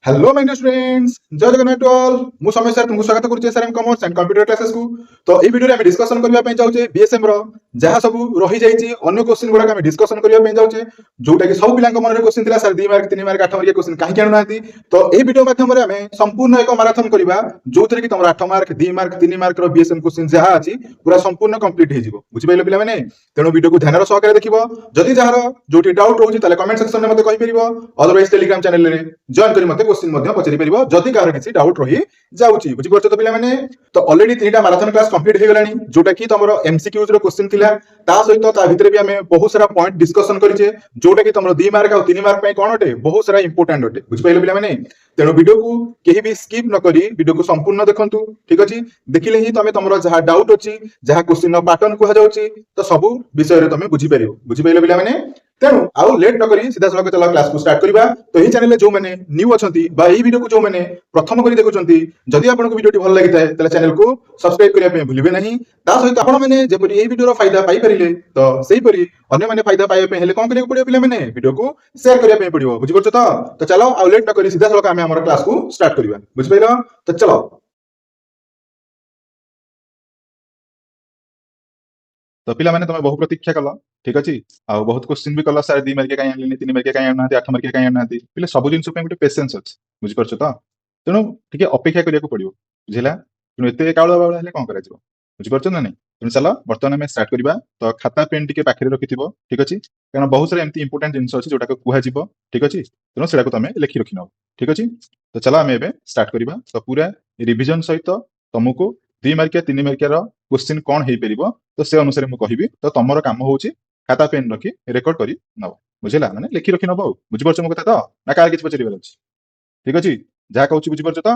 Hello my dear students जय Jagannath to all मु समय सर तुमको स्वागत करूचे sir M commerce and computer classes को। तो ए वीडियो रे हम डिस्कशन करबा पे जाउचे बीएसएम रो जहा सब रही जाईची अन्य क्वेश्चन गुडा हम डिस्कशन करबा पे जाउचे जोटा कि सब पिला मन रे क्वेश्चन थिला sir 2 mark 3 mark 8 mark question काहे केनु नाती। तो ए वीडियो माध्यम रे हम संपूर्ण एक मैराथन करबा जोतरे कि तमरा 8 मार्क 2 मार्क 3 मार्क रो बीएसएम क्वेश्चन जहा अछि पूरा संपूर्ण कंप्लीट हे जिवो बुझि पाइलो पिला माने। तेनो वीडियो को ध्यान रो सहकारे देखिबो जदि जहार जोटी डाउट रहउची ताले कमेंट सेक्शन रे मते कहि परिबो अदरवाइज टेलीग्राम चैनल रे जॉइन करी मते क्वेश्चन मध्य पचरि परिबो जदि कार किसी डाउट रही जाउची बुझि परछ तो पिला माने। तो ऑलरेडी 3टा मैराथन क्लास कंप्लीट हे गलानी जोटा कि तमरो एमसीक्यूज रो क्वेश्चन थिला ता सहित ता भितरे भी हमें बहुत सारा पॉइंट डिस्कशन करिचे जोटा कि तमरो 2 मार्क आ 3 मार्क पई कोन अटे बहुत सारा इंपोर्टेंट अटे बुझि पाइलो पिला माने। तेनो वीडियो को केही भी स्किप न करी वीडियो को संपूर्ण देखंतु ठीक अछि देखिले ही तमे तमरो जहा डाउट अछि जहा क्वेश्चन नो पैटर्न को जाउची तो सब विषय रे तमे बुझि परिबो बुझि पाइलो पिला माने। तेणु आउ लेट न करी सीधा सलग चला क्लास को स्टार्ट करबा। तो एही चैनल जो माने न्यू अछंती बा एही वीडियो को जो माने प्रथम करी देखुचंती जदि आपन को वीडियो भल लागिताय तले चैनल को सब्सक्राइब करिया पे भूलिबे नहीं। ता सहित आपण माने जेपरि एही वीडियो रो फायदा पाई परिले तो सेही परि अन्य माने फायदा पाए पे हेले कोन करिया पड़ियो पिले माने वीडियो को शेयर करिया पे पड़ियो बुझि परछ तो चलो आउ लेट न करी सीधा सलग हम हमर क्लास को स्टार्ट करबा बुझि पाइलो। तो चलो तो पिला माने तमे बहु प्रतीक्षा कल ठीक अछि आ बहुत क्वेश्चन भी कल सारे 2 मार्क काई आनलिनी 3 मार्क काई आननाती 8 मार्क काई आननाती पिले सब जिंस पे गुटे पेशेंस अछि बुझि परछ तो। तेणु ठीक अपेक्षा करिया को पड़ियो बुझिला तेणु एते काळो बावळा हेले कोन करा जिवो बुझि परछ ना नहीं। तेणु चलो वर्तमान में स्टार्ट करबा। तो खाता पेन टिके पाखरे रखिथिबो ठीक अछि कारण बहुत सारे एमती इंपोर्टेंट जिंस अछि जोटा को कुहा जिवो ठीक अछि तेणु सेडा को तमे लिखि रखिनो ठीक अछि। तो चलो हम एबे स्टार्ट करबा। तो पूरा रिवीजन सहित तुमको 2 मार्किया 3 मार्किया रो क्वेश्चन कोन हेई परिबो तो से अनुसार मु कहिबी। तो तमरो काम होउची खाता पेन रखी रेकॉर्ड करी नबो बुझिला माने लिखि रखि नबो बुझि परछ मो कथा तो ना कार किछ पचरिबार अछि ठीक अछि जा कहउची बुझि परछ तो।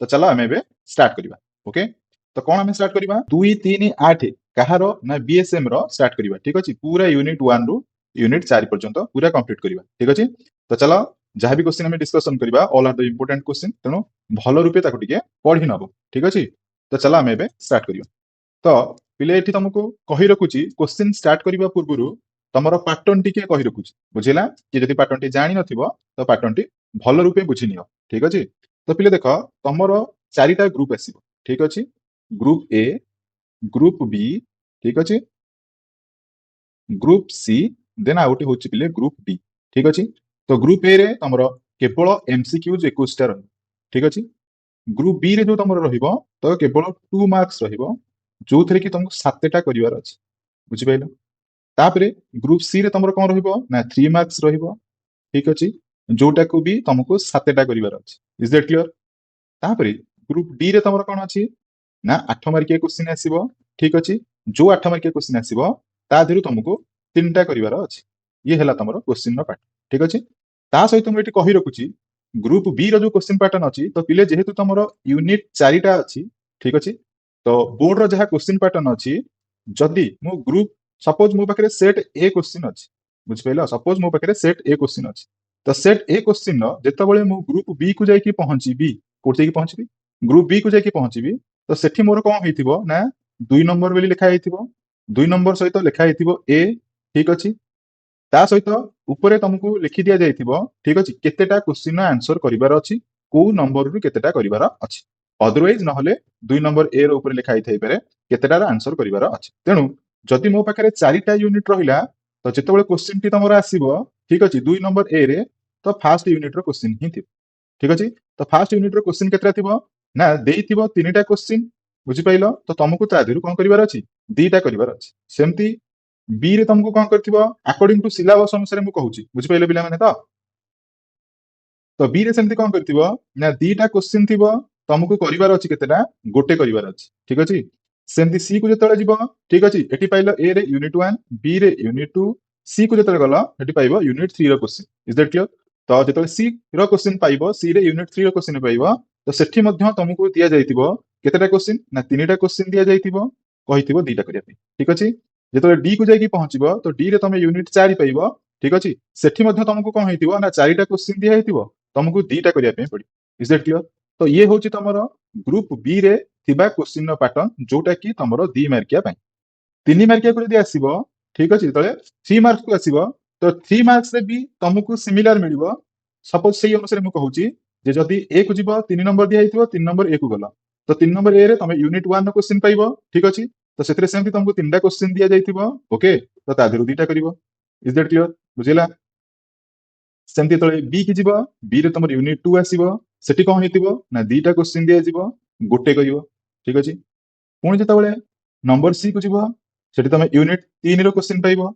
तो चलो हम एबे स्टार्ट करबा ओके। तो कोन हम स्टार्ट करबा 2 3 8 कहारो ना बीएसएम रो स्टार्ट करबा ठीक अछि पूरा यूनिट 1 रु यूनिट 4 पर्यंत पूरा कंप्लीट करबा ठीक अछि। तो चलो जहां भी क्वेश्चन हम डिस्कशन करबा all are the important question तेनो भलो रूपे ताको टिके पढि नबो ठीक अछि। तो चलो हम एबे स्टार्ट करियो। तो पिले एठी तुमको कहि रखुची क्वेश्चन स्टार्ट करबा पूर्वरु तमरो पैटर्न टिके कहि रखुची बुझिला कि जदि पैटर्न टी जानि नथिबो तो पैटर्न टी भलो रूपे बुझि नियो ठीक अछि। तो पिले देखो तमरो चारिटा ग्रुप आसीबो ठीक अछि ग्रुप ए ग्रुप बी ठीक अछि ग्रुप सी देन आउट होची पिले ग्रुप डी ठीक अछि। तो ग्रुप ए रे तमरो केवल एमसीक्यूज 21 टा रहबो ठीक अछि। ग्रुप बी रे जो तमरो रहिबो तो केवल 2 मार्क्स रहिबो जो थरे कि तुमको 7टा करिवार अछि बुझि पाइलो। तापरे ग्रुप सी रे तमरो कोन रहिबो ना 3 मार्क्स रहिबो ठीक अछि जोटा को भी तुमको 7टा करिवार अछि इज दैट क्लियर। तापरे ग्रुप डी रे तमरो कोन अछि ना 8 मार्किया क्वेश्चन आसीबो ठीक अछि जो 8 मार्किया क्वेश्चन आसीबो ता देरु तुमको 3टा करिवार अछि ये हला तमरो क्वेश्चन रो पार्ट ठीक अछि। ता सहित हम एठी कहि रखुची ग्रुप बी रो जो क्वेश्चन पैटर्न अछि तो पिले जेहेतु तमरो यूनिट 4टा अछि ठीक अछि। तो बोर्ड रो जहा क्वेश्चन पैटर्न अछि जदि मो ग्रुप सपोज मो पाखरे सेट ए क्वेश्चन अछि बुझ पइलो सपोज मो पाखरे सेट ए क्वेश्चन अछि तो सेट ए क्वेश्चन नो जेतबेले मो ग्रुप बी को जाई कि पहुंचीबी कोथि कि पहुंचीबी ग्रुप बी को जाई कि पहुंचीबी तो सेठी मोर कोन हेतिबो ना 2 नंबर बेली लिखा हेतिबो 2 नंबर सहित लिखा हेतिबो ए ठीक अछि। ता सहित ऊपरे तुमको लिखि दिया जाइथिबो ठीक अछि केतेटा क्वेश्चन आंसर करिवार अछि को नंबर रु केतेटा करिवार अछि अदरवाइज नहले 2 नंबर ए रो ऊपर लिखा हिथाइ पारे केतेटार आंसर करिवार अछि। तेणु जदि मो पाखरे 4टा यूनिट रहिला तो जेतेबेले क्वेश्चन टी तमरो आसीबो ठीक अछि 2 नंबर ए रे तो फर्स्ट यूनिट रो क्वेश्चन ही थिबो ठीक अछि। तो फर्स्ट यूनिट रो क्वेश्चन केतरा थिबो ना देइथिबो 3टा क्वेश्चन बुझि पाइलो तो तुमको ता देरु कोन करिवार अछि 2टा करिवार अछि। सेमती बी रे तुमको कोन करथिबो अकॉर्डिंग टू सिलेबस अनुसार मु कहूची बुझि पाइले पिला माने तो बी रे सेमती कोन करथिबो ना 2टा क्वेश्चन थिबो तुमको करिवार अछि केतेटा गोटे करिवार अछि ठीक अछि। सेमती सी को जतले जीवो ठीक अछि एठी पाइलो ए रे यूनिट 1 बी रे यूनिट 2 सी को जतले गलो एठी पाइबो यूनिट 3 रो क्वेश्चन इज दैट क्लियर। तो जतले सी रो क्वेश्चन पाइबो सी रे यूनिट 3 रो क्वेश्चन पाइबो तो सेठी मध्य तुमको दिया जाइतिबो केतेटा क्वेश्चन ना 3टा क्वेश्चन दिया जाइतिबो कहितिबो 2टा करिया पे ठीक अछि। जतले डी को जाई कि पहुंचीबो तो डी रे तुम यूनिट 4 पाइबो ठीक अछि सेठी मध्य तुमको कोन हेतिबो ना 4टा क्वेश्चन दिया हेतिबो तुमको 2टा करिया पे पड़ी इज दैट क्लियर। तो ये होची तमरो ग्रुप बी रे थिबा क्वेश्चन रो पैटर्न जोटा कि तमरो 2 मार्किया पई 3 मार्किया को यदि आसीबो ठीक अछि तळे 3 मार्क्स को आसीबो तो 3 मार्क्स रे भी तुमको सिमिलर मिलिबो सपोज सेही अनुसार मु कहूची जे जदि ए को जीव 3 नंबर दिया हिथिबो 3 नंबर ए को गला तो 3 नंबर ए रे तमे यूनिट 1 रो क्वेश्चन पाइबो ठीक अछि तो सेतरे सेमति तुमको 3टा क्वेश्चन दिया जाइथिबो ओके तो ता देरु 2टा करिवो इज दैट क्लियर बुझिला सेमति तळे बी की जीव बी रे तमर यूनिट 2 आसीबो सेठी कोन हिथिबो ना 2टा क्वेश्चन दिया जीवो गोटे करिवो ठीक अछि पुणी जेतबेले नंबर सी को जीव सेठी तमे यूनिट 3 रो क्वेश्चन पाइबो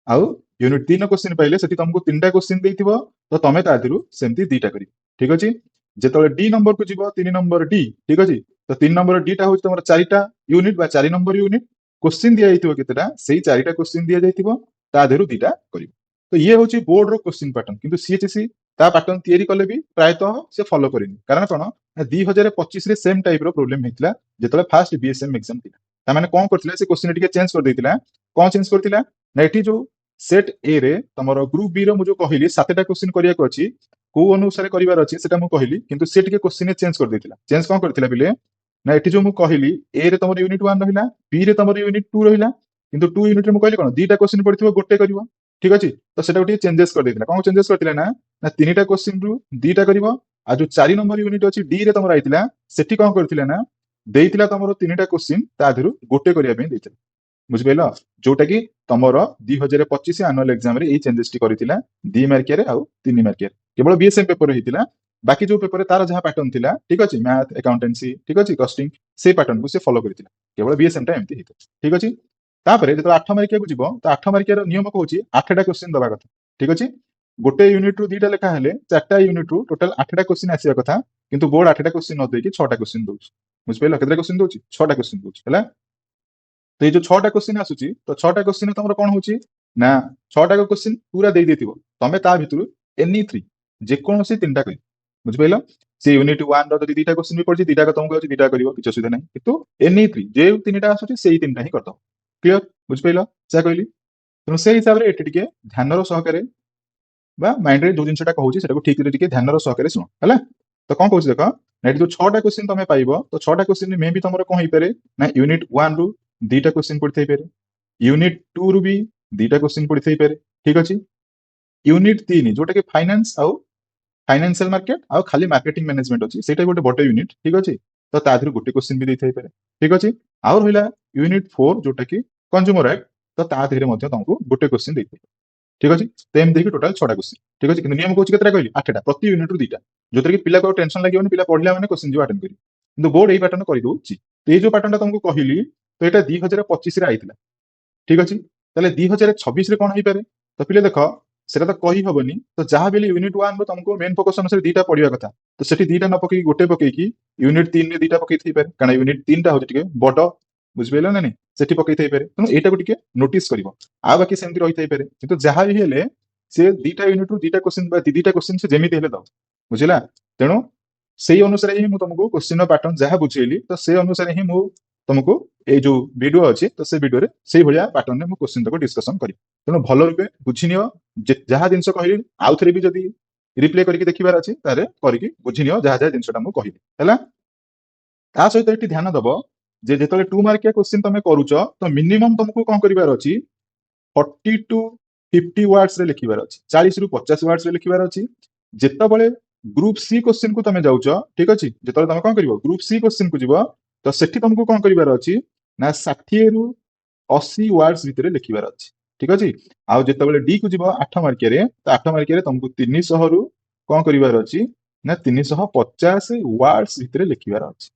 आउ यूनिट 3 रो क्वेश्चन पाइले सेठी तुमको 3टा क्वेश्चन देइथिबो तो तमे ता देरु सेमति 2टा करि ठीक अछि जेतबेले डी नंबर को जीव 3 नंबर डी ठीक अछि तो 3 नंबर डी टा होछ तमर 4टा यूनिट बा 4 नंबर यूनिट क्वेश्चन दिया जाइथिबो केतेटा सेही 4टा क्वेश्चन दिया जाइथिबो ता देरु 2टा करिवो तो ये होची बोर्ड रो क्वेश्चन पैटर्न किंतु सीएचएसई ता पैटर्न तयारी कले भी प्रायतः से फॉलो करिनी कारण कोन 2025 रे सेम टाइप रो प्रॉब्लम हेतला जेतले फर्स्ट बीएसएम एग्जाम थिला ता माने कोन करथिला से क्वेश्चन टिके चेंज कर देथिला कोन चेंज करथिला ना एठी जो सेट ए रे तमरो ग्रुप बी रो मु जो कहिली 7टा क्वेश्चन करिया को अछि को अनुसार करिवार अछि सेटा मु कहिली किंतु से टिके क्वेश्चन चेंज कर देथिला चेंज कोन करथिला बिले ना एठी जो मु कहिली ए रे तमरो यूनिट 1 रहिला बी रे तमरो यूनिट 2 रहिला किंतु 2 यूनिट रे मु कहिली कोन 2टा क्वेश्चन पड़िथिबो गोटे करिवो ठीक अछि तो सेटा गोटे चेंजेस कर देथिला कोन चेंजेस करथिला ना ना 3टा क्वेश्चन रु 2टा करिवो आ जो 4 नंबर यूनिट अछि डी रे तमरो आइथिला सेठी कोन करथिला ना देइथिला तमरो 3टा क्वेश्चन ता धरु गोटे करिया पे देइथिला बुझ पेलो जोटा कि तमरो 2025 एनुअल एग्जाम रे ए चेंजेस टी करथिला 2 मार्किया रे आ 3 मार्किया केवल बीएसएम पेपर रे हितिला बाकी जो पेपर रे तार जहा पैटर्न थिला ठीक अछि मैथ अकाउंटेंसी ठीक अछि कॉस्टिंग से पैटर्न को से फॉलो करथिला केवल बीएसएम टा एमती हित ठीक अछि तापरे जतो 8 मार्किया को जीवो तो 8 मार्किया रो नियम कहूची 8टा क्वेश्चन दबा कथा ठीक अछि गोटे यूनिट रु 2टा लेखा हेले 4टा यूनिट रु टोटल 8टा क्वेश्चन आसीया कथा किंतु बोर्ड 8टा क्वेश्चन न देकी 6टा क्वेश्चन दोछ बुझ पेलो केतरा क्वेश्चन दोछि 6टा क्वेश्चन दोछ हला तो ये जो 6टा क्वेश्चन आसुची तो 6टा क्वेश्चन तमरो कोन होची ना 6टा को क्वेश्चन पूरा देई देथिबो तमे ता भितरु एनी 3 जे कोनोसी 3टा करि बुझ पेलो से यूनिट 1 रो जदि 2टा क्वेश्चन भी पड़छि 2टा को तुमको 2टा करिवो किछ असुविधा नै किंतु एनी 3 जे 3टा आसुची सेही 3टा ही करतो क्लियर बुझ पेलो से कहली तो से हिसाब रे एटी टिके ध्यान रो सहकारे बा माइंड रे जो जिनसटा कहूची सेटा को ठीक रे टिके ध्यान रो सहकारे सुनो हला तो कोन कहूची देखो नेट जो 6टा क्वेश्चन तमे पाइबो तो 6टा क्वेश्चन मे भी तमरो कोन हि पारे ना यूनिट 1 रु 2टा क्वेश्चन पड़थै पारे यूनिट 2 रु भी 2टा क्वेश्चन पड़थै पारे ठीक अछि यूनिट 3 जोटा के फाइनेंस आउ फाइनेंशियल मार्केट आउ खाली मार्केटिंग मैनेजमेंट अछि सेटा गोटे बटे यूनिट ठीक अछि तो ता धरु गोटे क्वेश्चन भी देथै पारे ठीक अछि आउ रहिला यूनिट 4 जोटा कि कंज्यूमर एक्ट तो ता धरे मध्ये तुमको गोटे क्वेश्चन देथै ठीक अछि तो एम देखि टोटल 6टा क्वेश्चन ठीक अछि किंतु नियम कहूची केतरा कहली 8टा प्रति यूनिट रु 2टा जोतर कि पिला को टेंशन लागियोनी पिला पढिला माने क्वेश्चन जो अटेंड करी किंतु बोर्ड एई पैटर्न करि दोछि तो ए जो पैटर्न तुमको कहली तो एटा 2025 रे आइतिला ठीक अछि तले 2026 रे कोन होई पारे तो पिले देखो सेटा तो कहि हबनी तो जहा बेले यूनिट 1 रो तुमको मेन फोकस अनुसार 2टा पढिया कथा तो सेठी 2टा न पकई गोटे पकई की यूनिट 3 रे 2टा पकई थई पारे कारण यूनिट 3 टा होय टिके बडो बुझबेला ना नै सेठी पकई थई पारे तो एटा को टिके नोटिस करिवो आ बाकी सेमति रहि थई पारे किंतु जहा भी हेले से 2टा यूनिट रो 2टा क्वेश्चन बा 2टा क्वेश्चन से जेमिति हेले दो बुझिला तेनो सेही अनुसार ही मु तुमको क्वेश्चन पैटर्न जहा बुझेली तो से अनुसार ही मु तुमको ए जो वीडियो अछि तो से वीडियो रे सेही भलिया पैटर्न रे मु क्वेश्चन तको डिस्कशन करी तेनो भलो रूपे बुझिनियो जहा जिंस कहली आउ थरे भी जदी रिप्ले करके देखिबार अछि तारे करके बुझिनियो जहा जहा जिंसटा मु कहली हैला ता सहित एटी ध्यान दबो जे जेतले 2 मार्किया क्वेश्चन तमे करूचो तो मिनिमम तुमको कोन करिवार अछि 40 टू 50 वर्ड्स रे लिखिबार अछि 40 रु 50 वर्ड्स रे लिखिबार अछि जेतबेले ग्रुप सी क्वेश्चन को तमे जाउचो ठीक अछि जेतबेले तमे कोन करिवो ग्रुप सी क्वेश्चन को जीवो तो सेठी तुमको कोन करिवार अछि ना 60 रु 80 वर्ड्स भितरे लिखिबार अछि ठीक अछि आ जेतबेले डी को जीवो 8 मार्किया रे तो 8 मार्किया रे तुमको 300 रु कोन करिवार अछि ना 350 वर्ड्स भितरे लिखिबार अछि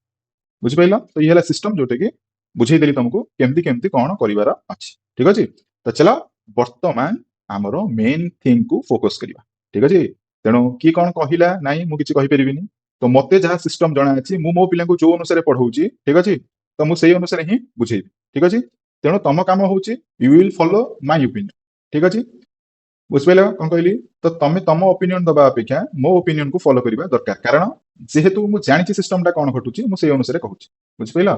बुझ पाइलो तो ये हला सिस्टम जोटे कि बुझै देली तुमको केमती केमती कोन करिवार अछि ठीक अछि तो चलो वर्तमान हमरो मेन थिंग को फोकस करिवा ठीक अछि तेनो की कोन कहिला नाही मु किछि कहि परिबिनी तो मते जहा सिस्टम जणा अछि मु मो पिला को जो अनुसार पढौची ठीक अछि तो मु सेही अनुसार ही बुझेबी ठीक अछि तेनो तम काम होउची you will follow my opinion ठीक अछि बुझबेला कोन कहली तो तमे तम ओपिनियन दबा अपेक्षा मो ओपिनियन को फॉलो करिवा दरकार कारण जेहेतु मु जानिछि सिस्टमटा कोन घटुची मु सेही अनुसार कहूची बुझबेला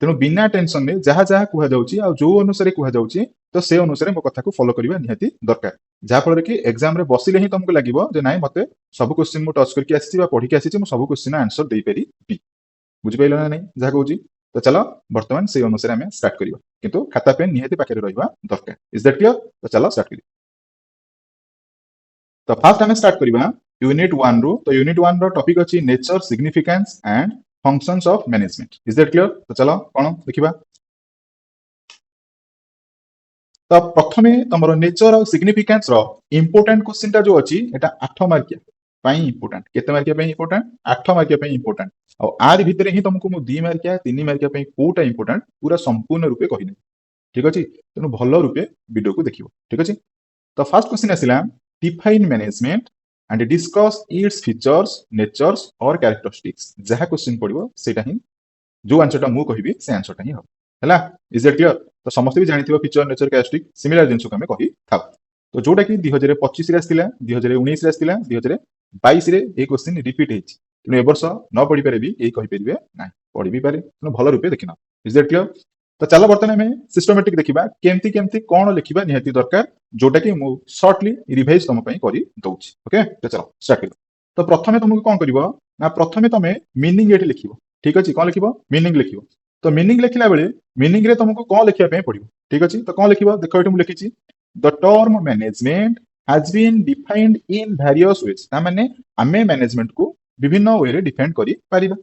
तेनो बिना टेंशन ने जहा जहा कुहा जाउची आ जो अनुसार कुहा जाउची तो से अनुसार मो कथा को फॉलो करिवा निहाती दरकार जहा फल कि एग्जाम रे बसिले ही तुमको लागिवो जे नाइ मते सब क्वेश्चन मु टच करके आसी बा पढी के आसी मु सब क्वेश्चन आंसर देई पेरी बी बुझ पाइलो ना नहीं जहा कहूची तो चलो वर्तमान से अनुसार हमें स्टार्ट करिवा किंतु खाता पेन निहाती पाखे रहिबा दरकार इज दैट क्लियर तो चलो स्टार्ट करिवा तो फास्ट हमें स्टार्ट करिवा यूनिट 1 रू तो यूनिट 1 रो टॉपिक अछि nature significance and functions of management is that clear तो चलो कोन देखिबा तो प्रथमे तमरो नेचर और सिग्निफिकेंस रो इंपोर्टेंट क्वेश्चन टा जो अछि एटा 8 मार्किया पई इंपोर्टेंट केते मार्किया पई इंपोर्टेंट 8 मार्किया पई इंपोर्टेंट और आर भितरे ही तुमको मु 2 मार्किया 3 मार्किया पई कोटा इंपोर्टेंट पूरा संपूर्ण रूपे कहिने ठीक अछि तेनु भलो रूपे वीडियो को देखिबो ठीक अछि तो फर्स्ट क्वेश्चन आसिला define management and discuss its features natures और कैरेक्टरिस्टिक्स जहा क्वेश्चन पड़िबो सेटा ही जो आंसर टा मु कहिबी से आंसर टा ही हो हैला इज दैट क्लियर तो समस्त भी जानिथिबो फीचर नेचर कैरेक्टरिस्टिक सिमिलर जिंस को हमें कहि थाउ तो जोटा कि 2025 रे आस्तिला 2019 रे आस्तिला 2022 रे ए क्वेश्चन रिपीट हेछि तेनु ए वर्ष न पढि पारे भी ए कहि परिबे नाही पढि भी पारे तेनु भलो रूपे देखिना इज दैट क्लियर तो चलो बर्तमान में सिस्टमेटिक देखिबा केमती केमती कोन लिखिबा निहाती दरकार जोटा कि मु शॉर्टली रिवाइज तम पई करि दउछि ओके तो चलो स्टार्ट करियो तो प्रथमे तुमको कोन करिवो ना प्रथमे तमे मीनिंग एठी लिखिबो ठीक अछि कोन लिखिबो मीनिंग लिखिबो तो मीनिंग लिखिला बेले मीनिंग रे तुमको कोन लिखिया पई पड़िबो ठीक अछि तो कोन लिखिबो देखो एठी मु लिखिछि the term management has been defined in various ways ता माने आमे मैनेजमेंट को विभिन्न वे रे डिफाइन करि पारिबा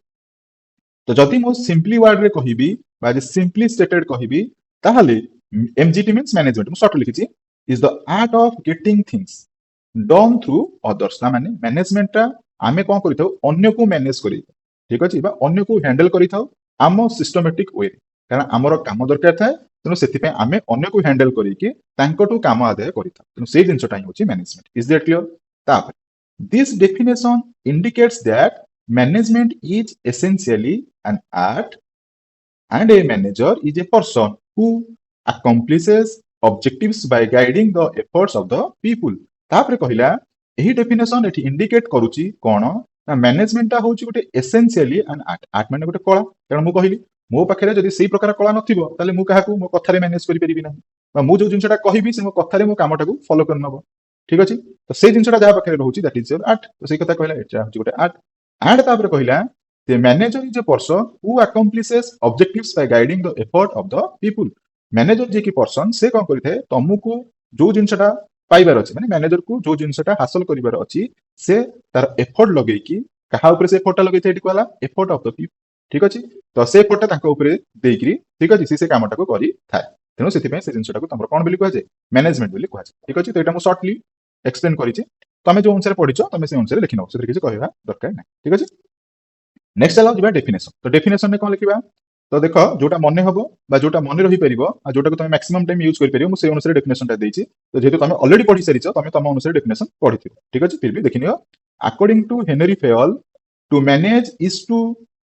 तो जदि मो सिंपली वर्ड रे कहिबी बा जे सिंपली स्टेटेड कहिबी ताहले एमजीटी मींस मैनेजमेंट मु शॉर्ट लिखिछि is the art of getting things done through others ता माने मैनेजमेंट ता आमे कोन करिथाउ अन्य को मैनेज करि ठीक अछि बा अन्य को हैंडल करिथाउ आम सिस्टमेटिक वे कारण आमर काम दरकार थाए तेणु से आमे अन्य को हैंडल करिके तांकटू काम आदाय करिथाउ तेणु से जिंसटा ही होछि मैनेजमेंट इज दैट क्लियर तापर this definition indicates that management is essentially an art and a manager is a person who accomplishes objectives by guiding the efforts of the people तापरे कहिला एही डेफिनेशन एठी इंडिकेट करूची कोन ना management ता होची गोटे एसेंशियली एन आर्ट आर्ट माने गोटे कला कारण मु कहिली मो पाखरे जदि सेही प्रकार कला नथिबो ताले मु काहाकू मो कथारे मैनेज करि परिबि नाही बा मु जो जिंसटा कहिबी से मो कथारे मो कामटा को फॉलो कर नबो ठीक अछि तो से जिंसटा जहा पाखरे रहूची दैट इज योर आर्ट तो सेही कथा कहिला एटा होची गोटे आर्ट and तापर कहिला the manager is a person who accomplishes objectives by guiding the effort of the people manager जे की पर्सन से कोन करिथे तमुको जो जिंसटा पाइबार अछि माने मैनेजर को जो जिंसटा हासिल करिबार अछि से तार एफर्ट लगेई की कहा ऊपर से एफर्ट लगेई एठी कहला एफर्ट ऑफ द पीपल ठीक अछि तो से एफर्ट ताका ऊपर देइकरी ठीक अछि से कामटा को करि थाए तेनो सेति पे से जिंसटा को तमर कोन बोली कहै छै मैनेजमेंट बोली कहै छै ठीक अछि तो एटा मु शॉर्टली एक्सप्लेन करि छै तमे जो अनुसार पढिछो तमे से अनुसार लिखिनो से किछि कहबा दरकार नै ठीक अछि नेक्स्ट चलो जिबा डेफिनेशन तो डेफिनेशन में कोन लिखिबा तो देखो जोटा मने हबो बा जोटा मने रहि परिबो आ जोटा को तमे मैक्सिमम टाइम यूज करि परिबो मु से अनुसार डेफिनेशन ता देछि तो जेतु तमे ऑलरेडी पढि सारिछो तमे तम अनुसार डेफिनेशन पढिथिबो ठीक अछि फिर भी देखिनियो according to Henri Fayol to manage is to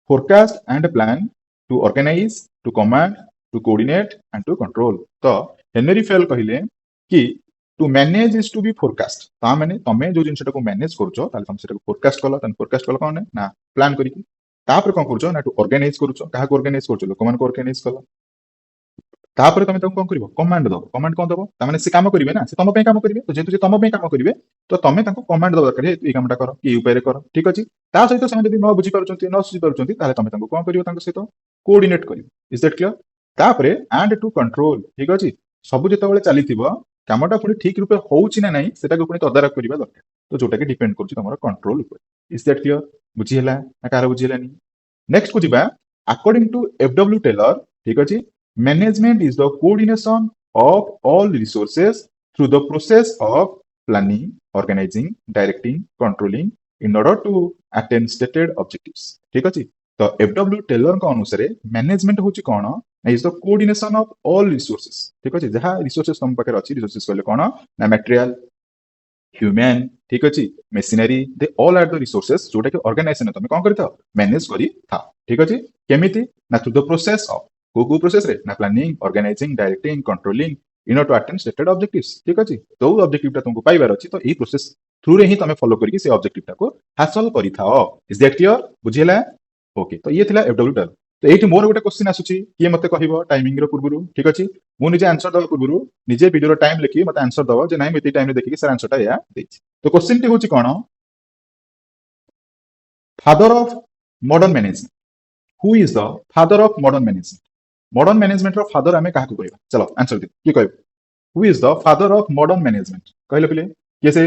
forecast and plan to organise to command to coordinate and to control तो हेनरी फेयल कहिले कि to manage is to be forecast ता माने तमे जो जिंसटा को मैनेज करछो ताले तम सेटा को फोरकास्ट कलो तन फोरकास्ट कलो कोन ना प्लान करिकि तापर कोन करछो ना टू ऑर्गेनाइज करछो काहा को ऑर्गेनाइज करछो लोकमान को ऑर्गेनाइज कलो तापर तमे तम कोन करिवो कमांड दो कमांड कोन दबो ता माने से काम करिवे ना से तम पे काम करिवे तो जेतु जे तम पे काम करिवे तो तमे ताको कमांड दबो करे ए कामटा करो कि उपाय रे करो ठीक अछि ता सहित से यदि न बुझी पारुचंती न सुझी पारुचंती ताले तमे ताको कोन करिवो ताको सहित कोऑर्डिनेट करिवो इज दैट क्लियर तापरे एंड टू कंट्रोल ठीक अछि सब जेतबेले चलीथिबो कामटा पुणी ठीक रूपे होउछि ना नाही सेटा को पुणी तदारक करिबा दरकार तो जोटा कि डिपेंड करछि तमरा कंट्रोल ऊपर इज दैट क्लियर बुझी हला ना कार बुझी हलानी नेक्स्ट को जिबा अकॉर्डिंग टू एफडब्ल्यू टेलर ठीक अछि management is the coordination of all resources through the process of planning organising directing controlling in order to attain stated objectives ठीक अछि तो एफडब्ल्यू टेलर का अनुसार मैनेजमेंट होछि कोन is the coordination of all resources ठीक अछि जहा रिसोर्सेज तम पाखे अछि रिसोर्सेज कहले कोन ना मटेरियल ह्यूमन ठीक अछि machinery they all are the resources जोटा कि ऑर्गेनाइजेशन तमे कोन करिथा मैनेज करि था ठीक अछि केमिति ना थ्रू द प्रोसेस ऑफ को प्रोसेस रे ना planning organising directing controlling in order to attain stated objectives ठीक अछि तो ऑब्जेक्टिव ता तुमको पाइबार अछि तो ई प्रोसेस थ्रू रे ही तमे फॉलो करिकि से ऑब्जेक्टिव ता को हासिल करिथाओ इज दैट क्लियर बुझिला ओके तो ये थिला एफडब्ल्यू टेलर तो एठी मोर गोटे क्वेश्चन आसुची कि मते कहिबो टाइमिंग रो पूर्वरु ठीक अछि मु निजे आंसर दबा पूर्वरु निजे वीडियो रो टाइम लिखि मते आंसर दबो जे नाही मते टाइम रे देखि सर आंसर ता या देछि तो क्वेश्चन टी होची कोन father of modern management who is the father of modern management रो फादर हमें काहा को कहबा चलो आंसर दे कि कहबो who is the father of modern management कहले पले के से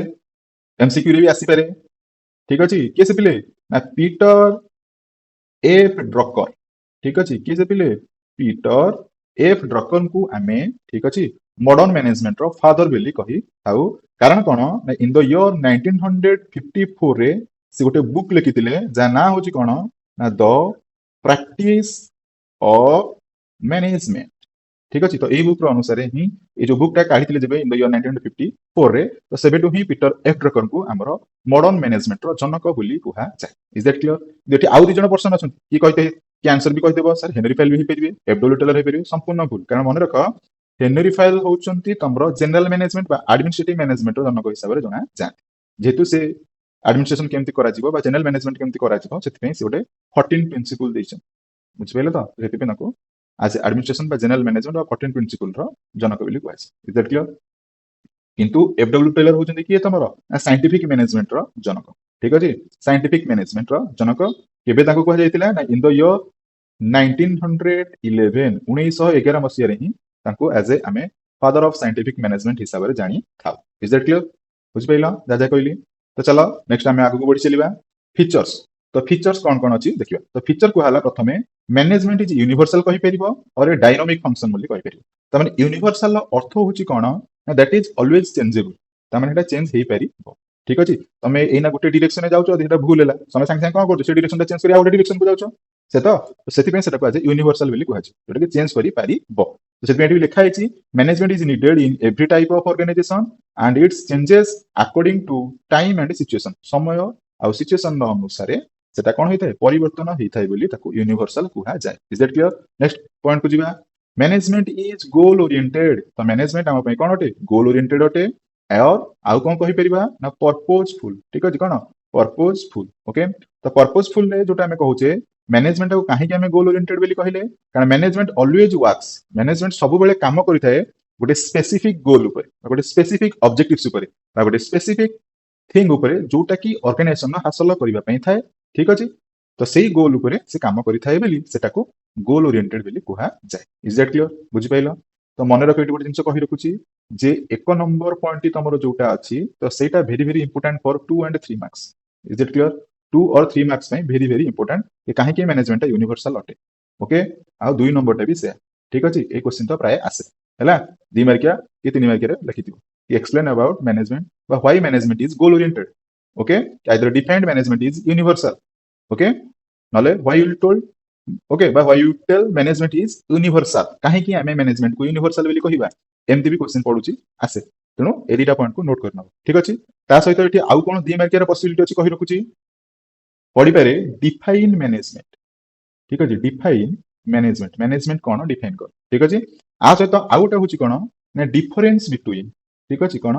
एमसीक्यू रे भी आसी पारे ठीक अच्छे किए से पिले ना पीटर एफ ड्रकर ठीक अच्छे किए से पिले पीटर एफ ड्रकर को आमे ठीक अच्छे मॉडर्न मैनेजमेंट रो फादर बेली कही थाउ कारण कोन ना इन द ईयर 1954 रे से गोटे बुक लिखिथिले जा ना होची कोन ना द प्रैक्टिस ऑफ मैनेजमेंट ठीक अच्छे तो ये बुक अनुसार ही ये जो बुकटा काढ़ी जब इन द ईयर 1954 रे तो सेबेटू ही पीटर एफ ड्रकर को आमर मॉडर्न मैनेजमेंट रो जनक बोली कुहा जाए इज दैट क्लियर जेठी आउ दुई जण पर्सन अछन की कहते कि आंसर भी कहदेव सर हेनरी फाइल भी हेपरिबे एफडब्ल्यू टेलर हेपरिबे संपूर्ण भूल कारण मन रख हेनरी फाइल होउचंती तमरो जनरल मैनेजमेंट बा एडमिनिस्ट्रेटिव मैनेजमेंट रो जनक हिसाब रे जणा जाते जेहेतु से एडमिनिस्ट्रेशन केमती करा जिवो बा जनरल मैनेजमेंट केमती करा जिवो सेति से गोटे 14 प्रिंसिपल देछन बुझिबेले तो सेति पे नको आज एडमिनिस्ट्रेशन बा जनरल मैनेजमेंट और 14 प्रिंसिपल रो जनक बोली कुहा इज दैट क्लियर किंतु एफडब्ल्यू टेलर होउचंती किए तमरो साइंटिफिक मैनेजमेंट रो जनक ठीक अछि साइंटिफिक मैनेजमेंट रो जनक केबे ताको कुहा जायतिला ना इन द ईयर 1911 1911 मसिया रे ही ताको एज ए आमे फादर ऑफ साइंटिफिक मैनेजमेंट हिसाब रे जानी थाउ इज दैट क्लियर बुझ पाइला जा कहली तो चलो नेक्स्ट आमे आगु बढ़ी चलिबा फीचर्स तो फीचर्स कौन कौन अच्छी देखिए तो फीचर कहला प्रथमे मैनेजमेंट इज यूनिवर्सल कहि परिबो और ए डायनामिक फंक्शन बोली कहि परिबो त माने यूनिवर्सल अर्थ होची कोन दैट इज ऑलवेज चेंजेबल त माने एटा चेंज हेई परिबो ठीक अछि तमे एना गुटे डायरेक्शन में जाउछो एटा भूल हैला समय संग संग कोन करछो से डायरेक्शन चेंज करी आ गुटे डायरेक्शन को जाउछो से तो सेति पे सेटा कहै यूनिवर्सल बोली कहै छै जोटा कि चेंज करि परिबो तो सेति पे लिखा है management is needed in every type of organization and it's changes according to time and situation समय आ सिचुएशन अनुसार सेटा कोन होइथाय परिवर्तन होइथाय बोली ताको यूनिवर्सल कुहा जाय is that clear next point को जिबा मैनेजमेंट इज गोल ओरिएंटेड तो मैनेजमेंट हम कोन होटे गोल ओरिएंटेड होटे और आउ कोन कहि परिबा ना पर्पजफुल ठीक अछि कोन पर्पजफुल ओके तो पर्पजफुल ने जोटा हमें कहूचे मैनेजमेंट को काहे कि हमें गोल ओरिएंटेड बोली कहिले कारण मैनेजमेंट ऑलवेज वर्क्स मैनेजमेंट सब बेले काम करिथाय गोटे स्पेसिफिक गोल ऊपर गोटे स्पेसिफिक ऑब्जेक्टिव्स ऊपर गोटे स्पेसिफिक थिंग ऊपर जोटा कि ऑर्गेनाइजेशन हासिल करबा पई थाए ठीक अछि तो सेही गोल ऊपर से काम करिथाय बेली सेटा को गोल ओरिएंटेड बोली कुहा जाय इज दैट क्लियर बुझि पाइलो तो मन रख एटी गोटे जिंस कहि रखुची जे एक नंबर पॉइंट तमरो जोटा अछि तो सेटा very very important for 2 and 3 marks is that clear 2 और 3 मार्क्स में वेरी वेरी इंपोर्टेंट ये काहे कि मैनेजमेंट यूनिवर्सल अटे ओके आ 2 नंबर टा भी से ठीक अछि ए क्वेश्चन तो प्राय आसे हला 2 मार्किया कि 3 मार्किया रे लिखिथिबो एक्सप्लेन अबाउट मैनेजमेंट बा why management is goal oriented okay either defined management is universal okay नले व्हाई यू टोल्ड ओके बा why you tell management is universal काहे कि हमें मैनेजमेंट को यूनिवर्सल बोली कहिबा एमती भी क्वेश्चन पडुची आसे तेनो ए दुटा पॉइंट को नोट करना ठीक अछि ता सहित एठी आउ कोन 2 मार्किया रे पॉसिबिलिटी अछि कहि रखुची पढि पारे डिफाइन मैनेजमेंट ठीक अछि डिफाइन मैनेजमेंट मैनेजमेंट कोन डिफाइन कर ठीक अछि आ सहित आउ गोटे होची कोन ना डिफरेंस बिटवीन ठीक अछि कोन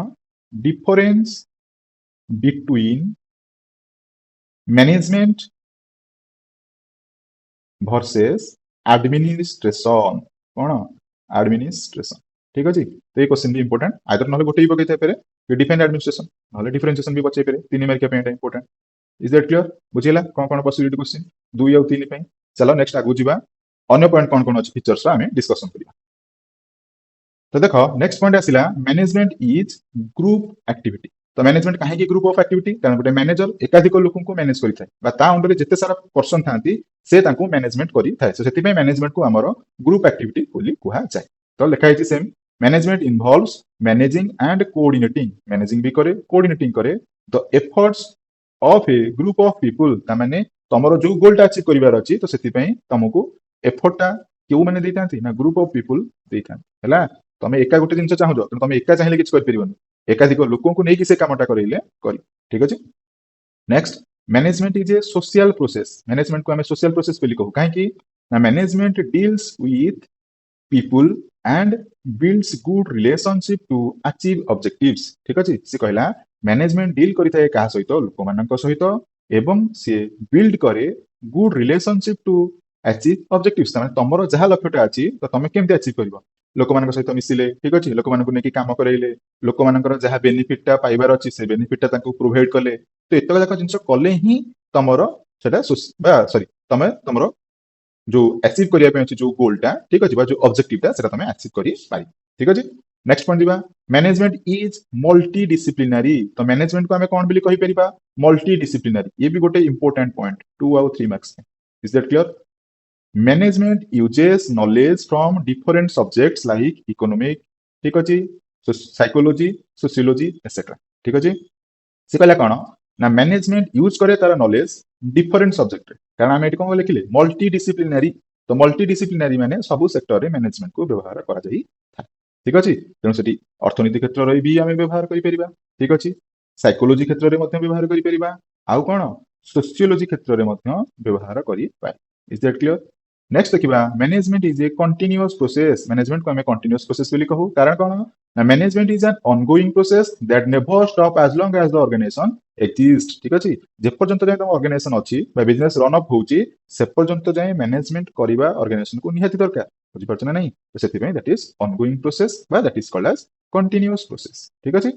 difference between management versus administration कोन एडमिनिस्ट्रेशन ठीक अछि तो ये क्वेश्चन भी इंपोर्टेंट आइदर नले गोटे ही पकैते पारे कि डिफाइन एडमिनिस्ट्रेशन नले डिफरेंशिएशन भी बचै पारे 3 मार्क पे इंपोर्टेंट इज दैट क्लियर बुझिला कोन कोन पॉसिबिलिटी क्वेश्चन 2 या 3 पे चलो नेक्स्ट आगु जिबा अन्य पॉइंट कोन कोन अछि फीचर्स रा हमें डिस्कशन करिया तो देखो नेक्स्ट पॉइंट आसिला मैनेजमेंट इज ग्रुप एक्टिविटी तो मैनेजमेंट काहे कि ग्रुप ऑफ एक्टिविटी कारण गोटे मैनेजर एकाधिक लोकन को मैनेज करि थाए बा ता अंडर जेते सारा पर्सन थांती से तांको मैनेजमेंट करि थाए सो सेति पे मैनेजमेंट को हमरो ग्रुप एक्टिविटी बोली कुहा जाय तो लिखा है same management involves managing and coordinating managing भी करे कोऑर्डिनेटिंग करे the efforts of A group of people ता माने तमरो जो गोल टा अचीव करिवार अछि तो सेति पई तमको एफर्ट टा केउ माने देतांती ना ग्रुप ऑफ पीपल देतांती हला तमे एका गोटे जिंस चाहू तो तमे एका चाहिले किछ कर परिबन एकाधिक लोकों को नहीं कि से कामटा करेले करी ठीक अछि next management is a social process management को हमें सोशल प्रोसेस बोली कहू काहे कि ना management deals with people and builds good relationship to achieve objectives ठीक अछि से कहला मैनेजमेंट डील करिथाय का सहित लोक मानक सहित एवं से बिल्ड करे good relationship to achieve objectives माने तमरो जहा लक्ष्यटा अछि तो तमे केमते अचीव करबो लोक मानक सहित मिसिले ठीक अछि लोक मानक नेकी काम करैले लोक मानकर जहा बेनिफिट टा पाइबार अछि से बेनिफिट टा तांको प्रोवाइड कले तो एतक जाक जिंस कले ही तमरो सेटा सॉरी तमे तमरो जो अचीव करिया पे अछि जो गोल टा ठीक अछि बा जो ऑब्जेक्टिव टा सेटा तमे अचीव करि पारि ठीक अछि नेक्स्ट पॉइंट दिबा मैनेजमेंट इज मल्टी डिसिप्लिनरी तो मैनेजमेंट को हमें कौन बोली कहि परिबा मल्टी डिसिप्लिनरी ये भी गोटे इंपोर्टेंट पॉइंट 2 और 3 marks is that clear management uses knowledge from different subjects like economic ठीक अछि साइकोलॉजी सोशियोलॉजी एटसेट्रा ठीक अछि से कहला कोन ना मैनेजमेंट यूज करे तार नॉलेज डिफरेंट सब्जेक्ट कारण हम एटी कोन लिखिले मल्टी डिसिप्लिनरी तो मल्टी डिसिप्लिनरी माने सब सेक्टर रे मैनेजमेंट को व्यवहार करा जाई ठीक अछि तेणु सेठी अर्थनीति क्षेत्र रे भी आमे व्यवहार करि परिबा ठीक अछि साइकोलॉजी क्षेत्र रे मध्ये व्यवहार करि परिबा आउ कोन सोशियोलॉजी क्षेत्र रे मध्ये व्यवहार करि पाए इज दैट क्लियर नेक्स्ट देखिबा management is a continuous process management को हमें कंटीन्यूअस प्रोसेस बोली कहू कारण कोन ना management is an ongoing process that never stop as long as the organization exist ठीक अछि जे पर्यंत जाय तम ऑर्गेनाइजेशन अछि बा बिजनेस रन अप होउची से पर्यंत जाय मैनेजमेंट करिबा ऑर्गेनाइजेशन को निहाती दरकार बुझि परछ ना नहीं तो सेति में दैट इज ऑनगोइंग प्रोसेस बा that is called as continuous process ठीक अछि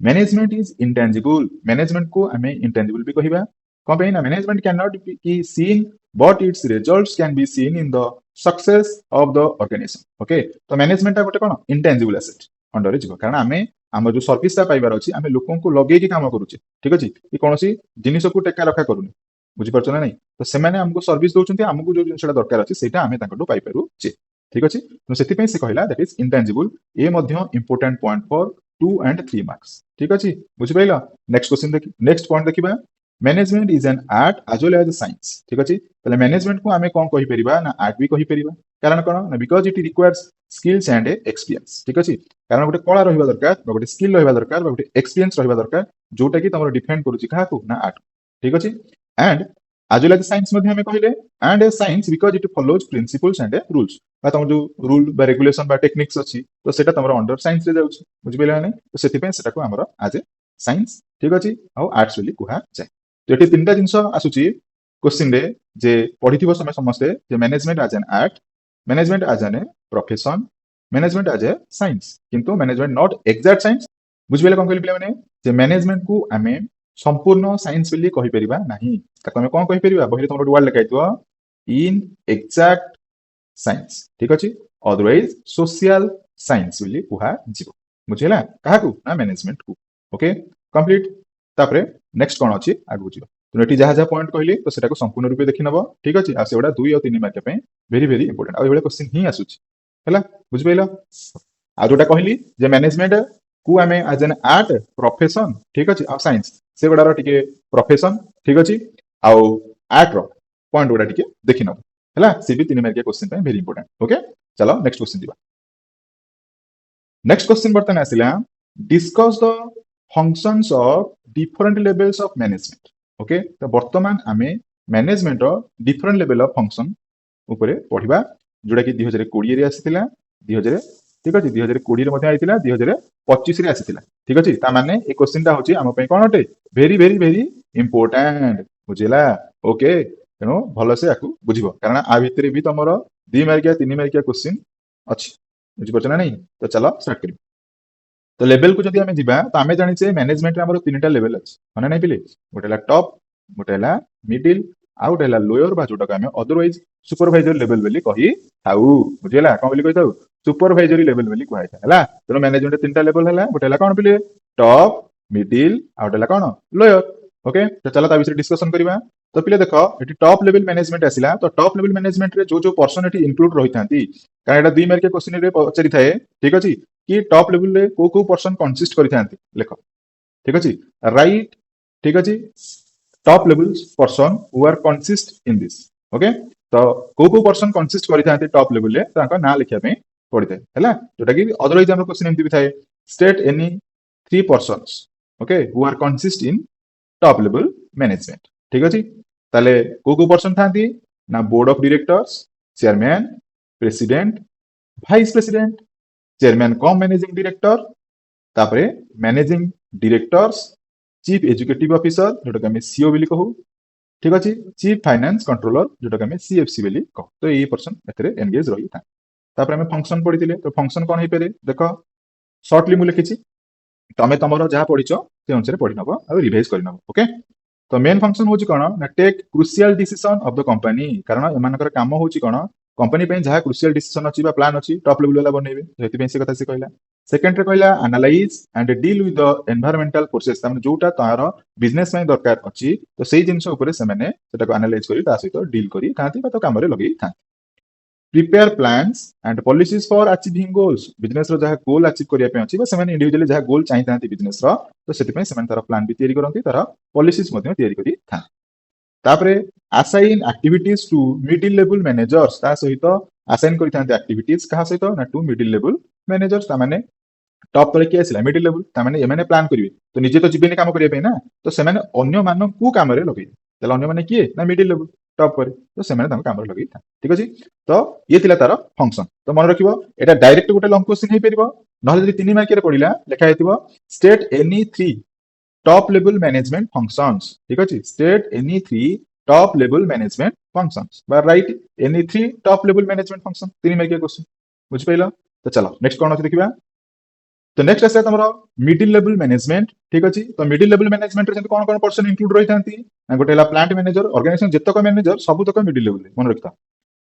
मैनेजमेंट इज इंटेंजिबल मैनेजमेंट को हमें इंटेंजिबल भी कहिबा कौन पे ना management can not be seen but its results can be seen in the success of the organization okay तो मैनेजमेंट गोटे कोन इंटेंजिबल एसेट अंडर रे जीव कारण हमें हम जो सर्विस ता पाइबार अछि हमें लोकन को लगे की काम करूचे ठीक अछि कि कोनोसी जिनिस को टेका रखा करूनी बुझि परछ ना नहीं तो से माने हमको सर्विस दोचंती हमको जो जिनिसटा दरकार अछि सेटा हमें ताकटो पाइ पारु छे ठीक अछि तो सेति पे से कहला दैट इज इंटेंजिबल ए मध्य important point for 2 and 3 marks ठीक अछि बुझि पाइला नेक्स्ट क्वेश्चन देखि नेक्स्ट पॉइंट देखिबा management is an art as well as science ठीक अछि तले मैनेजमेंट को हमें कोन कहि परिबा ना आर्ट भी कहि परिबा कारण कोन ना because it requires skills and experience ठीक अछि कारण गोटे कला रहिबा दरकार गोटे स्किल रहिबा दरकार गोटे एक्सपीरियंस रहिबा दरकार जोटा कि तमरो डिफेंड करूची काहा को ना आर्ट ठीक अछि and as well as science मध्ये हमें कहिले and a science because it follows principles and rules बा तम जो रूल बा रेगुलेशन बा टेक्निक्स अछि तो सेटा तमरो अंडर साइंस रे जाउची बुझि पेला नै तो सेति पे सेटा को हमरो आज ए साइंस ठीक अछि आ आर्ट्स बोली कुहा जाय तो एटी तीनटा जिंस आसुची क्वेश्चन रे जे पढिथिबो समय समस्ते जे management as an art management as an profession management as a science किंतु मैनेजमेंट नॉट एग्जैक्ट साइंस बुझिबेले कोन कहली पिला माने जे मैनेजमेंट को हमें संपूर्ण साइंस बोली कहि परिबा नाही ताको हमें कोन कहि परिबा बहिरे तमरो वर्ड लिखाइतो इन एग्जैक्ट साइंस ठीक अछि अदरवाइज सोशल साइंस बोली कुहा जीवो बुझिला काहा को ना मैनेजमेंट को ओके कंप्लीट तापरे नेक्स्ट कोन अछि आगु जीवो तो एटी जहा जहा पॉइंट कहली तो सेटा को संपूर्ण रूपे देखि नबो ठीक अछि आ सेडा 2 और 3 मार्क पे वेरी वेरी इंपोर्टेंट आ एबे क्वेश्चन ही आसुची हला बुझ पाइला आ जोटा कहली जे मैनेजमेंट को हमें एज एन आर्ट प्रोफेशन ठीक अछि आ साइंस से गुडार टिके प्रोफेशन ठीक अछि आ आर्ट रो पॉइंट गुडा टिके देखि नबो हला से भी 3 मार्क क्वेश्चन पे वेरी इंपोर्टेंट ओके चलो नेक्स्ट क्वेश्चन दिबा नेक्स्ट क्वेश्चन बर्तन आसिला discuss the functions of different levels of management okay तो वर्तमान आमे मैनेजमेंट रो डिफरेंट लेवल ऑफ फंक्शन ऊपर पढिबा जोडा कि 2020 रे आसीतिला 2000 ठीक अछि 2020 रे मध्ये आइतिला 2025 रे आसीतिला ठीक अछि ता माने ए क्वेश्चन ता होची हम पे कोन अटे वेरी वेरी वेरी इंपोर्टेंट बुझिला ओके तेनो भलो से आकु बुझिबो कारण आ भितरे भी तमरो 2 मार्किया 3 मार्किया क्वेश्चन अछि बुझि परछ ना नहीं तो चलो स्टार्ट करिबो तो लेवल को जदि हमें जिबा तो हमें जानि छे मैनेजमेंट रे हमरो तीनटा लेवल अछि माने नै पिले गोटेला टॉप गोटेला मिडिल आ गोटेला लोअर बा जोटा हमें अदरवाइज सुपरवाइजर लेवल बोली कहि थाउ बुझिला कोन बोली कहि थाउ सुपरवाइजरी लेवल बोली कहै था हला तो मैनेजमेंट रे तीनटा लेवल हला गोटेला कोन पिले टॉप मिडिल आ गोटेला कोन लोअर ओके तो चला ता विषय डिस्कशन करिबा तो पिले देखो एटी टॉप लेवल मैनेजमेंट आसिला तो टॉप लेवल मैनेजमेंट रे जो पर्सन एटी इंक्लूड रहि थांती कारण एटा 2 मार्क के क्वेश्चन रे पचरि थाए ठीक अछि कि टॉप लेवल रे को पर्सन कंसिस्ट करि थांती लेखो ठीक अछि राइट ठीक अछि top levels person who are consist in this okay तो को पर्सन कंसिस्ट करि थांती टॉप लेवल रे ताका ना लिखिया पे पड़िते हैला जोटा कि अदरवाइज हमर क्वेश्चन एमती भी थाए state any 3 persons okay who are consist in top level management ठीक अछि ताले को पर्सन थांती ना board of directors chairman president vice president chairman cum managing director तापरे managing directors chief executive officer जोटा हमें सीओ बोली कहू ठीक अछि चीफ फाइनेंस कंट्रोलर जोटा हमें सीएफसी बोली कहू तो ये पर्सन एतरे एंगेज रही था तापरे हमें फंक्शन पढितिले तो फंक्शन कोन हे पेरे देखो शॉर्टली मु लिखिछि तमे तमरो जहा पढिचो ते अनुसार पढि नबो आ रिवाइज करि नबो ओके तो मेन फंक्शन होची कोन ना take crucial decision of the company कारण एमानकर काम होची कोन कंपनी पे जहाँ क्रुशियल डिसीजन अच्छी प्लान अच्छी टॉप लेवल वाला बनइबे से से कथा से कहला सेकेंड रे कहला analyse and deal with the environmental forces तार जोटा तार बिजनेस में दरकार अच्छी तो सही जिनस ऊपर से मैंने सेटा एनालाइज करी ता सहित डील करी थांती तो काम रे लगई था prepare plans and policies for achieving goals business रो जहाँ गोल अचीव करिया पे अछि बा से इंडिविजुअली जहाँ गोल चाहिए बिजनेस रो तो से तार प्लान भी तैयारी करती तार पॉलिसीज तैयारी करी था तापरे assign activities to middle level managers ता सहित असाइन करिथांते एक्टिविटीज कहा सहित ना टू मिडिल लेवल मैनेजर्स ता माने टॉप तले किए आसिला मिडिल लेवल ता माने एमाने प्लान करिवे तो निजे तो जीवेनी काम करिया पे ना तो से माने अन्य मानन को काम रे लगै तले अन्य माने किए ना मिडिल लेवल टॉप पर तो से माने काम रे लगै था ठीक अछि तो ये थिला तार फंक्शन तो मन रखिबो एटा डायरेक्ट गोटे लॉन्ग क्वेश्चन हे परिबो नहले जदि 3 मार्क रे पडिला लेखा हेतिबो state any 3 top level management functions ठीक अछि state any 3 top level management functions बा right any 3 top level management function 3 mark question बुझ पाइलो तो चलो नेक्स्ट कोन अछि देखिबा तो नेक्स्ट आसे तमरो मिडिल लेवल मैनेजमेंट ठीक अछि तो मिडिल लेवल मैनेजमेंट रे कोन कोन पर्सन इंक्लूड रहि थांती गोटे ला प्लांट मैनेजर ऑर्गेनाइजेशन जतक मैनेजर सब तक मिडिल लेवल मन रखता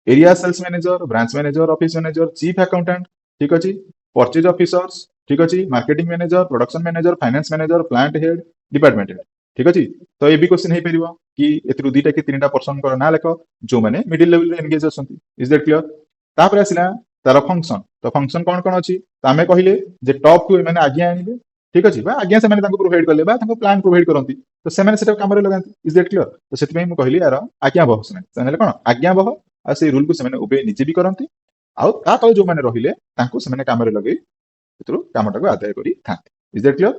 area sales manager branch manager office manager chief accountant ठीक अछि परचेज ऑफिसर्स ठीक अछि marketing manager production manager finance manager plant head department head ठीक अछि तो ये भी क्वेश्चन हे परिबो कि एतरु दुईटा कि तीनटा पर्सन को ना लेख जो माने मिडिल लेवल रे एंगेज असंती इज दैट क्लियर तापर आसिला तार फंक्शन तो फंक्शन कोन कोन अछि त हमें कहिले जे टॉप को माने आज्ञा आनिबे ठीक अछि बा आज्ञा से माने तांको प्रोवाइड करले बा तांको प्लान प्रोवाइड करंती तो से माने सेटा काम रे लगांती इज दैट क्लियर तो सेति मैं कहली यार आज्ञा बह से माने कोन आज्ञा बह आ से रूल को से माने ओबे निजे भी करंती आ ता तले जो माने रहिले तांको से माने काम रे लगै एतरु कामटा को आदाय करी थांती इज दैट क्लियर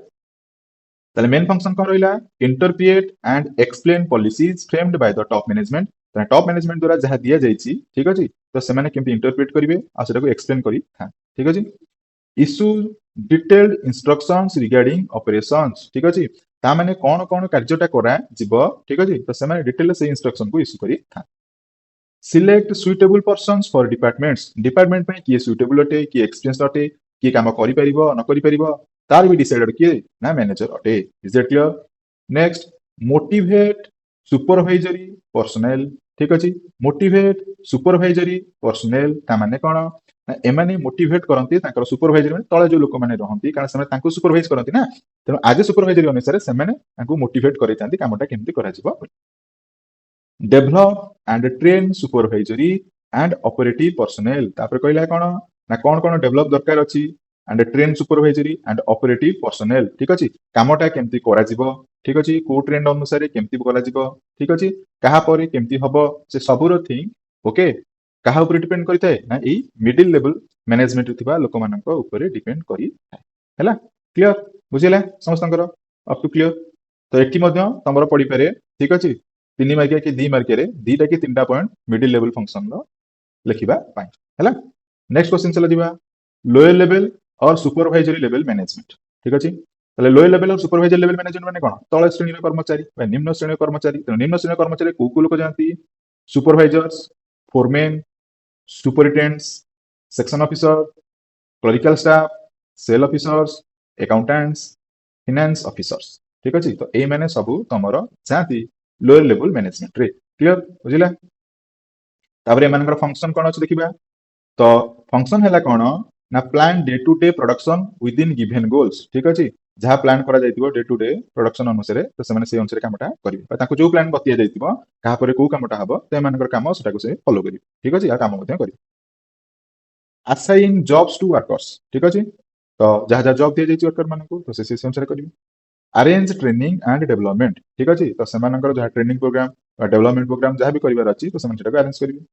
ताले मेन फंक्शन कोन रहिला interpret and explain policies framed by the top management top management द्वारा जहाँ दिया जाइछि ठीक अछि तो से माने केमति इंटरप्रेट करिवे आ सेटा को एक्सप्लेन करी था ठीक अछि issue detailed instructions regarding operations ठीक अछि ता माने कोन कोन कार्यटा करा जिवो ठीक अछि तो से माने डिटेल से इंस्ट्रक्शन को इशू करी था select suitable persons for departments department पे किए सुइटेबल अटे किए एक्सपीरियंस अटे किए काम करि परिबो न करि परिबो तार भी डिसाइडेड किए ना मैनेजर अटे is that clear next motivate supervisory personal ठीक अछि मोटिवेट सुपरवाइजरी पर्सनल ता माने कोन ना एमाने मोटिवेट करंती ताकर सुपरवाइजर माने तळे जो लोक माने रहंती कारण से तांको सुपरवाइज करंती ना तेनो आज सुपरवाइजरी अनुसार से माने तांको मोटिवेट करितांती कामटा केमति करा जिवो develop and train supervisory and operative personal तापर कहला कोन ना कोन कोन डेभलप दरकार अछि and train supervisory and operative personal ठीक अछि कामटा केमति करा जिवो ठीक अछि को ट्रेंड अनुसार केमति करा जिवो ठीक अछि कहा परे केमति हबो से सबुर थिंग ओके कहा ऊपर डिपेंड करिताय ना ई मिडिल लेवल मैनेजमेंट थिबा लोक मानक ऊपर डिपेंड करी हैला क्लियर बुझिला समस्तंकर अप टू क्लियर तो एठी मध्ये तमरो पड़ी पारे ठीक अछि 3 मार्किया कि 2 मार्किया रे दीटा कि 3टा पॉइंट मिडिल लेवल फंक्शन रो लिखिबा पाई हैला नेक्स्ट क्वेश्चन चला दिबा लोअर लेवल और सुपरवाइजरी लेवल मैनेजमेंट ठीक अछि तले लोअर लेवल और सुपरवाइजरी लेवल मैनेजमेंट माने कोन तळ श्रेणी कर्मचारी बा निम्न श्रेणी कर्मचारी तो निम्न श्रेणी कर्मचारी को लोक जानती supervisors foreman superintendents section officer clerical staff sale officers accountants finance officers ठीक अछि तो ए माने सब तमरो जानती लोअर लेवल मैनेजमेंट रे क्लियर बुझिला ताबरे मानकर फंक्शन कोन अछि देखिबा तो फंक्शन हैला कोन ना plan day to day production within given goals ठीक अछि जहाँ प्लान करा जाइतिबो डे टू डे प्रोडक्शन अनुसार तो से माने से अनुसार कामटा करिवे ताको जो प्लान बतिया जाइतिबो कहा परे को कामटा हबो ते मानकर काम सेटा को से फॉलो करिवे ठीक अछि आ काम मध्ये करिवे असाइन जॉब्स टू वर्कर्स ठीक अछि तो जहाँ जहाँ जॉब दिया जाइछि वर्कर मानको तो से अनुसार करिवे अरेंज ट्रेनिंग एंड डेवलपमेंट ठीक अछि तो से मानकर जहाँ ट्रेनिंग प्रोग्राम डेवलपमेंट प्रोग्राम जहाँ भी करिवार अछि तो से माने सेटा अरेंज करिवे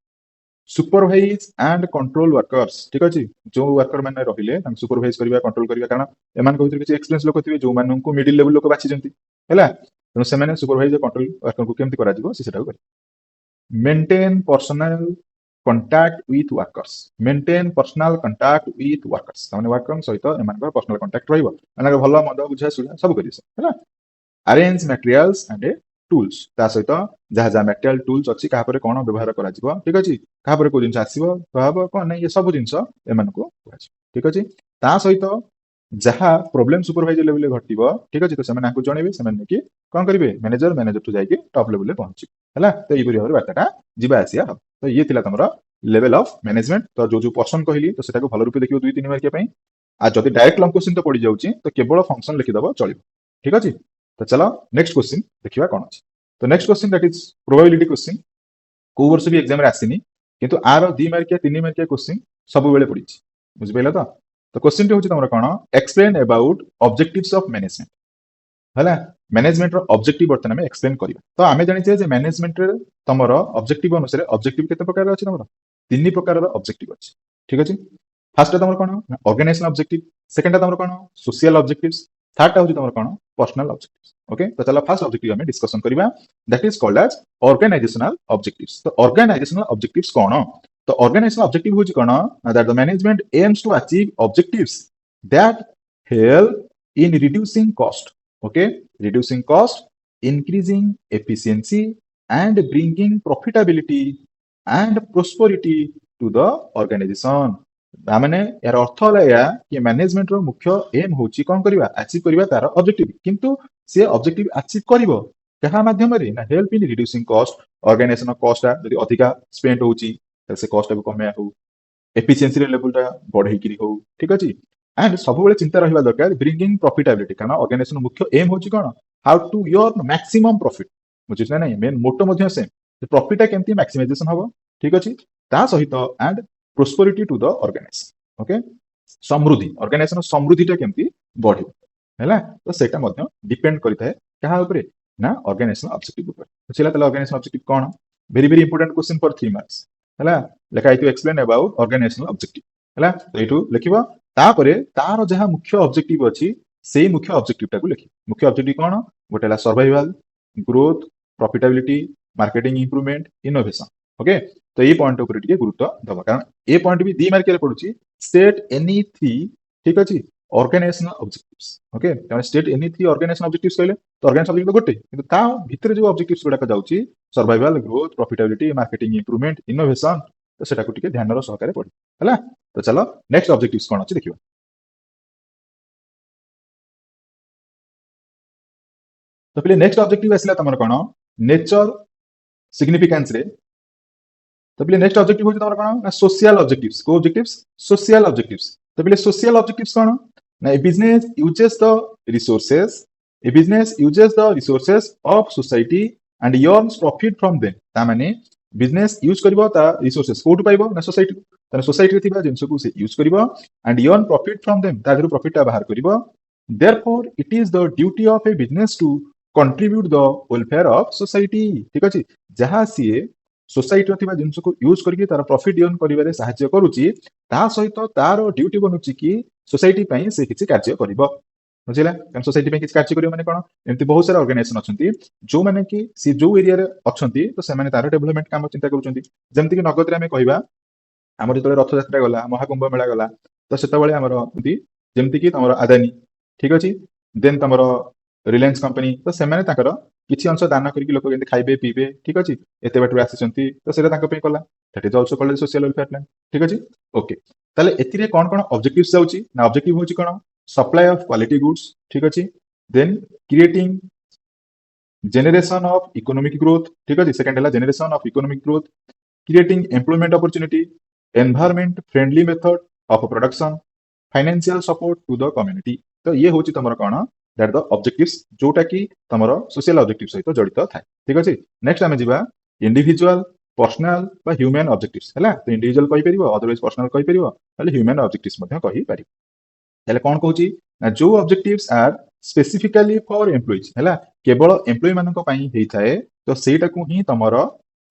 सुपरवाइज एंड कंट्रोल वर्कर्स ठीक अछि जो वर्कर माने रहिले तां सुपरवाइज करिवा कंट्रोल करिवा कारण एमान को किछि एक्सपीरियंस लोक थिबे जो मानन को मिडिल लेवल लोक बाछि जंती हैला तनो से माने सुपरवाइज कंट्रोल वर्कर को केमति करा जिवो सेटा करि maintain personal contact with workers maintain personal contact with workers ताने वर्कर सहित एमान को पर्सनल कांटेक्ट रहइबो एना भलो मद बुझा सुझा सब करि हैला अरेंज मटेरियल्स एंड टूल्स ता सहित जहाँ जहाँ मटेरियल टूल्स अच्छी कहा पर कौन व्यवहार करा जिवो ठीक अछि कहा पर को जिंस आसीबो कहबो कोन नै ये सब जिंस एमान को ठीक अछि ता सहित जहाँ प्रॉब्लम सुपरवाइजर लेवल घटिबो ठीक अछि तो से माने को जणेबे से माने कि कोन करिवे मैनेजर टू जाई के टॉप लेवल ले पहुंची हैला तो ई बरी भाबरे बार्ताटा जिबा आसिया हो तो ये थिला तमरो लेवल ऑफ मैनेजमेंट तो जो पर्सन कहली तो सेटा को भल रूपे देखियो 2-3 मार्किया पई आ जदि डायरेक्ट लॉन्ग क्वेश्चन तो पड़ी जाउची तो केवल फंक्शन लिखिदबो चलिबो ठीक अछि तो चलो नेक्स्ट क्वेश्चन देखिबा कोन अछि तो next question that is probability question को वर्ष भी एग्जाम रे आसीनी किंतु आर 2 मार्किया 3 मार्किया क्वेश्चन सब बेले पड़ीची बुझि पइला तो क्वेश्चन टी होची तमरा कोन explain about objectives of management हला मैनेजमेंट रो ऑब्जेक्टिव बर्तन में एक्सप्लेन करिया तो आमे जानि जे मैनेजमेंट रे तमरो ऑब्जेक्टिव अनुसार ऑब्जेक्टिव केते प्रकार अछि तमरो तीन प्रकार रो ऑब्जेक्टिव अछि ठीक अछि फर्स्ट तमरो कोन ऑर्गेनाइजेशनल ऑब्जेक्टिव सेकंड तमरो कोन सोशल ऑब्जेक्टिव्स थर्ड होची तमरो कोन पर्सनल ऑब्जेक्टिव्स ओके तो चलो फर्स्ट ऑब्जेक्टिव हमें डिस्कशन करिबा that is called as organizational objectives तो ऑर्गेनाइजेशनल ऑब्जेक्टिव्स कोन तो ऑर्गेनाइजेशनल ऑब्जेक्टिव होची कोन that the management aims to achieve objectives that help in reducing cost okay reducing cost increasing efficiency and bringing profitability and prosperity to the organization माने यार अर्थ होला या कि मैनेजमेंट रो मुख्य एम होची कोन करबा अचीव करबा तार ऑब्जेक्टिव किंतु से ऑब्जेक्टिव अचीव करबो कहा माध्यम रे ना help in reducing cost organization cost यदि अधिका स्पेंड होची त से कॉस्ट को कमे हो एफिशिएंसी लेवल टा बढ़ई कि हो ठीक अछि एंड सब बेले चिंता रहिबा दरकार ब्रिंगिंग प्रॉफिटेबिलिटी कारण ऑर्गेनाइजेशन मुख्य एम होची कोन how to your maximum profit बुझिस ना नहीं मेन मोटो मध्ये सेम प्रॉफिट केमती मैक्सिमाइजेशन हबो ठीक अछि ता सहित and prosperity to the organization okay समृद्धि ऑर्गेनाइजेशन समृद्धि टा केमती बढ़ी हैला तो सेटा मध्ये डिपेंड करिताय कहा ऊपर ना ऑर्गेनाइजेशन ऑब्जेक्टिव ऊपर तो चला तले ऑर्गेनाइजेशन ऑब्जेक्टिव कोन very very important question for 3 marks हैला लेखा आइतो एक्सप्लेन अबाउट ऑर्गेनाइजेशनल ऑब्जेक्टिव हैला तो एटू लिखिबा तापरे तार जहा मुख्य ऑब्जेक्टिव अछि सेही मुख्य ऑब्जेक्टिव टाको लिखि मुख्य ऑब्जेक्टिव कोन गोटेला survival growth profitability marketing improvement innovation okay तो ये पॉइंट ऊपर टिके गुरुत्व दबा कारण ए पॉइंट भी 2 मार्क रे पडुची स्टेट एनी 3 ठीक अछि ऑर्गेनाइजेशनल ऑब्जेक्टिव्स ओके त स्टेट एनी 3 ऑर्गेनाइजेशनल ऑब्जेक्टिव्स कहले तो ऑर्गेनाइजेशन ऑब्जेक्टिव गोटे किंतु ता भितरे जो ऑब्जेक्टिव्स गुडा जाउची survival growth profitability marketing improvement innovation तो सेटा को टिके ध्यान रो सहकारे पड़ी हला तो चलो नेक्स्ट ऑब्जेक्टिव्स कोन अछि देखियो तो पहले नेक्स्ट ऑब्जेक्टिव आसला तमर कोन नेचर सिग्निफिकेंस रे तो पहले नेक्स्ट ऑब्जेक्टिव होची तमर कोन ना सोशल ऑब्जेक्टिव्स को ऑब्जेक्टिव्स सोशल ऑब्जेक्टिव्स तो पहले सोशल ऑब्जेक्टिव्स कोन ना a business uses the resources of society and earns profit from them ता माने बिजनेस यूज करबो ता रिसोर्सेस कोड पाइबो ना सोसाइटी ताने सोसाइटी रे थिबा जिंस को से यूज करबो and earn profit from them ता जरो प्रॉफिट ता बाहर करबो therefore it is the duty of a business to contribute the welfare of society ठीक अछि जहा सीए सोसाइटी रे थिबा जिंस को यूज करके तार प्रॉफिट अर्न करिबारे सहायता करूची ता सहित तार ड्यूटी बनुची कि सोसाइटी पई से किछि कार्य करबो बुझिला कारण सोसाइटी पई किछि कार्य करियो माने कोन एमती बहुत सारा ऑर्गेनाइजेशन अछंती जो माने कि सी जो एरिया रे अछंती तो से माने तार डेवलपमेंट काम चिंता करूचंती जेमति कि नगद रे हमें कहबा हमर जतले रथ यात्रा गला महाकुंभ मेला गला तो सेता बेले हमर जेमति कि तमरो आदानी ठीक अछि देन तमरो रिलायंस कंपनी तो से माने ताकर किछि अंश दान करके लोक केंति खाइबे पीबे ठीक अछि एते बाटू आसीचंती तो सेटा तांको पे कला that is also called social welfare plan ठीक अछि ओके ताले एतिरे कोन कोन ऑब्जेक्टिव्स जाउची ना ऑब्जेक्टिव होची कोन सप्लाई ऑफ क्वालिटी गुड्स ठीक अछि then creating generation of economic growth ठीक अछि सेकंड हला generation of economic growth creating employment opportunity environment friendly method of production financial support to the community तो ये होची तमरो कोन दैट द ऑब्जेक्टिव्स जोटा कि तमरो सोशल ऑब्जेक्टिव सहित जड़ित थाए ठीक अछि नेक्स्ट आमे जिबा इंडिविजुअल पर्सनल बा ह्यूमन ऑब्जेक्टिव्स हला तो इंडिविजुअल कहि परिबो अदरवाइज पर्सनल कहि परिबो ताले ह्यूमन ऑब्जेक्टिव्स मध्ये कहि परिबो ताले कोन कहूची जो objectives are specifically for employees हला केवल एम्प्लॉय मानक पई हेई थाए तो सेटा को ही तमरो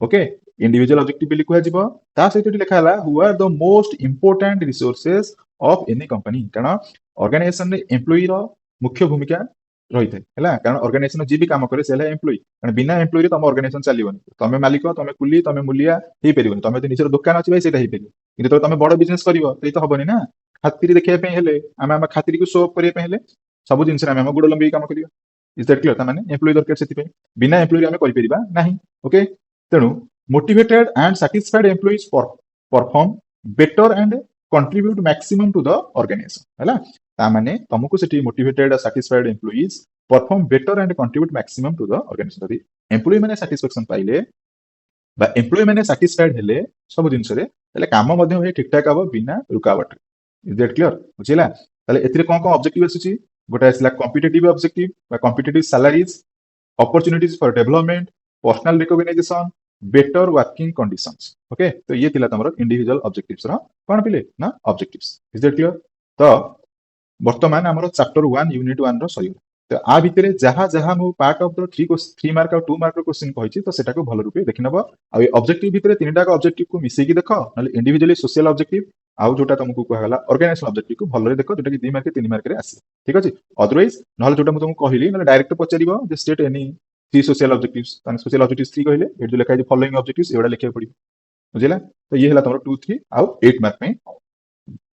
ओके इंडिविजुअल ऑब्जेक्टिव भी लिखा जिवो ता सहित लिखा हला who are the most important resources of any company कारण ऑर्गेनाइजेशन रे एम्प्लॉय रो मुख्य भूमिका रही थे हला कारण ऑर्गेनाइजेशन जी भी काम करे सेला एम्प्लॉय कारण बिना एम्प्लॉय रे तम ऑर्गेनाइजेशन चलीबनी तमे मालिक तमे कुली तमे मूलिया हेई परिबनी तमे तो निजर दुकान अछि भाई सेटा हेई परिबो किंतु तमे बड़ बिजनेस करिवो तो हबनी ना खातिर देखिया पे हेले आमे खातिर को शो अप करिया पे हेले सब जिंस रे आमे गुड लंबी काम करियो इज दैट क्लियर माने एम्प्लॉय दरकार सेति पे बिना एम्प्लॉय रे आमे करि परिबा नाही ओके तेनु motivated and satisfied employees perform better and contribute maximum to the organization हला ता माने तुमको सेठी motivated satisfied employees perform better and contribute maximum to the organization यदि एम्प्लॉय माने सैटिस्फैक्शन पाइले बा एम्प्लॉय माने सैटिस्फाइड हेले सब जिंस रे ताले काम मध्ये भाई ठीक ठाक हबो बिना रुकावट इज दैट क्लियर बुझिला ताले एथिरे कोन कोन ऑब्जेक्टिव आसी गोटे आसला कॉम्पिटिटिव ऑब्जेक्टिव बा competitive salaries opportunities for development personal recognition better working conditions okay तो ये थिला तमरो इंडिविजुअल ऑब्जेक्टिव्स रा कोन पिले ना ऑब्जेक्टिव्स इज दैट क्लियर तो वर्तमान हमरो चैप्टर 1 यूनिट 1 रो सही तो आ भितरे जहा जहा मु पार्ट ऑफ द 3 मार्क और 2 मार्क रो क्वेश्चन कहिछि तो सेटा को भलो रूपे देखि नबो आ ए ऑब्जेक्टिव भितरे तीनटा का ऑब्जेक्टिव को मिसै कि देखो नले इंडिविजुअली सोशल ऑब्जेक्टिव आउ जोटा तुमको कहला ऑर्गेनाइजेशन ऑब्जेक्टिव को भलो रे देखो जोटा कि 2 मार्क 3 मार्क रे आसी ठीक अछि अदरवाइज नहले जोटा मु तुमको कहली नले डायरेक्ट पचारिबो जे स्टेट एनी 3 सोशल ऑब्जेक्टिव्स तान सोशल ऑब्जेक्टिव्स 3 कहले एट जो लिखा है फॉलोइंग ऑब्जेक्टिव्स एवडा लिखे पड़ी बुझिला तो ये हला तमरो 2 3 आउ 8 मार्क में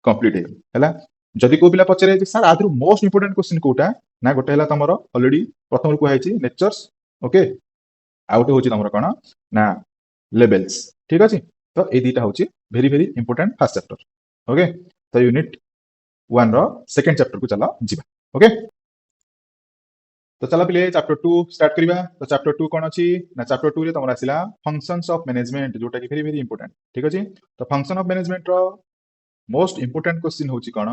कंप्लीट है हला जदि को पिला पचारे सर आदरु मोस्ट इंपोर्टेंट क्वेश्चन कोटा ना गोटे हला तमरो ऑलरेडी प्रथम को हाइछि नेचर्स ओके आउट होछि तमरो कोन ना लेवल्स ठीक अछि तो ए दीटा होछि very very important first chapter okay तो यूनिट 1 रो सेकंड चैप्टर को चला जिबा ओके तो चला पिले चैप्टर 2 स्टार्ट करिबा तो चैप्टर 2 कोन अछि ना चैप्टर 2 रे तमरा आसिला फंक्शंस ऑफ मैनेजमेंट जोटा कि वेरी वेरी इंपोर्टेंट ठीक अछि तो फंक्शन ऑफ मैनेजमेंट रो मोस्ट इंपोर्टेंट क्वेश्चन होछि कोन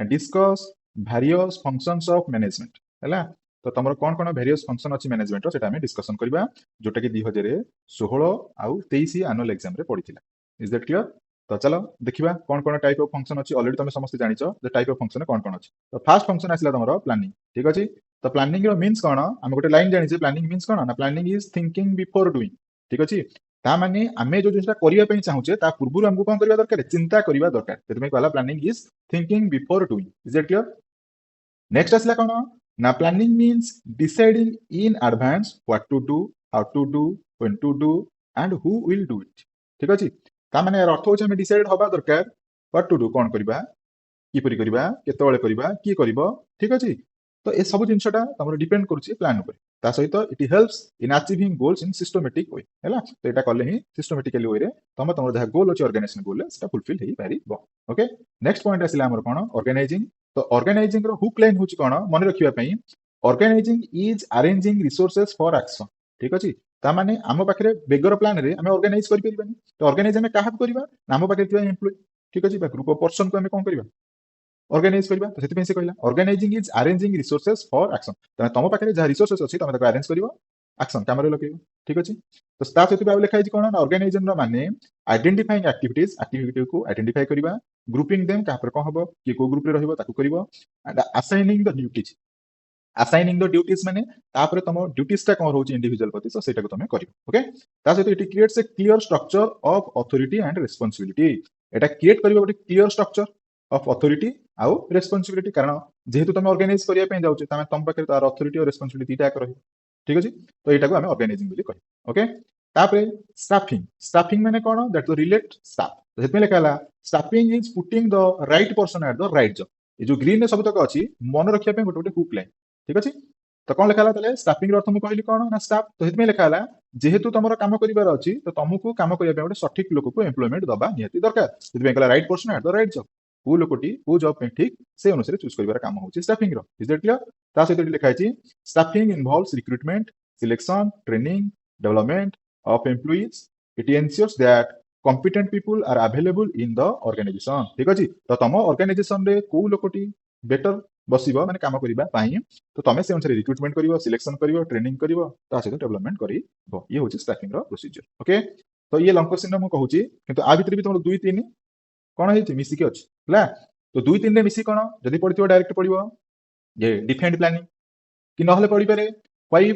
discuss various functions of management हैला तो तमरो कोन कोन वेरियस फंक्शन अछि मैनेजमेंट रो सेटा हम डिस्कशन करबा जोटा कि 2016 आउ 23 एनुअल एग्जाम रे पडिथिला इज दैट क्लियर तो चलो देखिबा कोन कोन टाइप ऑफ फंक्शन अछि ऑलरेडी तमे समस्त जानिछो जे टाइप ऑफ फंक्शन कोन कोन अछि तो फर्स्ट फंक्शन आसिला तमरो प्लानिंग ठीक अछि तो प्लानिंग रो मीन्स कोन हम गोटे लाइन जानिछे प्लानिंग मीन्स कोन ना planning is thinking before doing ठीक अछि ता माने आमे जो जिनटा करिया पई चाहूचे ता पूर्वरु हमको कोन करबा दरकार चिंता करबा दरकार तेतमे कहला planning is thinking before doing is that clear next आसला कोन ना planning means deciding in advance what to do how to do when to do and who will do it ठीक अछि ता माने अर्थ होचे हम डिसाइड होबा दरकार व्हाट टू डू कोन करबा की परि करबा केतोळे करबा की करबो ठीक अछि तो ए सब जिंसटा तमरो डिपेंड करूची प्लान ऊपर ता सहित it helps in achieving goals in systematic way हैला तो एटा करले ही सिस्टमैटिकली वे रे तमरो जहा गोल अछि ऑर्गेनाइजेशन गोल सेटा फुलफिल हेई पारिबो ओके नेक्स्ट पॉइंट आसिला हमर कोन ऑर्गेनाइजिंग तो ऑर्गेनाइजिंग रो हुक लाइन होची कोन मन रखिबा पई organising is arranging resources for action ठीक अछि ता माने आम पाखरे बेगर प्लान रे हम ऑर्गेनाइज करि परिबानी तो ऑर्गेनाइज हम काहा करबा आम पाखरे थिबा एम्प्लॉय ठीक अछि बा ग्रुप ऑफ पर्सन को हम कोन करबा ऑर्गेनाइज करबा तो सेति से कहला organising is arranging resources for action तमे तम पाखरे जहा रिसोर्सेस अछि तमे ताको अरेंज करबो एक्शन कामरे लगेबो ठीक अछि तो ता सहित बा लिखा छि कोन ऑर्गेनाइजेशन रो माने आइडेंटिफाइंग एक्टिविटी को आइडेंटिफाई करबा ग्रुपिंग देम का पर कोन हबो कि को ग्रुप रे रहबो ताको करबो and assigning the duties assigning the duties माने तापर तम ड्यूटीज ता कोन रहउची इंडिविजुअल प्रति तो सेटा को तमे करिवो ओके ता सहित it creates a clear structure of authority and responsibility Etah create करबो गोटे क्लियर स्ट्रक्चर ऑफ अथॉरिटी आउ रेस्पॉन्सिबिलिटी कारण जेहेतु तुम ऑर्गेनाइज करिया पे जाउचे तमे तम पाखे तार अथॉरिटी और रेस्पॉन्सिबिलिटी दीटा कर ठीक अछि तो एटा को हम ऑर्गेनाइजिंग बोली कहि ओके तापरे स्टाफिंग माने कोन दैट द रिलेट स्टाफ तो हेतमे लेखाला staffing is putting the right person at the right job ए जो ग्रीन ने सब तक अछि मन रखिया पे गोटे गोटे हुक लाइन ठीक अछि तो कोन लेखाला तले स्टाफिंग रो अर्थ मु कहली कोन ना स्टाफ तो हेतमे लेखाला जेहेतु तुमरो काम करिवार अछि तो तुमको काम करिया पे गोटे सठिक लोक को एम्प्लॉयमेंट दबा नियति दरकार हेतमे कहला right person at the right job को लोकटी को जॉब पे ठीक से अनुसार चूज करिवार काम होची स्टाफिंग रो इज दैट क्लियर ता सहित लिखा छि staffing involves recruitment selection training development of employees it ensures that competent people are available in the organisation ठीक अछि तो तम ऑर्गेनाइजेशन रे को लोकटी बेटर बसिबो माने काम करिबा पाई तो तमे से अनुसार रिक्रूटमेंट करिवो सिलेक्शन करिवो ट्रेनिंग करिवो ता सहित डेवलपमेंट करिवो ये होची स्टाफिंग रो प्रोसीजर ओके तो ये लंग क्वेश्चन मु कहूची किंतु आ भितर भी तुम 2 3 कोन हेछि मिसी के अछि हला तो 2 3 रे मिसी कोन जदी पढिथिबो डायरेक्ट पढिबो ये डिफेंड प्लानिंग कि नहले पढि पारे why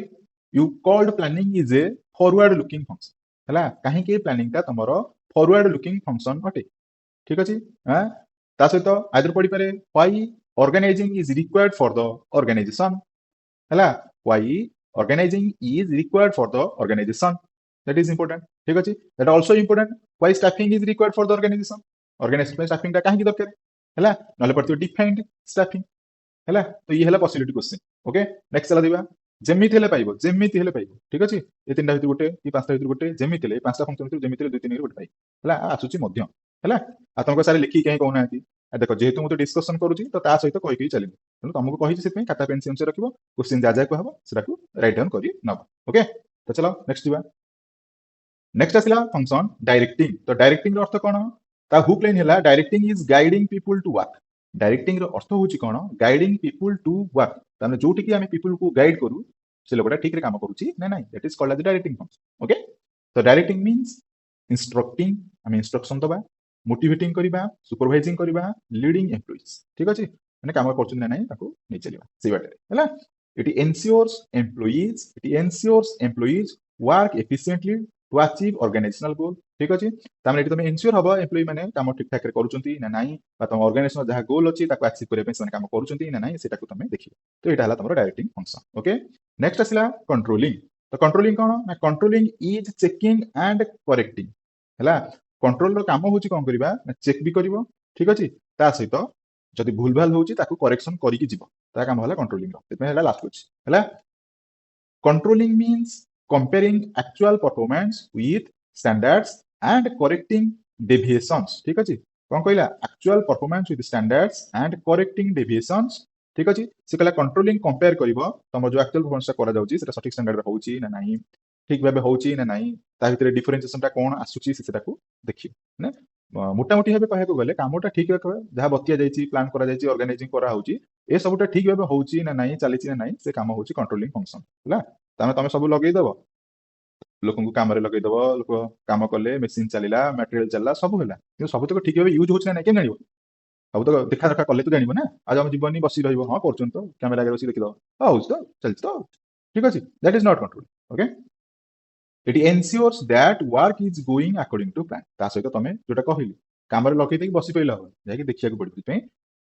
you called planning is a forward looking function हला काहे कि प्लानिंग ता तमरो फॉरवर्ड लुकिंग फंक्शन अटे ठीक अछि हां ता सहित आदर पढि पारे why organizing is required for the organization हला why organizing is required for the organization that is important ठीक अछि that also important why staffing is required for the organization organization staffing ता काहे दरकार हला नले पड़तो डिफाइंड स्टाफिंग हला तो ये हला पॉसिबिलिटी क्वेश्चन ओके नेक्स्ट चला दिबा जेमिति हेले पाइबो ठीक अछि ए तीनटा भितर गोटे ई पांचटा भितर गोटे जेमिति हेले पांचटा फंक्शन भितर जेमिति हेले 2 3 गोटे पाइ हला आसुची मध्य हला आ तुमको सारे लिखि कहीं कहू नांती आ देखो जेहेतु मु तो डिस्कशन करूची तो ता सहित कहि कहि चलिबो तनु तुमको कहि से पे खाता पेन से रखिबो क्वेश्चन जा जा को हबो सेटा को राइट डाउन करि नबो ओके तो चलो नेक्स्ट दिबा नेक्स्ट आसिला फंक्शन डायरेक्टिंग तो डायरेक्टिंग रो अर्थ कोन ता हुक लाइन है directing is guiding people to work directing रो अर्थ होची कोन गाइडिंग पीपुल टू वर्क ताने जोटी की आमे पीपुल को गाइड करू से लोकटा ठीक रे काम करूची ना नाही that is called as directing function okay तो डायरेक्टिंग मींस इंस्ट्रक्टिंग आमे इंस्ट्रक्शन दबा मोटिवेटिंग करबा सुपरवाइजिंग करबा लीडिंग एम्प्लॉइज ठीक अछि माने काम करछन ना नाही ताको नै चलिबा से बाटे हला it ensures employees work efficiently to achieve organizational goal ठीक अछि तामे एटी तमे एन्श्योर हबो एम्प्लॉय माने काम ठीक ठाक रे करूचंती ना नाही बा तम ऑर्गेनाइजेशन जहा गोल अछि ताको अचीव करे पे काम करूचंती ना नाही सेटा को तमे देखिबो तो एटा हला तमरो डायरेक्टिंग फंक्शन ओके नेक्स्ट आसिला कंट्रोलिंग तो कंट्रोलिंग कोन ना controlling is checking and correcting हला कंट्रोल रो काम होची कोन करबा ना चेक भी करबो ठीक अछि ता सहित जदि भूल भाल होची ताको करेक्शन करी की जीवो ता काम हला कंट्रोलिंग रो तेमे हला लास्ट होची हला controlling means comparing actual performance with standards and correcting deviations ठीक अछि कोन कहला actual performance with standards and correcting deviations ठीक अछि से कहला कंट्रोलिंग कंपेयर करबो तम जो एक्चुअल परफॉर्मेंस करा जाउची सेटा सठिक स्टैंडर्ड रे होउची ना नाही ठीक भाबे होउची ना नाही ता भितरे डिफरेंशिएशन ता कोन आसुची सेटा को देखियो ने मोटा मोटी भाबे कहया को गले कामोटा ठीक रखबे जहा बतिया जाईची प्लान करा जाईची ऑर्गेनाइजिंग करा होउची ए सबटा ठीक भाबे होउची ना नाही चलीची ना नाही से काम होउची कंट्रोलिंग फंक्शन हला तमे तमे सब लगेई दबो लोकन को काम रे लगेई दबो लोक काम करले मशीन चलीला मटेरियल चलला सब होला कि सब तो ठीक भाबे यूज होउची ना नाही के जानिबो सब तो देखा देखा करले तो जानिबो ना आज हम जीवनी बसी रहइबो हां करचन तो कैमरा आगे बसी देखि दो होउच तो चलछ तो ठीक अछि that is not control okay it ensures that work is going according to plan ता सहित तमे जोटा कहिली काम रे लगेई देकी बसी पइला हो जाकी देखिया को पड़बी पे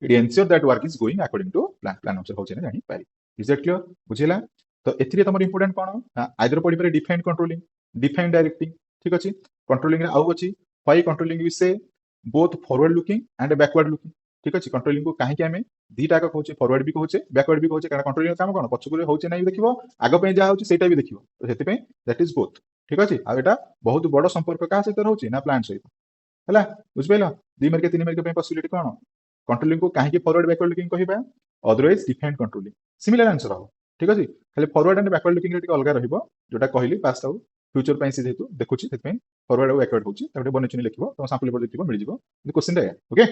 it ensure that work is going according to plan plan अनुसार होचे ना जानि पारि इज दैट क्लियर बुझिला तो एथिरे तमर इंपोर्टेंट कोन आइदर पड़ी पारे डिफाइंड कंट्रोलिंग डिफाइंड डायरेक्टिंग ठीक अछि कंट्रोलिंग रे आउ अछि व्हाई कंट्रोलिंग वी से both forward looking and backward looking ठीक अछि कंट्रोलिंग को काहे कि हमें दीटा का कहउचे फॉरवर्ड भी कहउचे बैकवर्ड भी कहउचे कारण कंट्रोलिंग काम कोन पछुकुरे होउचे नै देखिबो आगो पे जा होउचे सेटा भी देखिबो तो हेति पे दैट इज बोथ ठीक अछि आ एटा बहुत बड़ संपर्क का सहित रहउचे ना प्लान सहित हला बुझ पेला 2 मार्क 3 मार्क पे पॉसिबिलिटी कोन कंट्रोलिंग को काहे कि फॉरवर्ड बैकवर्ड लुकिंग कहिबा otherwise defined controlling similar answer हो ठीक अछि खाली फॉरवर्ड एंड बैकवर्ड लुकिंग रे अलगा रहिबो जोटा कहली पास्ट आउ फ्यूचर पे से जेतु देखुची सेते फॉरवर्ड और बैकवर्ड होची तबे बने चुनी लिखिबो तो सैंपल पेपर देखिबो मिल जिवो क्वेश्चन रे ओके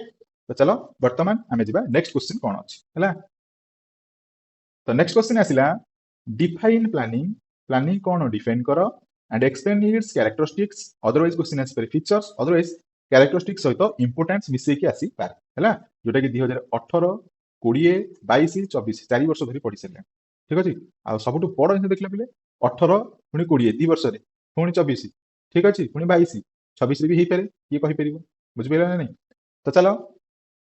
तो चलो वर्तमान आमे जिबा नेक्स्ट क्वेश्चन कोन अछि हला तो नेक्स्ट क्वेश्चन आसिला डिफाइन प्लानिंग प्लानिंग कोन डिफाइन करो and explain its characteristics otherwise question आसी पारे फीचर्स अदरवाइज कैरेक्टरिस्टिक्स सहित इंपोर्टेंस मिसै कि आसी पारे हला जोटा कि 2018 20 22 24 4 वर्ष धरि पढि सले ठीक अछि आ सबटु बड़ जिन देखले पिले 18 पुनी 20 2 वर्ष रे पुनी 24 ठीक अछि पुनी 22 26 रे भी हेई पारे ये कहि परिबो बुझ पेला ना नहीं तो चलो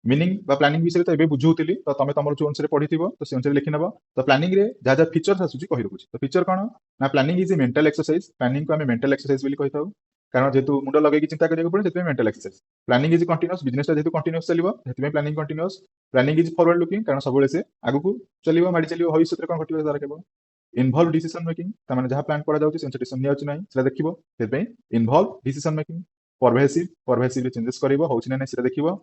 मीनिंग बा प्लानिंग विषय तो एबे बुझौतिली तो तमे तमर जो अनुसार पढिथिबो तो से अनुसार लिखि नबो तो प्लानिंग रे जा जा फीचर्स आसुची कहि रखुची तो फीचर कोन ना planning is a mental exercise planning को हमें मेंटल एक्सरसाइज बोली कहिताउ कारण जेतु मुंड लगे कि चिंता करिया पड़े सेते mental exercise planning is continuous business जेतु कंटीन्यूअस चलिबो सेते planning continuous planning is forward looking कारण सब बेले से आगु को चलिबो माडी चलिबो भविष्य रे कोन घटिबो तार केबो इन्वॉल्व डिसीजन मेकिंग त माने जहा प्लान करा जाउची सेंस डिसीजन निया अछि नै सेटा देखिबो सेते इन्वॉल्व डिसीजन मेकिंग परवेसिव रे चेंजेस करिबो होउची नै सेटा देखिबो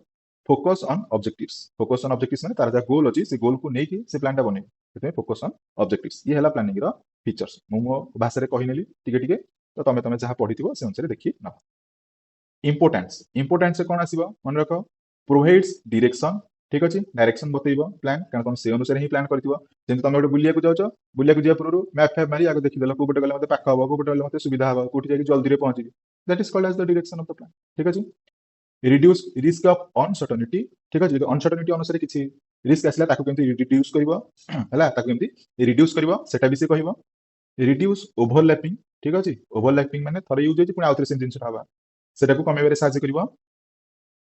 फोकस ऑन ऑब्जेक्टिव्स माने तार जा गोल अछि से गोल को नै कि से प्लान टा बने सेते फोकस ऑन ऑब्जेक्टिव्स ये हला प्लानिंग रो फीचर्स मो भाषा रे कहि नेली टिके टिके तो तमे तमे जहा पढिथिबो से अनुसार देखि न इंपोर्टेंस से कोन आसीबो मन रखो प्रोवाइड्स डायरेक्शन ठीक अछि डायरेक्शन बतैबो प्लान कारण तुम से अनुसार ही प्लान करथिबो जेन तुम ओटे बुलिया को जाउछो बुलिया को जिया पुरु मैप फैप मारी आगो देखि देलो को बटे गले मते पाखा हबो को बटे गले मते सुविधा हबो कोठी जाकी जल्दी रे पहुंची that is called as the direction of the plan ठीक अछि रिड्यूस रिस्क ऑफ अनसर्टेनिटी ठीक अछि अनसर्टेनिटी अनुसार किछि रिस्क आसला ताकू केमति रिड्यूस करबो हला ताकू केमति रिड्यूस करबो सेटा भी से कहबो रिड्यूस ओवरलैपिंग ठीक अछि ओवरलैपिंग माने थरे यूज होछि पुनी आउथरे सेम जिंस हबा सेटा को कमेबे साहाय्य करबो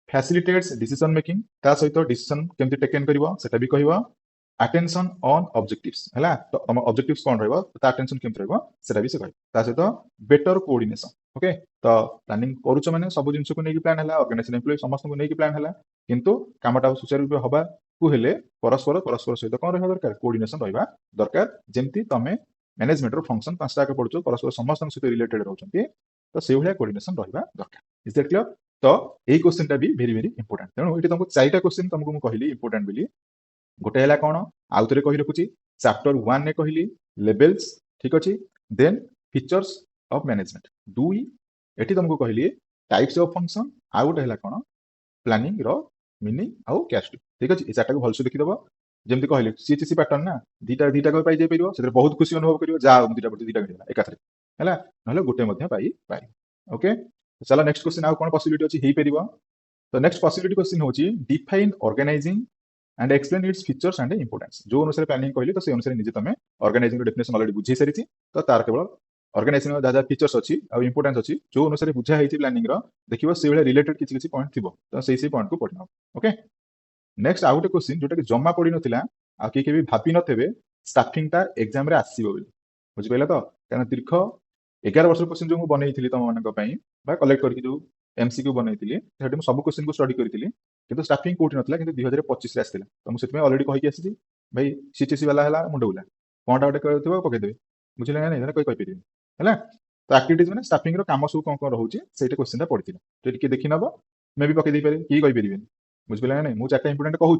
फैसिलिटेट्स डिसीजन मेकिंग ता सहित डिसीजन केमति टेकन करबो सेटा भी कहबो अटेंशन ऑन ऑब्जेक्टिव्स हला तो हम ऑब्जेक्टिव्स कोन रहबो ता अटेंशन केमति रहबो सेटा भी से कहबो ता सहित बेटर कोऑर्डिनेशन ओके तो प्लानिंग करूछ माने सब जिंस को नेकी प्लान हला ऑर्गेनाइजेशन एम्प्लॉय समस्त को नेकी प्लान हला किंतु कामटा सुचारू रूप हबा को हेले परस्पर सहित कोन रहबा दरकार कोऑर्डिनेशन रहबा दरकार जेमति तमे मैनेजमेंट रो फंक्शन पांचटा के पडुचो परस्पर समस्त सहित रिलेटेड रहउचंती तो से भलिया कोऑर्डिनेशन रहबा दरकार इज दैट क्लियर तो एई क्वेश्चन टा भी वेरी वेरी इंपोर्टेंट तेणु एटी तुमको चारिटा क्वेश्चन तुमको मु कहली इंपोर्टेंट बोली गोटे हला कोन आउतरे कहि रखुची चैप्टर 1 ने कहली लेवल्स ठीक अछि देन फीचर्स ऑफ मैनेजमेंट दुई एटी तुमको कहली टाइप्स ऑफ फंक्शन आ गोटे है कौन प्लानिंग रो मीनिंग आउ कैश ठीक अच्छे ये चार्टा को भलसे देखिदेव जमी कहली सीएचएसई पैटर्न ना दीटा दीटा पाई जाई परियो से बहुत खुशी अनुभव करियो जा दीटा दीटा मिलला एकाथरे हैला नहले गोटे मध्य पाई ओके चलो नेक्स्ट क्वेश्चन आउ कोन पॉसिबिलिटी अछि हेई परिबो तो नेक्स्ट पॉसिबिलिटी क्वेश्चन होची define organising and explain its features and importance जो अनुसार प्लानिंग कहली तो से अनुसार निजे तमे ऑर्गेनाइजिंग रो डेफिनेशन ऑलरेडी बुझी सारिछि तो तार केवल ऑर्गेनाइजिंग जहाँ फीचर्स अच्छी और इंपोर्टेंस अच्छी जो अनुसार बुझा है प्लानिंग देखिए से भाई रिलेटेड किसी किसी पॉइंट थी तो से पॉइंट को पढ़ना ओके नेक्स्ट आउ गोटे क्वेश्चन जोटा कि जमा पड़ी नथिला आ किए भी भाबी नथेबे स्टाफिंगटा एग्जाम रे आसीबो बोली बुझिपाइला तो कारण दीर्घ 11 वर्ष क्वेश्चन जो बनई तुम मान कलेक्ट करके जो एमसीक्यू बनई सब क्वेश्चन को स्टडी करी किंतु स्टाफिंग कोठी नथिला किंतु 2025 रे आसिला तो मुझे ऑलरेडी कहि आसी भाई सीटीसी वाला है मुंड बुला कौनटा गोटे कहथिबो पकेदेबे बुझिले ना नहीं कहि परिबे हैला तो एक्टिविटीज मैंने स्टाफिंग रो काम सब कौन कौन रोचे सेटा क्वेश्चन पड़ी तो ये देखी नब मे भी पकई पारे कि कहि परिबे बुझिपारे ना नहीं मुझे चार्टा इंपोर्टेंट कहूँ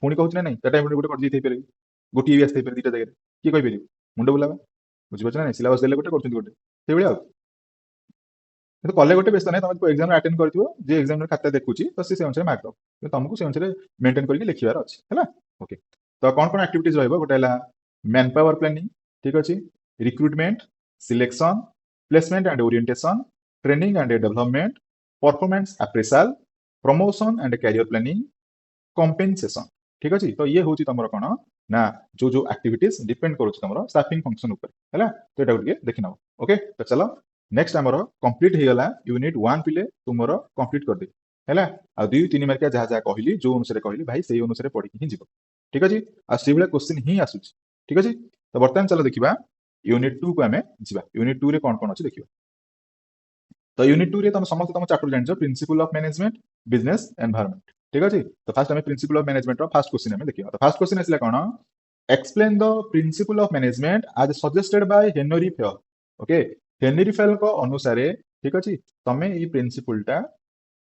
पुणी कहूँ ना नहीं चार्टा इंपोर्टेंट गोटे कर पारे गोटे भी आसते दुटा जगह किए कहीपर मुंड बुलावा बुझिपार ना सिलेबस देले गोटे कर गोटे से भाई कले गोटे व्यस्त ना तुम एग्जाम अटेंड कर एग्जाम खाता देखुची तो से अनुसार मार्क दो तुमको से अनुसार मेंटेन करके लिखार अच्छे है ओके तो कौन कौन एक्टिविटीज रोटे मैन पावर प्लानिंग ठीक अच्छे recruitment selection placement and orientation training and development performance appraisal promotion and career planning compensation ठीक अच्छे तो ये हूँ तुम कौन ना जो जो एक्टिविटीज डिपेंड करुच्च तुम स्टाफिंग फंक्शन उपर है तो ये देखी नब ओके तो चलो नेक्स्ट आमर कंप्लीट हो गला यूनिट 1 पिले तुम कंप्लीट कर दे है आ 2-3 मार्किया जहाँ जहाँ कहली जो अनुसार कहली भाई से अनुसार पढ़ी ही जीव ठीक अच्छे आ से भाई क्वेश्चन ही आसूँ ठीक अच्छे तो बर्तमान चलो देखा यूनिट 2 को आम जा यूनिट 2 रे कौन कौन अच्छे देखिए तो यूनिट 2 रे तुम समस्त तुम चैप्टर जान principle of management business environment ठीक अच्छे तो फास्ट आम principle of management first question आम देखिए तो फर्स्ट क्वेश्चन आसला कौन explain the principle of management as suggested by Henry Fayol okay Henry Fayol को अनुसार ठीक अच्छे तमें ये प्रिंसिपलटा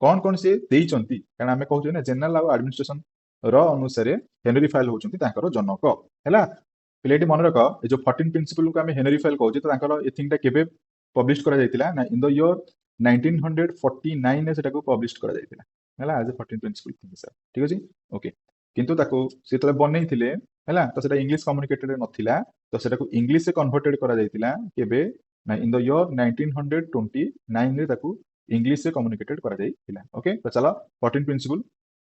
कौन कौन से देइचंती कारण आम कहूँ ना जनरल और एडमिनिस्ट्रेशन रो अनुसार हेनरी फेयर होचंती तांकर जनक है पिलेटी मन रख जो 14 प्रिंसिपल को आम हेनरी फेयर कहूँ तो ए थिंगटा केबे पब्लिश करा जायतिला ना इन द ईयर 1949 रे सेटा को पब्लिश करा जायतिला हैला as a 14 principle thing sir ठीक अछि ओके किंतु ताको से तले बनई थिले हैला तो सेटा इंग्लिश कम्युनिकेटेड नथिला तो सेटा को इंग्लिश से कन्वर्टेड करा जायतिला केबे ना इन द ईयर 1929 रे ताको इंग्लिश से कम्युनिकेटेड करा जायतिला ओके तो चलो 14 प्रिंसिपल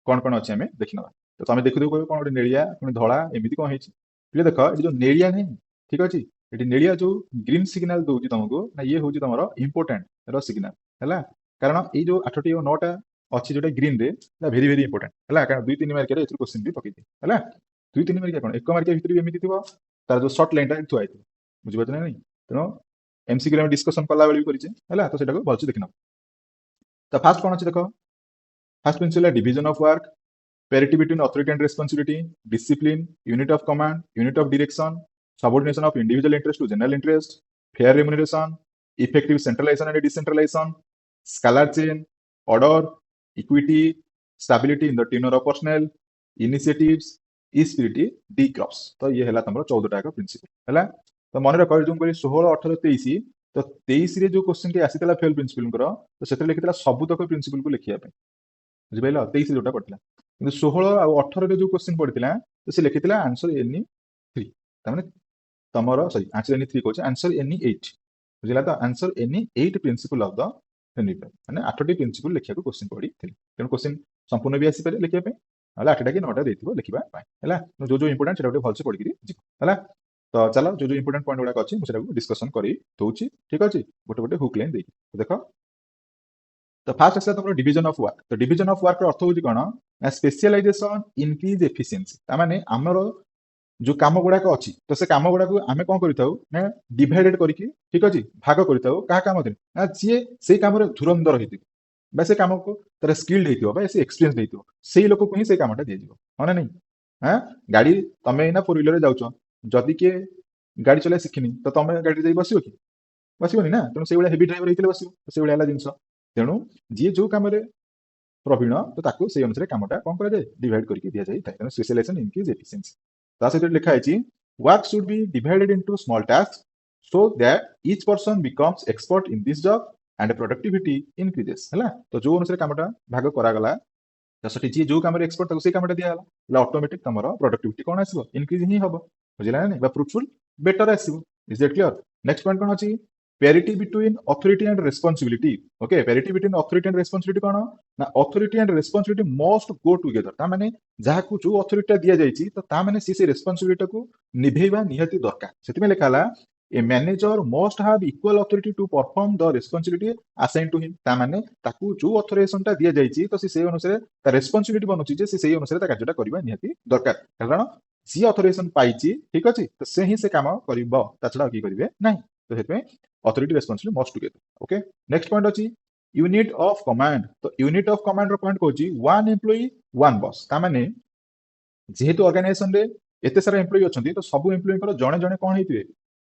कौन कौन अच्छे हमें देखी नवा तो तुम देखु कौन गोटे नेड़िया पुणी धड़ा एमती कौन है देख ये जो नेड़िया नहीं ठीक अच्छे ये नेड़िया जो ग्रीन सिग्नाल दूसरी तुमको ना ये हूँ तुम इंपोर्टाट सिग्नाल है कारण ये जो 8टी और 9टा अच्छी जो ग्रीन रे भेरी भेरी इंपोर्टाट है कारण 2-3 मार्किया ए क्वेश्चन भी पकई है 2-3 मार्किया कौन एक मार्किया भितर भी एमती थी तार जो सर्ट लाइन थुआ बुझे ना नहीं तेणु एमसीक्यू डिस्कसन कला बेली भी है तो सेटा भलसे देखना तो फास्ट कौन अच्छे देख fast principle division of work parity between authority and responsibility, discipline, unit of command, unit of direction, subordination of individual interest to general interest, fair remuneration, effective centralization and decentralization, scalar chain, order, equity, stability in the tenure of personnel, initiatives, e-spirity, D cross. तो ये है तुम 14टा का principal है तो मन रख जो 16, 18, 23 तो 23 रे जो क्वेश्चन के आसीला फेल प्रिंसिपल तो से लिखिला सबुतक प्रिंसिपल को लिखिया बुझिपाइल 23 जोटा पड़ता कि 16 और 18 जो क्वेश्चन पड़ता तो से लिखी आंसर एनी 3 तुम सॉरी आंसर एनी 3 कहे आंसर एनी 8 बुझला तो answer any 8 principle of the Henry fair माने 8टी प्रिंसिपल लिखा क्वेश्चन पड़ी तेणु क्वेश्चन संपूर्ण भी आसीपारे लिखा 8टा कि 9टा देथिबो लिखा है जो जो इंपोर्टेंट से भलसे पढ़ी है तो चलो जो जो इंपोर्टेंट पॉइंट गुड़ा अच्छे मुझे डिस्कसन कर दूसरी ठीक अच्छे गोटे गोटे हुक लाइन देखिए देख तो फास्ट आसला तुम डिविजन ऑफ वर्क तो डिविजन ऑफ वर्क अर्थ हूँ कौन ना स्पेशलाइजेशन इंक्रीज एफिशिएंसी तामाने आमर जो काम गुड़ाक अच्छी तो से काम गुड़ाक आम कौन कर डिवाइडेड करके ठीक अच्छे भाग कर काम ना सी से कम धुरंधर हो से कम को तार स्किल्ड हो एक्सपीरियंस हो से लोक को ही से कमटा दी हाँ ना नहीं हाँ गाड़ी तुम्हें ना 4 व्हीलर जाऊँ जदि किए गाड़ी चला शिखिनी तो तुम गाड़ी जाई बस कि बसबनी ना तेणु से हेवी ड्राइवर होते बस से भाया जिन तेणु जी जो कम प्रवीण तो ताको से अनुसार कामटा कौन कर डिवाइड करके दि जाए तेणु स्पेशलाइजेशन इंक्रीज एफिशिएंसी ता सहित लिखा है work should be divided into small task so that each person becomes expert in this job and productivity increases है तो जो अनुसार कामटा भाग करागला तो सेठी जी जो काम एक्सपर्ट ताको से कामटा दिया हला ऑटोमेटिक तमरो प्रोडक्टिविटी कोन आसीबो इंक्रीज ही हबो बुझिला ना बा फ्रूटफुल बेटर आसीबो is that clear next point कोन अछि parity between authority and responsibility okay parity between authority and responsibility कोन ना authority and responsibility must go together ता माने जहा को जो अथॉरिटी दिया जायछि तो ता माने से रिस्पांसिबिलिटी को निभेइबा निहाती दरकार सेति में लेखाला a manager must have equal authority to perform the responsibility assign to him ता माने ताकू जो अथॉराइजेशन ता दिया जायछि तो से अनुसार ता रिस्पांसिबिलिटी बनउछि जे से अनुसार ता कार्यटा करबा निहाती दरकार कारण जी अथॉराइजेशन पाइछि ठीक अछि तो से ही से काम करबो ता छडा की करिवे नाही तो हेतु authority responsibility must together okay next point अछि यूनिट ऑफ कमांड तो यूनिट ऑफ कमांड रो पॉइंट कहछि वन एम्प्लॉई वन बॉस ता माने जेहेतु ऑर्गेनाइजेशन रे एते सारा एम्प्लॉई अछंती तो सब एम्प्लॉई को जणे जणे कोन हेतिबे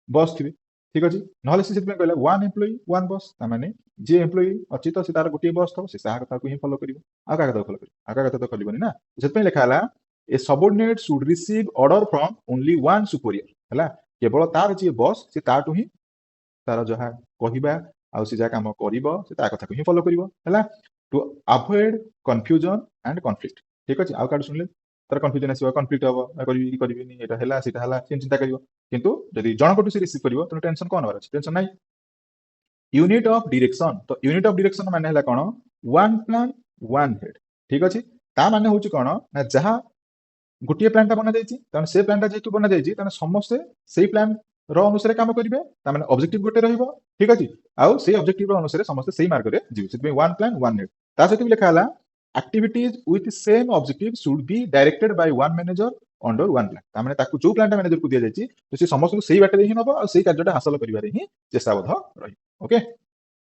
बॉस थिबे ठीक अछि नहले से सेतमे कहला वन एम्प्लॉई वन बॉस ता माने जे एम्प्लॉई अछि तो से तार गोटे बॉस थो से साहा कथा को ही फॉलो करिवो आका कथा फॉलो करिवो आका कथा तो करबोनी ना सेतमे लेखा हला a subordinate should receive order from only one superior हला केवल तार जे बॉस से ताटू ही तार जहा कहिबा आ से जा काम करिवो से ता कथा को ही फॉलो करिवो हला to avoid confusion and conflict ठीक अछि आ काड सुनले तार कंफ्यूजन आसीबो कॉन्फ्लिक्ट हबो करिवि कि करिविनी एटा हला सेटा हला चिंता करिवो किंतु जदि जण कोटु से रिसीव करिवो तो टेंशन कोन होरा टेंशन नाही यूनिट ऑफ डायरेक्शन तो यूनिट ऑफ डायरेक्शन माने हला कोन वन प्लान वन हेड ठीक अछि ता माने होची कोन ना जहा गोटे प्लान ता बना जायछि तने से प्लान ता जेतु बना जायछि तने समस्त सेही प्लान रो अनुसार काम करिवे ता माने ऑब्जेक्टिव गोटे रहइबो ठीक अछि आउ से ऑब्जेक्टिव रो अनुसार समस्त सेही मार्ग रे जिवि सेति वन प्लान वन हेड ता सेति लिखा हला activities with same objective should be directed by one manager under one plan ता माने ताकू जो प्लान ता मैनेजर को दिया जायछि तो से समस्त को सेही बाटे ही नबो आ सेही कार्यटा हासिल करिवारे ही चेष्टाबद्ध रही ओके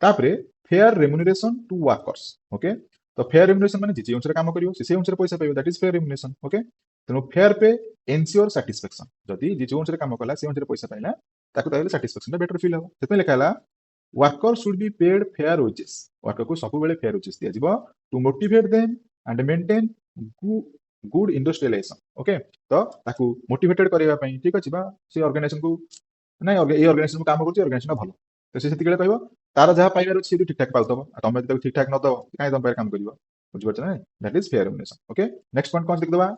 तापरे fair remuneration to workers okay तो फेयर रेम्युनरेशन माने जे अनुसार काम करियो से अनुसार पैसा पाइबो that is fair remuneration okay तनो फेयर पे एन्श्योर सैटिस्फैक्शन जदी जे अनुसार काम कला से अनुसार पैसा पाइला ताकू ताले सैटिस्फैक्शन बेटर फील हो सेते लेखा हला worker should be paid fair wages worker को सब बेले फेयर वेजेस दिया जिवो to motivate them and maintain good industrialisation okay तो ताकू मोटिवेटेड करबा पई ठीक अछि बा से ऑर्गेनाइजेशन को नै ए ऑर्गेनाइजेशन काम करछि ऑर्गेनाइजेशन भलो तो से सेति गेले कहबो तार जहा पाइबार अछि ठीक ठाक पाउतबो तमे जदि ठीक ठाक न दबो काई तम पर काम करिवो बुझि परछ नै that is fair remuneration okay next point कोन देख दबा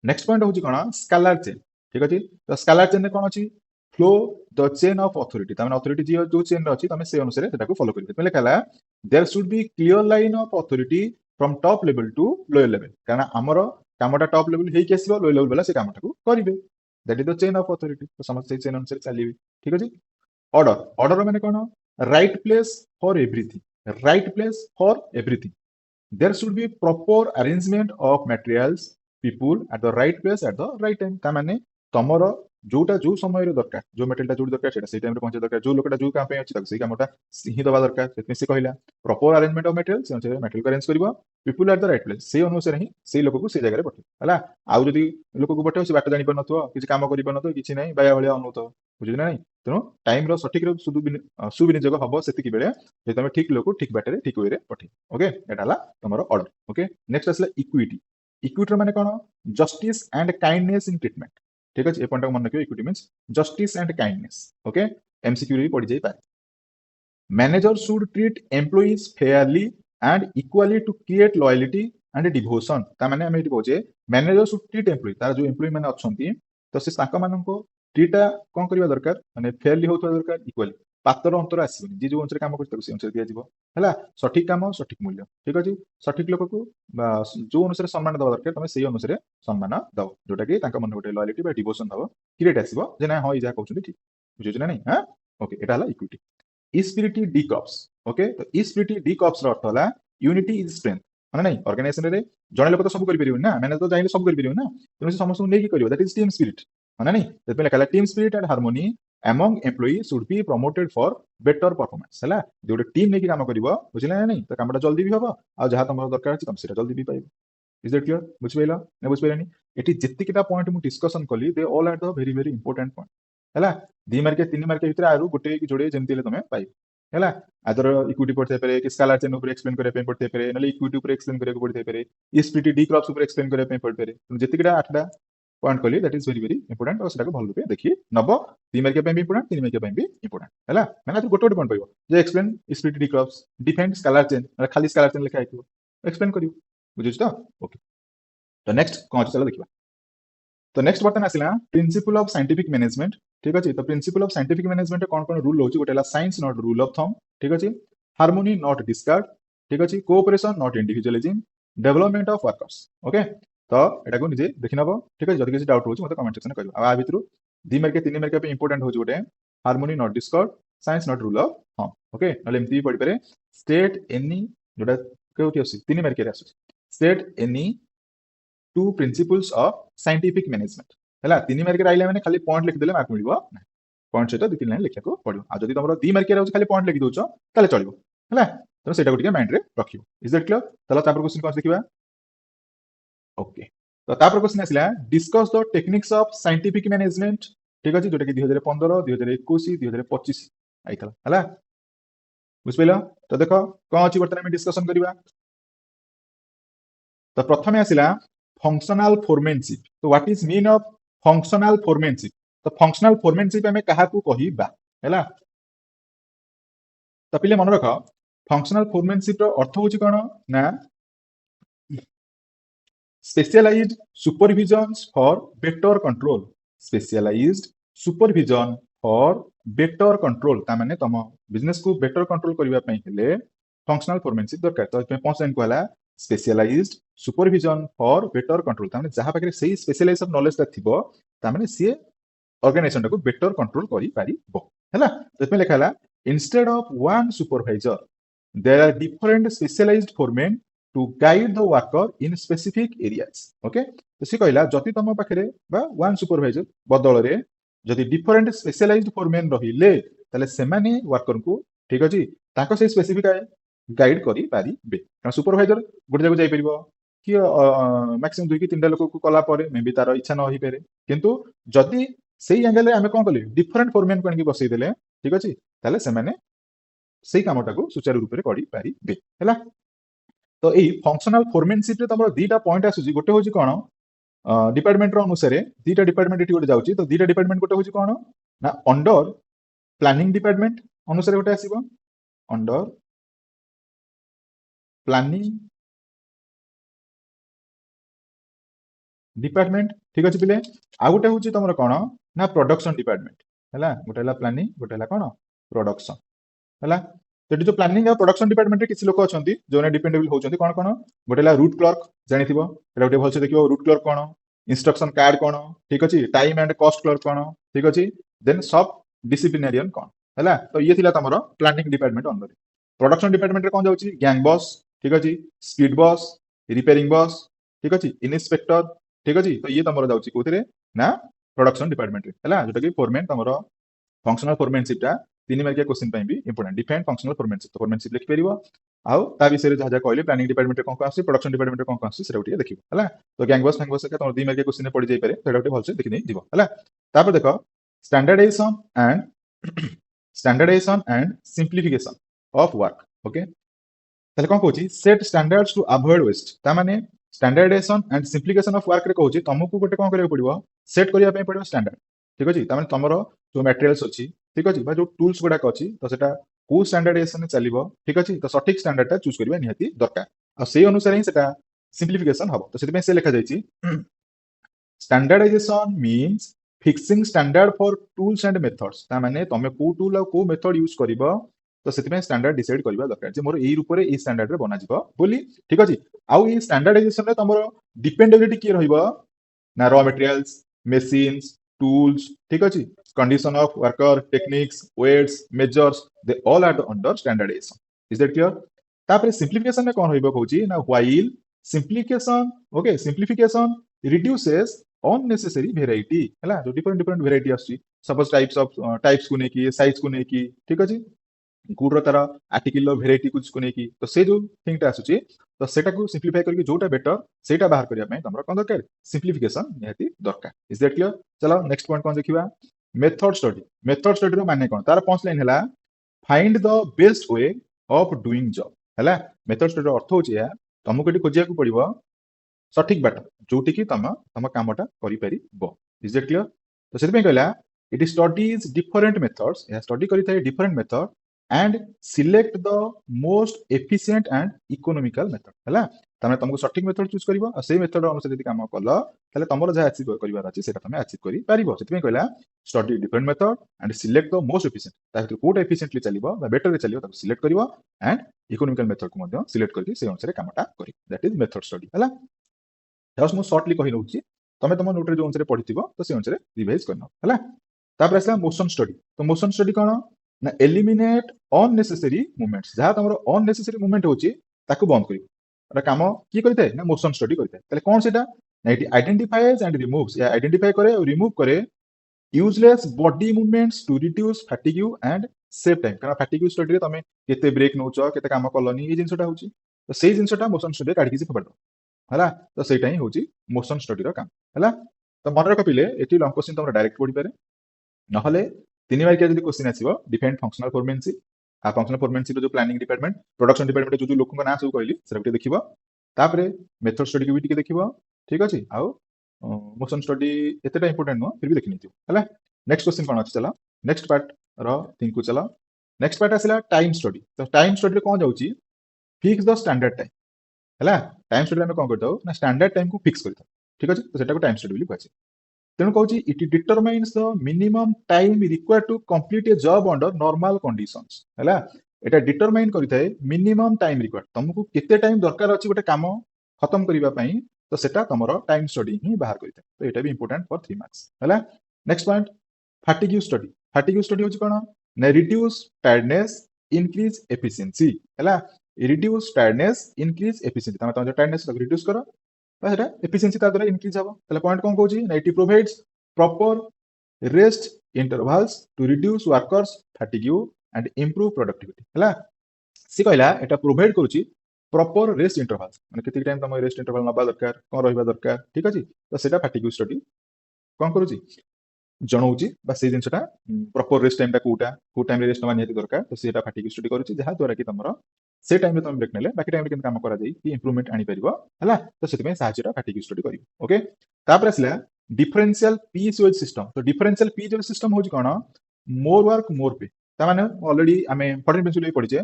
नेक्स्ट पॉइंट होची कोन स्केलर चेन ठीक अछि तो स्केलर चेन ने कोन अछि flow the chain of authority तमे अथॉरिटी जो चेन रे अछि तमे से अनुसार सेटा को फॉलो करिवे तमे लेखाला there should be clear line of authority from top level to lower level कारण हमर कामटा टॉप लेवल हेइ केसिबो लोअर लेवल वाला से कामटा को करिवे that is the chain of authority तो समझ से चेन अनुसार चलीबे ठीक अछि ऑर्डर ऑर्डर माने कोन right place for everything right place for everything there should be proper arrangement of materials people at the right place at the right time ता माने तमरो जोटा जो समय रे दरकार जो मटेरियल ता जोट दरकार सेटा सेही टाइम रे पहुंचे दरकार जो लोकटा जो काम पे अछि ताक सेही कामटा ही दबा दरकार सेतमे से कहला प्रॉपर अरेंजमेंट ऑफ मटेरियल से अनुसार मटेरियल को अरेंज करबो people at the right place से अनुसार ही से लोक को से जगह रे पठे हला आउ जदी लोक को पठे से बाट जानि पर नथो किछि काम करि पर नथो किछि नै बाया भलिया अनुतो बुझिना नै तेनो टाइम रो सठिक रो सुविनियोग हबो सेति कि बेले जे तमे ठीक लोक ठीक बाटे रे ठीक वे रे पठे ओके एटा हला तमरो ऑर्डर ओके नेक्स्ट असला इक्विटी इक्विटी माने कोन justice and kindness in treatment ठीक अछि ए पॉइंट को मन रखियो equity means justice and kindness okay MCQ रे पड़ी जाई पारे manager should treat employees fairly and equally to create loyalty and devotion ता माने हम एठी कहजे मैनेजर शुड ट्रीट एम्प्लॉइ तार जो एम्प्लॉइ माने अछंती तो से ताका मानको ट्रीटा कोन करबा दरकार माने फेयरली होतबा दरकार इक्वली पातर अंतर आसीबनी जे जो अनुसार काम करते से अनुसार दिया जीवो हला सठिक काम सठिक मूल्य ठीक अछि सठिक लोक को जो अनुसार सम्मान दबा दरकार तमे सेही अनुसार सम्मान दबो जोटा कि ताका मन गोटे लॉयल्टी बा डिवोशन दबो क्रिएट आसीबो जे ना होई जा कहउछनी ठीक बुझियो ना नै हां ओके एटा हला इक्विटी स्पिरिटी डी कॉप्स ओके तो स्पिरिटी डी कॉप्स रो अर्थ हला यूनिटी इज स्ट्रेंथ माने नै ऑर्गेनाइजेशन रे जणे लोक तो सब करि परियो ना मैनेजर तो जाइले सब करि परियो ना तमे से समस्त नै कि करियो दैट इज टीम स्पिरिट माने नै जेते लेखा team spirit and harmony among employees should be promoted for better performance हला जोटे टीम नै कि काम करिवो बुझिला नै तो कामटा जल्दी भी हबो आ जहा तमरो दरकार अछि तम सेटा जल्दी भी पाइबो इज दैट क्लियर बुझिबैला नै बुझिबैलानी एटी जेतिकिटा पॉइंट मु डिस्कशन कली they all are the very very important point हला 2 मार्क 3 मार्क भितर आरु गोटे कि जोडे जेमति ले तमे पाइबो हला आदर इक्विटी पड़ते पारे कि स्केलर चेन ऊपर एक्सप्लेन करे पे पड़ते पारे नले इक्विटी ऊपर एक्सप्लेन करे को पड़ते पारे स्पीटी डी क्रॉप्स ऊपर एक्सप्लेन करे पे पड़ते पारे जेतिकिटा 8टा पॉइंट कहली दैट इज वेरी इंपोर्टेंट और सेटा को भल रूपे देखि नब 3 मार्किया पे भी इंपोर्टेंट 3 मार्किया पे भी इंपोर्टेंट हैला माने गोटे गोटे पॉइंट पाइबो जे एक्सप्लेन स्प्लिट डिक्रॉप्स डिफेंड स्केलर चेन मतलब खाली स्केलर चेन लिखा आइतो एक्सप्लेन करियो बुझिस तो ओके तो नेक्स्ट कोन चलो देखिबा तो नेक्स्ट बर्तन आसिला प्रिंसिपल ऑफ साइंटिफिक मैनेजमेंट ठीक अछि तो प्रिंसिपल ऑफ साइंटिफिक मैनेजमेंट कोन कोन रूल होची गोटेला science not rule of thumb ठीक अछि हार्मोनी नॉट डिस्कार्ड ठीक अछि cooperation not individualism development of workers okay तो एटा को निजे देखि नबो ठीक अछि जदि किछि डाउट होची मते कमेंट सेक्शन में करियो आ भितरु 2 मार्क 3 मार्क पे इंपोर्टेंट होची गोटे harmony not discord science not rule of thumb okay नले एमती पढि पारे स्टेट एनी जोटा केउठी अछि 3 मार्क रे आसु state any two principles of scientific management हैला 3 मार्क रे आइले माने खाली पॉइंट लिख देले मार्क मिलबो ना पॉइंट सहित 2 3 लाइन लिखिया को पड़ियो आ जदि तमरो 2 मार्क रे खाली पॉइंट लिखि दोछो ताले चलिबो हैला तो सेटा को टिके माइंड रे रखियो इज दैट क्लियर चलो तापर क्वेश्चन कोन देखिबा ओके तो तापर क्वेश्चन आसिला discuss the techniques of scientific management ठीक अछि जोटा कि 2015 2021 2025 आइतला हैला बुझिपेला तो देखो कोन अछि वर्तमान में डिस्कशन करिबा तो प्रथमे आसिला फंक्शनल फोरमेनशिप तो what is mean of functional foremanship तो फंक्शनल फोरमेनशिप हमें कहा को कहिबा हैला तो पिले मन रख फंक्शनल फोरमेनशिप रो अर्थ होची कोन ना specialised supervision for better control specialised supervision for better control ता माने तम बिजनेस को बेटर कंट्रोल करबा पई हेले फंक्शनल फोरमेनशिप दरकार तो पे पांच लाइन कहला specialised supervision for better control ता माने जहा पाखे सही स्पेशलाइज ऑफ नॉलेज ता थिबो ता माने सी ऑर्गेनाइजेशन को बेटर कंट्रोल करि पारिबो हैला तो पे लिखाला instead of one supervisor there are different specialized foremen to guide the worker in specific areas okay तो सी कहला जति तम पाखरे बा वन सुपरवाइजर बदल रे जति डिफरेंट स्पेशलाइज्ड फोरमेन रहिले ताले सेमाने वर्कर को ठीक अछि ताको से स्पेसिफिक गाइड करि पारिबे कारण सुपरवाइजर गोटे जगह जाई परिबो कि मैक्सिमम 2 कि 3 लोक को कला परे मे बी तार इच्छा न होई पारे किंतु जति सेही एंगल रे हमें कोन कले डिफरेंट फोरमेन कोन की बसई देले ठीक अछि ताले सेमाने सेही कामटा को सुचारू रूप रे करि पारिबे हैला तो यही फंक्शनल फोरमेनशिप रे तमरो दीटा पॉइंट आसुची गोटे होची कोन डिपार्टमेंट रो अनुसार दीटा डिपार्टमेंट एटी गोटे जाउची तो दीटा डिपार्टमेंट गोटे होची कोन ना अंडर प्लानिंग डिपार्टमेंट अनुसार गोटे आसीबो अंडर प्लानिंग डिपार्टमेंट ठीक अछि पिले आ गोटे होची तमरो कोन ना प्रोडक्शन डिपार्टमेंट हैला गोटे हला प्लानिंग गोटे हला कोन प्रोडक्शन हैला तो जो प्लानिंग और प्रोडक्शन डिपार्टमेंट रे किछि लोक अछंती जोने डिपेंडेबल होचंती कोन कोन गोटेला रूट क्लर्क जानिथिबो एटा गोटे भलसे देखिबो रूट क्लर्क कोन इंस्ट्रक्शन कार्ड कोन ठीक अछि टाइम एंड कॉस्ट क्लर्क कोन ठीक अछि देन सब डिसिप्लिनरियन कोन हैला तो ये थिला तमरो प्लानिंग डिपार्टमेंट अंदर प्रोडक्शन डिपार्टमेंट रे कोन जाउची गैंग बॉस ठीक अछि स्पीड बॉस रिपेयरिंग बॉस ठीक अछि इंस्पेक्टर ठीक अछि तो ये तमरो जाउची कोथिरे ना प्रोडक्शन डिपार्टमेंट रे हैला जोटा कि फोरमैन तमरो फंक्शनल फोरमैनशिप टा 3 मार्किया क्वेश्चन पई भी इंपोर्टेंट डिफेंड फंक्शनल फोरमैनशिप तो फोरमैनशिप लिख परिबो आउ ता विषय रे जहा कहले प्लानिंग डिपार्टमेंट रे कोन कोन आसी प्रोडक्शन डिपार्टमेंट रे कोन कोन आसी सेटा उठिए देखिबो हला तो गैंग बॉस का तो 2 मार्किया क्वेश्चन पड़ी जाई पारे सेटा उठिए भलसे देखि नै दिबो हला तापर देखो standardization and simplification of work okay ताले कोन कहूची set standards to avoid waste ता माने standardization and simplification of work रे कहूची तुमको गोटे कोन करियो पड़िबो सेट करिया पई पड़िबो स्टैंडर्ड ठीक अछि ता माने तमरो जो मटेरियल्स अछि ठीक अछि बा जो टूल्स गुडा अछि तो सेटा को स्टैंडर्डाइजेशन में चलिबो ठीक अछि तो सटीक स्टैंडर्ड ता चूज करबा निहाती दरकार आ सेही अनुसार ही सेटा सिंप्लिफिकेशन हबो तो सेति में से लिखा जायछि standardization means fixing standard for tools and methods ता माने तमे को टूल आ को मेथड यूज करबो तो सेति में स्टैंडर्ड डिसाइड करबा दरकार जे मोर एई रूप रे ए स्टैंडर्ड रे बना जिवो बोली ठीक अछि आउ ए स्टैंडर्डाइजेशन रे तमरो डिपेंडेबिलिटी की रहइबो ना रॉ मटेरियल्स machines tools ठीक अछि condition of worker techniques weights measures they all are under standardization is that clear तापर simplification में कोन होइबो कहूची ना while simplification reduces unnecessary variety हला जो different variety आछि suppose types को नेकी size को नेकी ठीक अछि गुड रो तारा आर्टिकल वेराइटी कुछ को नेकी तो से जो थिंग ता आसुची तो सेटा को सिंप्लीफाई करके जोटा बेटर सेटा बाहर करिया पई तमरा कोन दरकार सिंप्लिफिकेशन निहाती दरकार इज दैट क्लियर चलो नेक्स्ट पॉइंट कोन देखिबा मेथड स्टडी रो माने कोन तार पांच लाइन हला find the best way of doing job हला मेथड स्टडी रो अर्थ होची या तुमको एटी खोजिया को पड़िबो सठिक बाट जोटी कि तुम तुम कामटा करि इज इट क्लियर तो से कहला इट स्टडीज डिफरेंट मेथड्स या स्टडी करिथाय different method and select the most efficient and economical method हला तमे तुमको सठिक मेथड चूज करिवो आ सेही मेथड अनुसार यदि काम कल ताले तमरो जा अचीव करिवार अछि सेटा तमे अचीव करि पारिबो सेति कहला study different method and select the most efficient ता भितर कोटा एफिशिएंटली चलिबो बा बेटर चलिबो ताको सिलेक्ट करिवो एंड इकोनॉमिकल मेथड को मध्ये सिलेक्ट करके से अनुसार कामटा करि दैट इज मेथड स्टडी हला जस्ट मु शॉर्टली कहि नउची तमे तम नोट रे जो अनुसार पढिथिबो तो से अनुसार रिवाइज करनो हला तापर असला मोशन स्टडी तो मोशन स्टडी कोन ना एलिमिनेट अननेसेसरी मूवमेंट्स जहा तमरो अननेसेसरी मूवमेंट होची ताको बंद करिवो अरे काम की करिते ना मोशन स्टडी करिते ताले कोन सेटा ना इट आइडेंटिफाइज एंड रिमूव्स या आइडेंटिफाई करे और रिमूव करे useless body movements to reduce fatigue and save time कारण फैटिग स्टडी रे तमे केते ब्रेक नउचो केते काम कलनी ए जिंसटा होची तो सेही जिंसटा मोशन स्टडी काढी किसी फबड़ हला तो सेटा ही होची मोशन स्टडी रो काम हला तो मन रख पिले एटी लॉन्ग क्वेश्चन तमरा डायरेक्ट पढी पारे नहले 3 मार्किया जदी क्वेश्चन आसीबो डिफाइन फंक्शनल फॉर्मेंसी आ फंक्शनल फॉर्मेंसी रो जो प्लानिंग डिपार्टमेंट प्रोडक्शन डिपार्टमेंट जो लोक ना सब कहली सेरा गुटे देखिबो तापरे मेथड स्टडी को भी टिके देखिबो ठीक अछि आउ मोशन स्टडी एतेटा इंपोर्टेंट नो फिर भी देखि नितियो हला नेक्स्ट क्वेश्चन कोन अछि चला नेक्स्ट पार्ट रो थिंक को चला नेक्स्ट पार्ट आसिला टाइम स्टडी तो टाइम स्टडी रे कोन जाउची फिक्स द स्टैंडर्ड टाइम हला टाइम स्टडी में कोन करताउ ना स्टैंडर्ड टाइम को फिक्स करताउ ठीक अछि तो सेटा को टाइम स्टडी बोली कहै तेणु कहूँ it determines the minimum time required to complete a job under normal conditions हैला एटा डिटरमाइन करिथाय मिनिमम टाइम रिक्वायर्ड तुमको केते टाइम दरकार अछि गोटे काम खत्म करिबा पई तो सेटा तमरो टाइम स्टडी ही बाहर करिथाय तो एटा भी इंपोर्टेंट फॉर 3 मार्क्स हैला नेक्स्ट पॉइंट फैटिग स्टडी होची कोन ना रिड्यूस टायर्डनेस इंक्रीज एफिशिएंसी हैला रिड्यूस टायर्डनेस इंक्रीज एफिशिएंसी तमे जो टायर्डनेस को रिड्यूस करो तो एफिशिएंसी ता द्वारा इंक्रीज हबो तले पॉइंट कोन कहूची ना it provides proper rest intervals to reduce workers fatigue and improve productivity हला सी कहला एटा प्रोवाइड करूची प्रॉपर रेस्ट इंटरवल्स माने केति टाइम तम रेस्ट इंटरवल नबा दरकार कोन रहबा दरकार ठीक अछि तो सेटा फैटिग स्टडी कोन करूची जणौची बा से जिंसटा प्रॉपर रेस्ट टाइम ता को टाइम रे रेस्ट नबा नियति दरकार तो सेटा फैटिग स्टडी करूची जहा द्वारा कि तमरो से टाइम में तुम ब्रेक नेले बाकी टाइम रे केन काम करा जाई कि इंप्रूवमेंट आनी परिबो हला तो सेति में साहायता फैटिग स्टडी करिवो ओके तापर असला डिफरेंशियल पी स्विच सिस्टम तो डिफरेंशियल पी जो सिस्टम होची कोन मोर वर्क मोर पे ता माने ऑलरेडी हमें 14 प्रिंसिपल पढिचे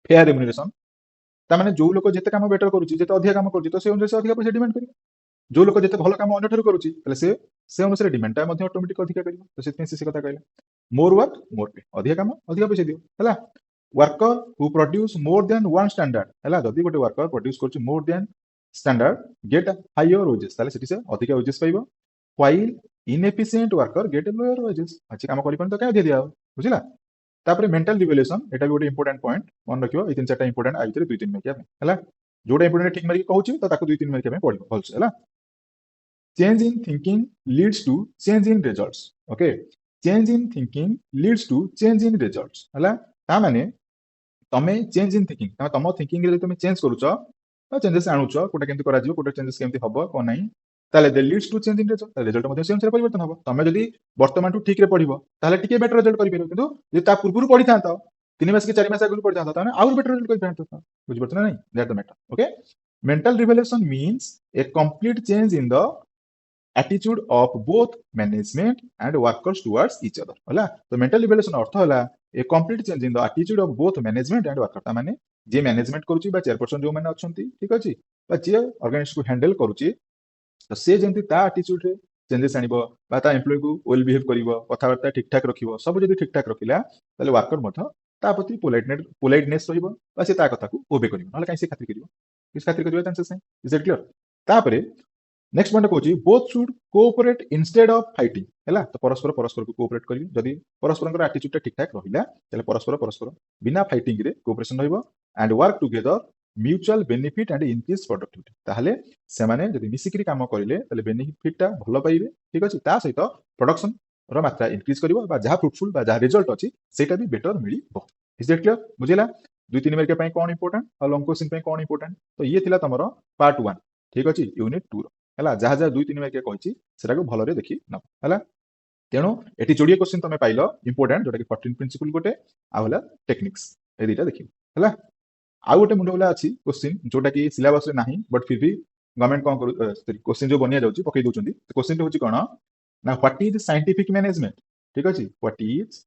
फेयर रेम्युनरेशन ता माने जो लोक जेते काम बेटर करूची जेते अधिक काम करूची तो से अनुसार से अधिक पैसा डिमांड करिवो जो लोक जेते भलो काम अन्य ठर करूची तले से अनुसार डिमांड ता मध्ये ऑटोमेटिक अधिक करिवो तो सेति में से कथा कहला मोर वर्क मोर पे अधिक काम अधिक पैसा दियो हला worker who produce more than one standard हला जदी गोटे वर्कर प्रोड्यूस करछि more than standard get higher wages ताले सेति से अधिक वेजेस पाइबो while inefficient worker get lower wages अछि काम करि पन तो काय दे दिया बुझिला तापर मेंटल रिवोल्यूशन एटा भी गोटे इंपोर्टेंट पॉइंट मन रखियो ई तीन चारटा इंपोर्टेंट आ भीतर 2-3 मार्किया में हला जोटा इंपोर्टेंट ठीक मार्क कहूछि तो ताको 2-3 मार्किया में पढिबो भलसे हला change in thinking leads to change in results okay change in thinking leads to change in results हला ता माने तमे चेंज इन थिंकिंग तम थिंकिंग रे तमे चेंज करूछ चेंजेस आणुछ कोटा केमति करा जिवो कोटा चेंजेस केमति हबो को नै ताले दे leads to change in result result मध्ये सेम से परिवर्तन हबो तमे जदी वर्तमान टू ठीक रे पढिबो ताले टिके बेटर रिजल्ट करि परिबो किंतु जे ता पूर्वरु पढि थांता 3 मास के 4 मास आगु पढि थांता ताने आउर बेटर रिजल्ट करि थांता बुझि पड़त नै that the matter okay mental revolution means A complete change in the attitude of both management and workers towards each other होला तो मेंटल रिवोल्यूशन अर्थ होला a complete change in the attitude of both management and worker ता माने जे management करूची बा chairperson जो माने अछंती ठीक अछि बा जे ऑर्गेनाइजेशन को हैंडल करूची तो से जेंति ता एटीट्यूड रे चेंजेस आनिबो बा ता एम्प्लॉय को वेल बिहेव करिवो कथावार्ता ठीक ठाक रखिवो सब जदी ठीक ठाक रखिला ताले वर्कर मथ ता प्रति पोलाइटनेस रहिबो बा से ता कथा को ओबे करिवो नले काई से खातिर करिवो किस खातिर करिवो चांसेस है इज इट क्लियर तापरे नेक्स्ट पॉइंट कहूँ both should cooperate instead of fighting है तो परस्पर परस्पर को कोऑपरेट करेंगे जदि परस्पर एटीट्यूड ठीक ठाक रहा ताले परस्पर परस्पर बिना फाइटिंग रे कोऑपरेशन रहइबो and work together mutual benefit and increase productivity ताहले से माने जदि मिसिकरी काम करिले ताले बेनिफिट ता भलो पाइबे ठीक अछि ता सहित प्रोडक्शन रो मात्रा इंक्रीज करिवो बा जहा फ्रूटफुल बा जहा रिजल्ट अछि सेटा भी बेटर मिलिबो इज दैट क्लियर बुझिला 2-3 मार्क पई कोन इंपोर्टेंट और लॉन्ग क्वेश्चन पई कोन इंपोर्टेंट तो ये थिला तमरो पार्ट 1 ठीक अछि यूनिट 2 हला जहा जहा 2-3 मार्क कहछि सेटा को भलो रे देखि न हला तेणु एटी जोड़िए क्वेश्चन तुम पाइल इंपोर्टेंट जोटा कि 14 प्रिंसिपल गोटे आला टेक्निक्स ए दुटा देखियो हला आ गोटे मुंड वाला अछि क्वेश्चन जोटा कि सिलेबस रे नाही बट फिर भी गवर्नमेंट कौन करू क्वेश्चन जो बनिया जाउची पकई दउचंदी क्वेश्चन होची कोन ना व्हाट इज साइंटिफिक मैनेजमेंट ठीक अछि what is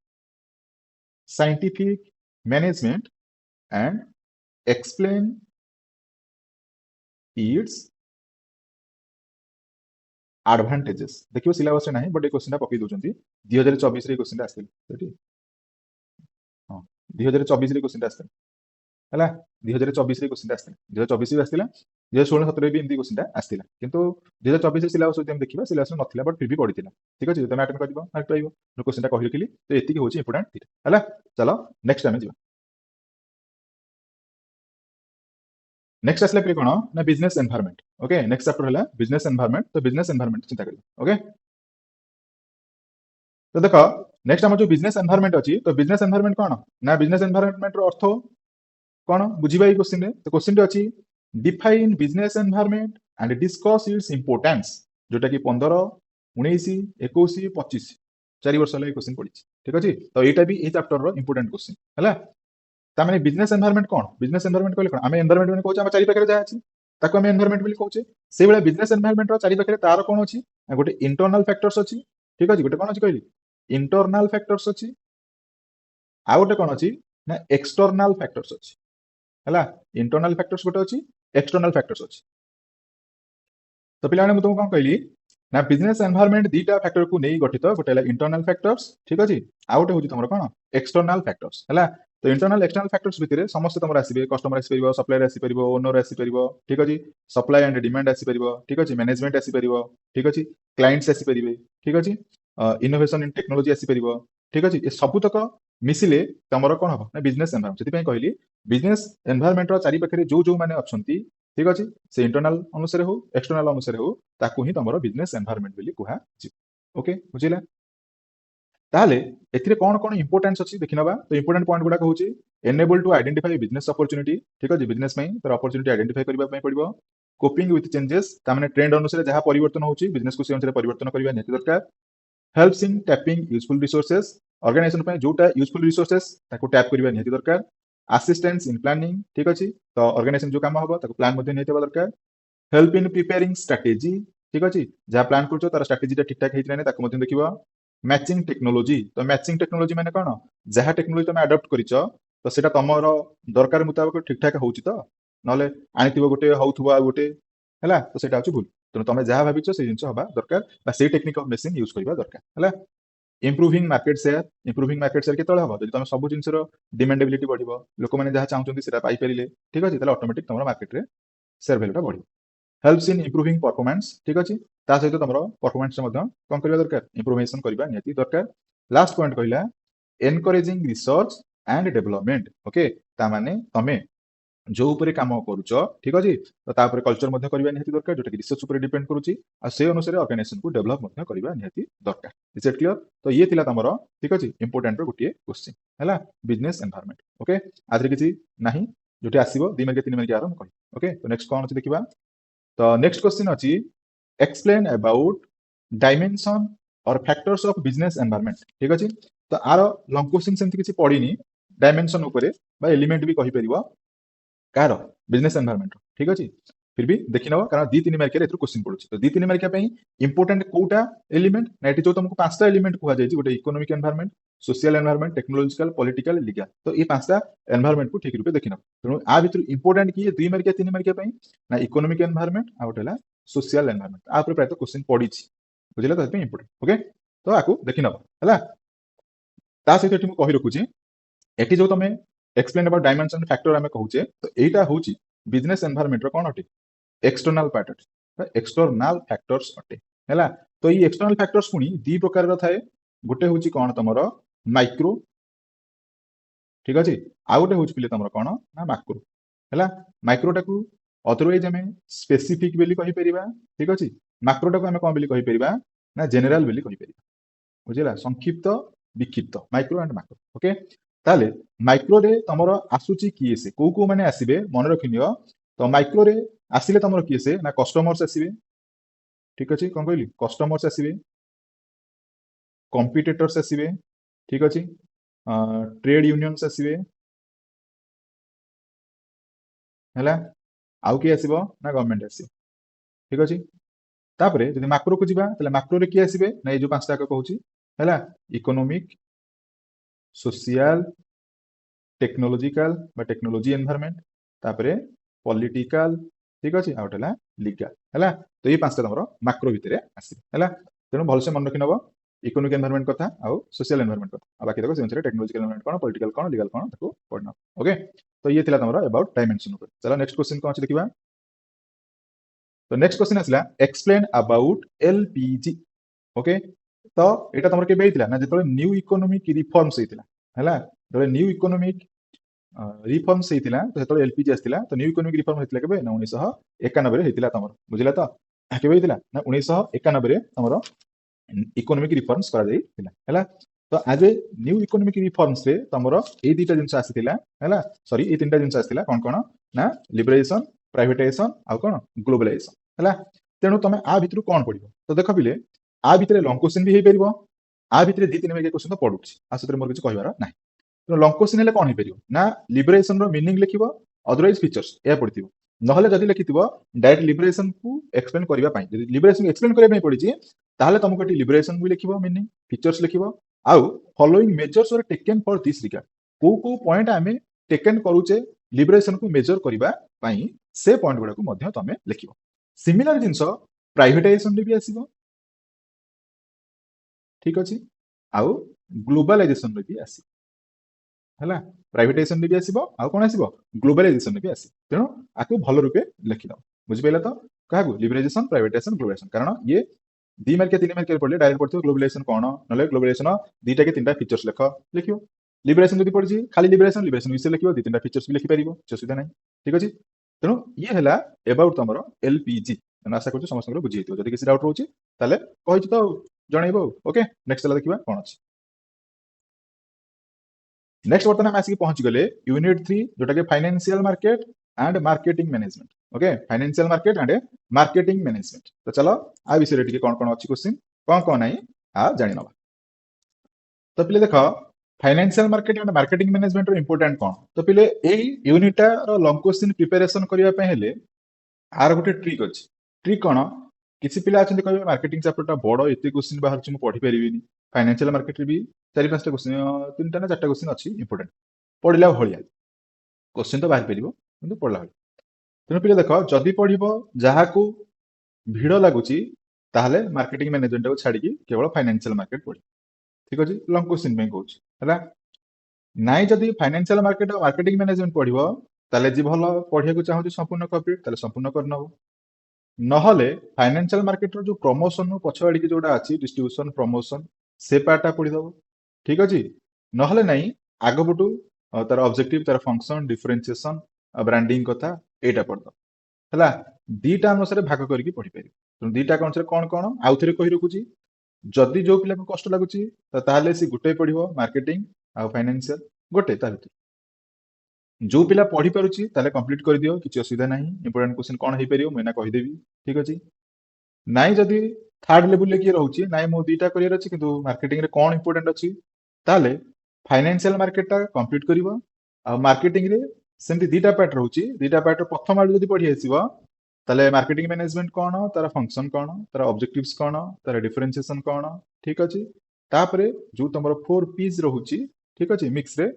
scientific management and explain its advantages देखियो सिलेबस रे नाही बट ए क्वेश्चन पकई दउचंदी 2024 रे क्वेश्चन आस्थिल सेठी हां 2024 रे क्वेश्चन आस्थिल ହେଲା 2024 ରେ क्वेश्चन आस्थिला 2024 ରେ ଆସିଥିଲା 2016 17 ବି ଏମିତି क्वेश्चन ଆସିଥିଲା କିନ୍ତୁ 2024 ରେ ସିଲାବସ୍ ଯଦି ଆମେ ଦେଖିବା ସିଲାବସ୍ ନଥିଲା ବଟ୍ ଫିର୍ ବି ପଡିଥିଲା ଠିକ ଅଛି ତମେ ଆଟେଣ୍ଡ କରିବ ମାର୍କ ପାଇବ ମୁଁ क्वेश्चन ଟା କହି ରଖିଲି ତ ଏତିକି ହଉଛି ଇମ୍ପୋର୍ଟାଣ୍ଟ ଥିଲା ହେଲା ଚାଲ ନେକ୍ସଟ ଆମେ ଯିବା नेक्स्ट आसला पे कोन ना business environment okay next chapter हला बिजनेस एनवायरनमेंट तो बिजनेस एनवायरनमेंट चिंता करियो ओके तो देखो नेक्स्ट हम जो बिजनेस एनवायरनमेंट अछि तो बिजनेस एनवायरनमेंट कोन ना बिजनेस एनवायरनमेंट रो अर्थ कोन बुझिबा ई क्वेश्चन रे अछि define business environment and discuss it's importance जोटा कि 15 19 21 25 4 वर्ष हला क्वेश्चन पड़ी ठीक अछि तो एटा भी ए चैप्टर रो इंपोर्टेंट क्वेश्चन हला ता माने बिजनेस एनवायरनमेंट कोन बिजनेस एनवायरनमेंट कहले कोन आमे एनवायरनमेंट माने कहूचे हम चारि पाखरे जा अछि ताको आमे एनवायरनमेंट बोली कहूचे से बेला बिजनेस एनवायरनमेंट रो चारि पाखरे तार कोन अछि गोटे इंटरनल फैक्टर्स अछि ठीक अछि गोटे कोन अछि कहली इंटरनल फैक्टर्स अछि आ गोटे कोन अछि ना एक्सटर्नल फैक्टर्स अछि हला इंटरनल फैक्टर्स गोटे अछि एक्सटर्नल फैक्टर्स अछि तो पिलाने मु तुमको कोन कहली ना बिजनेस एनवायरनमेंट दीटा फैक्टर को नहीं गठित गोटे इंटरनल फैक्टर्स ठीक अछि आ गोटे होची तमरो कोन एक्सटर्नल फैक्टर्स हला तो इंटरनल एक्सटर्नल फैक्टर्स भितरे समस्त तमर आसीबे कस्टमर आसी परिबो सप्लायर आसी परिबो ओनर आसी परिबो ठीक अछि सप्लाई एंड डिमांड आसी परिबो ठीक अछि मैनेजमेंट आसी परिबो ठीक अछि क्लाइंट्स आसी परिबे ठीक अछि इनोवेशन इन टेक्नोलॉजी आसी परिबो ठीक अछि ए सब तक मिसिले तमरो कोन हो ना बिजनेस एनवायरनमेंट जति पय कहली बिजनेस एनवायरनमेंट रो चारि पाखरे जो माने अछंती ठीक अछि से इंटरनल अनुसार हो एक्सटर्नल अनुसार हो ताकू ही तमरो बिजनेस एनवायरनमेंट बोली कुहा जी ओके बुझिला ताले एथिरे कोन कोन इंपोर्टेंस अछि देखिनबा तो इंपोर्टेंट पॉइंट गुडा कहूची enable to identify business opportunity ठीक अछि बिजनेस में तर अपॉर्चुनिटी आइडेंटिफाई करबा पय पड़िबो कोपिंग विथ चेंजेस ता माने ट्रेंड अनुसार जहां परिवर्तन होची बिजनेस को से अनुसार परिवर्तन करबा नेति दरकार helps in tapping useful resources organisation पे जोटा यूजफुल रिसोर्सेस ताको टैप करबा नेति दरकार असिस्टेंस इन प्लानिंग ठीक अछि तो ऑर्गेनाइजेशन जो काम हबो ताको प्लान मध्ये नेति दरकार हेल्प इन प्रिपेयरिंग स्ट्रेटेजी ठीक अछि जहां प्लान करछो तार स्ट्रेटेजी टा ठीक ठाक हेछि नै ताको मध्ये देखिबो मैचिंग टेक्नोलॉजी तो मैचिंग टेक्नोलॉजी माने कोन जहां टेक्नोलॉजी तुम अडॉप्ट करिछो तो सेटा तमरो दरकार मुताबिक ठीक ठाक होउछि तो नले आनिथिबो गोटे होउथबो आ गोटे हला तो सेटा होछि भूल तो तमे जहां भाबिछो से जिंस हबा दरकार बा से टेक्निक ऑफ मेसिन यूज करबा दरकार हला इंप्रूविंग मार्केट शेयर केतळे हबो जदि तमे सब जिंस रो डिमांडेबिलिटी बढ़िबो लोक माने जहां चाहउछन्ती सेटा पाई परिले ठीक अछि तले ऑटोमेटिक तमरो मार्केट रे शेयर वैल्यू टा बढ़िबो हेल्प्स इन इंप्रूविंग परफॉर्मेंस ठीक अछि ता सहित तमरो परफॉर्मेंस मध्ये कोन करबा दरकार इंप्रूवेशन करबा नियति दरकार लास्ट पॉइंट कहला encouraging research and development okay ता माने तमे जो ऊपर काम करूछ ठीक अछि तो ता ऊपर कल्चर मध्ये करबा नियति दरकार जोटा कि रिसर्च ऊपर डिपेंड करूची आ से अनुसार ऑर्गेनाइजेशन को डेवलप मध्ये करबा नियति दरकार इज इट क्लियर तो ये थिला तमरो ठीक अछि इंपोर्टेंट रो गोटिए क्वेश्चन हला बिजनेस एनवायरनमेंट ओके आदि किछि नाही जोटी आसीबो 2 मार्क 3 मार्क आरो कहि ओके तो नेक्स्ट कोन अछि देखिबा तो नेक्स्ट क्वेश्चन अछि एक्सप्लेन अबाउट डायमेंशन और फैक्टर्स ऑफ बिजनेस एनवायरनमेंट ठीक अछि तो आरो लॉन्ग क्वेश्चन सेमति किछि पडिनी डायमेंशन ऊपर बा एलिमेंट भी कहि परिबो कार बिजनेस एनवायरनमेंट ठीक अछि फिर भी देखि नबो कारण 2 3 मार्क रे एथु क्वेश्चन पडुछि तो 2 3 मार्क पई इंपोर्टेंट कोटा एलिमेंट ना एटी जो तुमको पांचटा एलिमेंट कुहा जाय छि गोटे economic environment social environment technological political legal तो ये पांचटा एनवायरनमेंट को ठीक रूपे देखि नबो तेणु आ भितर इंपोर्टेंट की 2 मार्क 3 मार्क पई ना इकोनॉमिक एनवायरनमेंट आ गोटेला सोशल एनवायरनमेंट आ ऊपर प्राय तो क्वेश्चन पड़ी बुझिला तो इंपोर्टेंट ओके तो आकु देखि नबो हला ता सहित एठी मु कहि रखुची एठी जो तमे एक्सप्लेन अबाउट डायमेंशन फैक्टर आमे कहूचे तो एटा होची बिजनेस एनवायरनमेंट रो कोन अटे एक्सटर्नल पार्ट अटे एक्सटर्नल फैक्टर्स अटे हैला तो ये एक्सटर्नल फैक्टर्स पुनी दी प्रकार रो थाए गोटे होची कोन तमरो माइक्रो ठीक अछि आ गोटे होची पिले तमरो कोन ना मैक्रो हैला माइक्रो टाकू अदरवाइज हमें स्पेसिफिक बेली कहि परिबा ठीक अछि मैक्रो टाकू हमें कोन बेली कहि परिबा ना जनरल बेली कहि परिबा बुझिला संक्षिप्त विक्षिप्त माइक्रो एंड मैक्रो ओके ताले माइक्रो रे तमरो आसुची किए से को माने आसीबे मन रखिनियो तो माइक्रो रे आसिले तमरो किए से ना कस्टमर्स आसीबे ठीक अछि कोन कहली कस्टमर्स आसीबे कॉम्पिटिटर्स आसीबे ठीक अछि ट्रेड यूनियंस आसीबे हैला आउ के आसीबो ना गवर्नमेंट आसीबो ठीक अछि तापरे जदि मैक्रो को जिबा तले मैक्रो रे की आसीबे ना ए जो पांचटा को कहूची हैला इकोनॉमिक सोशल टेक्नोलॉजिकल बा टेक्नोलॉजी एनवायरनमेंट तापरे पॉलिटिकल ठीक अछि आ उठला लीगल हैला तो ये पांचटा हमरो मैक्रो भितरे आसी हैला तेनु भलसे मन रखि नबो इकोनॉमिक एनवायरनमेंट कथा आ सोशल एनवायरनमेंट कथा आ बाकी देखो सेंचरे टेक्नोलॉजिकल एनवायरनमेंट कोन पॉलिटिकल कोन लीगल कोन ताको पढना ओके तो ये थिला हमरो अबाउट डायमेंशन ऊपर चलो नेक्स्ट क्वेश्चन कोन अछि देखिबा तो नेक्स्ट क्वेश्चन आसला एक्सप्लेन अबाउट एलपीजी ओके तो एटा तमर के बेइतिला ना जेतले न्यू इकोनॉमिक रिफॉर्म्स हेतिला हैला जेतले न्यू इकोनॉमिक रिफॉर्म्स हेतिला तो जेतले एलपीजी आस्तिला तो न्यू इकोनॉमिक रिफॉर्म हेतिला केबे ना 1991 रे हेतिला तमर बुझिला तो केबे हेतिला ना 1991 रे तमर इकोनॉमिक रिफॉर्म्स करा जाई थिला हैला तो आज न्यू इकोनॉमिक रिफॉर्म्स रे तमर ए दुटा जिंस आसिथिला हैला सॉरी ए तीनटा जिंस आसिथिला कोन कोन ना लिबरेशन प्राइवेटाइजेशन आ कोन ग्लोबलाइजेशन हैला तेनु तमे आ भितरु कोन पडिबो तो देखो बिले आ भितरे लॉन्ग क्वेश्चन भी हे परिबो आ भितरे दी तीन क्वेश्चन तो पडुछि आ सतरे मोर किछ कहबार नाही तो लॉन्ग क्वेश्चन हेले कोन हे परिबो ना लिबरेशन रो मीनिंग लिखिबो अदरवाइज फीचर्स ए पडिथिबो नहले जदि लिखिथिबो डायरेक्ट लिबरेशन को एक्सप्लेन करिबा पई जदि लिबरेशन एक्सप्लेन करिबा पई पडिछि ताहले तुमको एटी लिबरेशन भी लिखिबो मीनिंग फीचर्स लिखिबो आउ following measures were taken for this regard को पॉइंट आमे टेकन करूचे लिबरेशन को मेजर करिबा पई से पॉइंट गुडा को मध्य तमे लिखिबो सिमिलर जिंस प्राइवेटाइजेशन रे भी आसीबो ठीक अछि आउ ग्लोबलाइजेशन रे भी आसी हैला प्राइवेटाइजेशन रे भी आसीबो आउ कोन आसीबो ग्लोबलाइजेशन रे भी आसी तेनो आकु भलो रूपे लिखि दो बुझि पेला तो काहगु लिबरेशन प्राइवेटाइजेशन ग्लोबलाइजेशन कारण ये दी मार्क के तीन मार्क के पड़ले डायरेक्ट पड़तो ग्लोबलाइजेशन कोन नले ग्लोबलाइजेशन दीटा के तीनटा फीचर्स लिखियो लिबरेशन जदि पड़छि खाली लिबरेशन विषय लिखियो दी तीनटा फीचर्स भी लिखि परिबो सुविधा नै ठीक अछि तेनो ये हला अबाउट तमरो एलपीजी मैं आशा करछु समस्त बुझि हेतियो जदि किसी डाउट रहउछि ताले कहिछि तो जणैबो ओके नेक्स्ट चला देखिबा कोन अछि नेक्स्ट वर्तमान हम आसिक पहुंच गले यूनिट 3 जोटा के financial market and marketing management okay financial market and marketing management तो चलो आ विषय रे कोन कोन अछि क्वेश्चन कोन नै आ जानि नबा तो पिले देखो financial market and marketing management रो इंपोर्टेंट कोन तो पिले एई यूनिटा रो लॉन्ग क्वेश्चन प्रिपरेशन करिया पे हेले आर गोटे ट्रिक अछि ट्रिक कोन किसी पिला अछन कहबे मार्केटिंग चैप्टरटा बडो एते क्वेश्चन बाहर छु पढी परिबिनी फाइनेंशियल मार्केट रे भी चारि पांचटा क्वेश्चन तीनटा ना चारटा क्वेश्चन अछि इंपोर्टेंट पढिला भलिया क्वेश्चन तो बाहर परिबो किंतु पढला भलिया तेनु पिले देखो जदि पढिबो जहा को भिड़ लागुची ताहले मार्केटिंग मैनेजमेंट को छाडी केवल फाइनेंशियल मार्केट पढी ठीक अछि लॉन्ग क्वेश्चन में कहूछ हला नाइ जदि फाइनेंशियल मार्केट और मार्केटिंग मैनेजमेंट पढिबो ताले जी भलो पढिया को चाहू संपूर्ण कंप्लीट ताले संपूर्ण करनबो नहले फाइनेंशियल मार्केट रो जो प्रमोशन पछवाड़ी के जोडा अछि डिस्ट्रीब्यूशन प्रमोशन से पार्टा पढि दबो ठीक अछि नहले नै आगबटू तार ऑब्जेक्टिव तार फंक्शन डिफरेंशिएशन ब्रांडिंग कथा एटा पढ दो हला दीटा अनुसार भाग करके पढि पारि तो दीटा अनुसार कोन कोन आउथरे कहि रखुची जदि जो पिला को कष्ट लागुची ताहले से गुटे पढिबो मार्केटिंग आ फाइनेंशियल गोटे ता भितर जो पिला पढ़ी पारुची ताले कंप्लीट कर दियो किछि असुविधा नाही इंपोर्टेंट क्वेश्चन कोन हे परियो मैना कहि देबी ठीक अछि नाइ जदि थर्ड लेवल ले की रहउची नाइ मो दीटा करियर अछि किंतु मार्केटिंग रे कोन इंपोर्टेंट अछि ताले फाइनेंशियल मार्केट टा कंप्लीट करिवो आ मार्केटिंग रे सेमति दीटा पार्ट रहउची दीटा पार्ट रो प्रथम आडू जदि पढ़ी आसीबो ताले मार्केटिंग मैनेजमेंट कोन तार फंक्शन कोन तार ऑब्जेक्टिव्स कोन तार डिफरेंशिएशन कोन ठीक अछि तापरे जो तमरो 4 पीस रहउची ठीक अछि मिक्स रे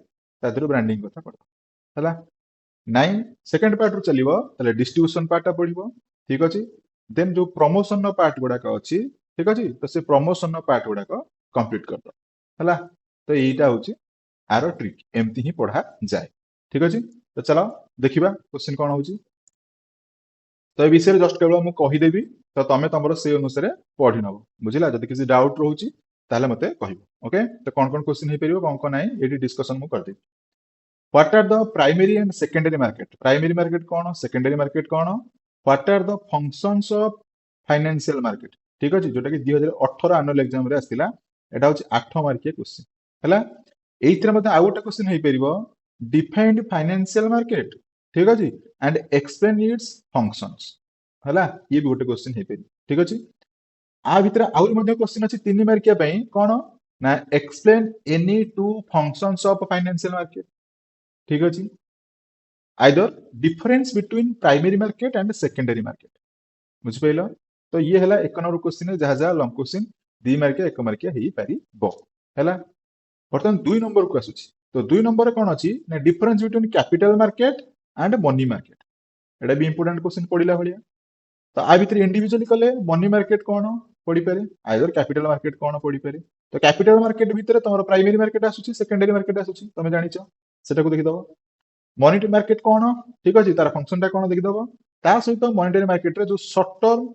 तादरो ब्रांडिंग कथा पढ हला नाइन सेकंड पार्ट रो चलिबो ताले डिस्ट्रीब्यूशन पार्ट पढिबो ठीक अछि देन जो प्रमोशन नो पार्ट गुडा का अछि ठीक अछि तो से प्रमोशन नो पार्ट गुडा का कंप्लीट कर दो हला तो एटा होची आरो ट्रिक एमती ही पढ़ा जाए ठीक अछि तो चलो देखिबा क्वेश्चन कोन होची तो ए विषय जस्ट केवल मु कहि देबी तो तमे तमरो से अनुसार पढि नबो बुझिला जदि किसी डाउट रहउची ताले मते कहिबो ओके तो कोन कोन क्वेश्चन हे परिबो कोन कोन नै एडी डिस्कशन मु कर देबी What are the primary and secondary market? Primary market कौन secondary market कौन What are the functions of financial market? ठीक अछि जोटा कि 2018 एनुअल एग्जाम रे आस्तिला एटा होछि 8 मार्किया क्वेश्चन हला एइथरा मते आ गोटा क्वेश्चन हे परिबो डिफाइंड फाइनेंशियल मार्केट ठीक अछि एंड एक्सप्लेन इट्स फंक्शंस हला ये भी गोटे क्वेश्चन हे परि ठीक अछि आ भितर आउर मध्ये क्वेश्चन अछि 3 मार्किया पई कोन ना explain any two functions of financial market ठीक अछि either difference between primary market and secondary market बुझिपाइल। तो ये है 1 नंबर क्वेश्चन जहाँ जहाँ लंग क्वेश्चन 2 मार्किया 1 मार्किया हो पारिबो हैला। बर्तमान 2 नंबर को आसुची। तो 2 नंबर कौन अच्छी ना difference between capital market and money market. एटा भी इंपोर्टेंट क्वेश्चन पड़िला भलिया। तो आ भितर इंडिविजुअली कले मनी मार्केट कौन पड़ी पारे आइदर कैपिटल मार्केट कौन पड़ी पारे। तो कैपिटल मार्केट भितर तुम प्राइमरी मार्केट आसुची सेकेंडरी मार्केट आसुची तुम जानिଛ सेटा को देखिदबो। मॉनिटरी मार्केट कौन ठीक अछि तार फंक्शन टा कौन देखिदबो। ता सहित मॉनिटरी मार्केट रे जो शॉर्ट टर्म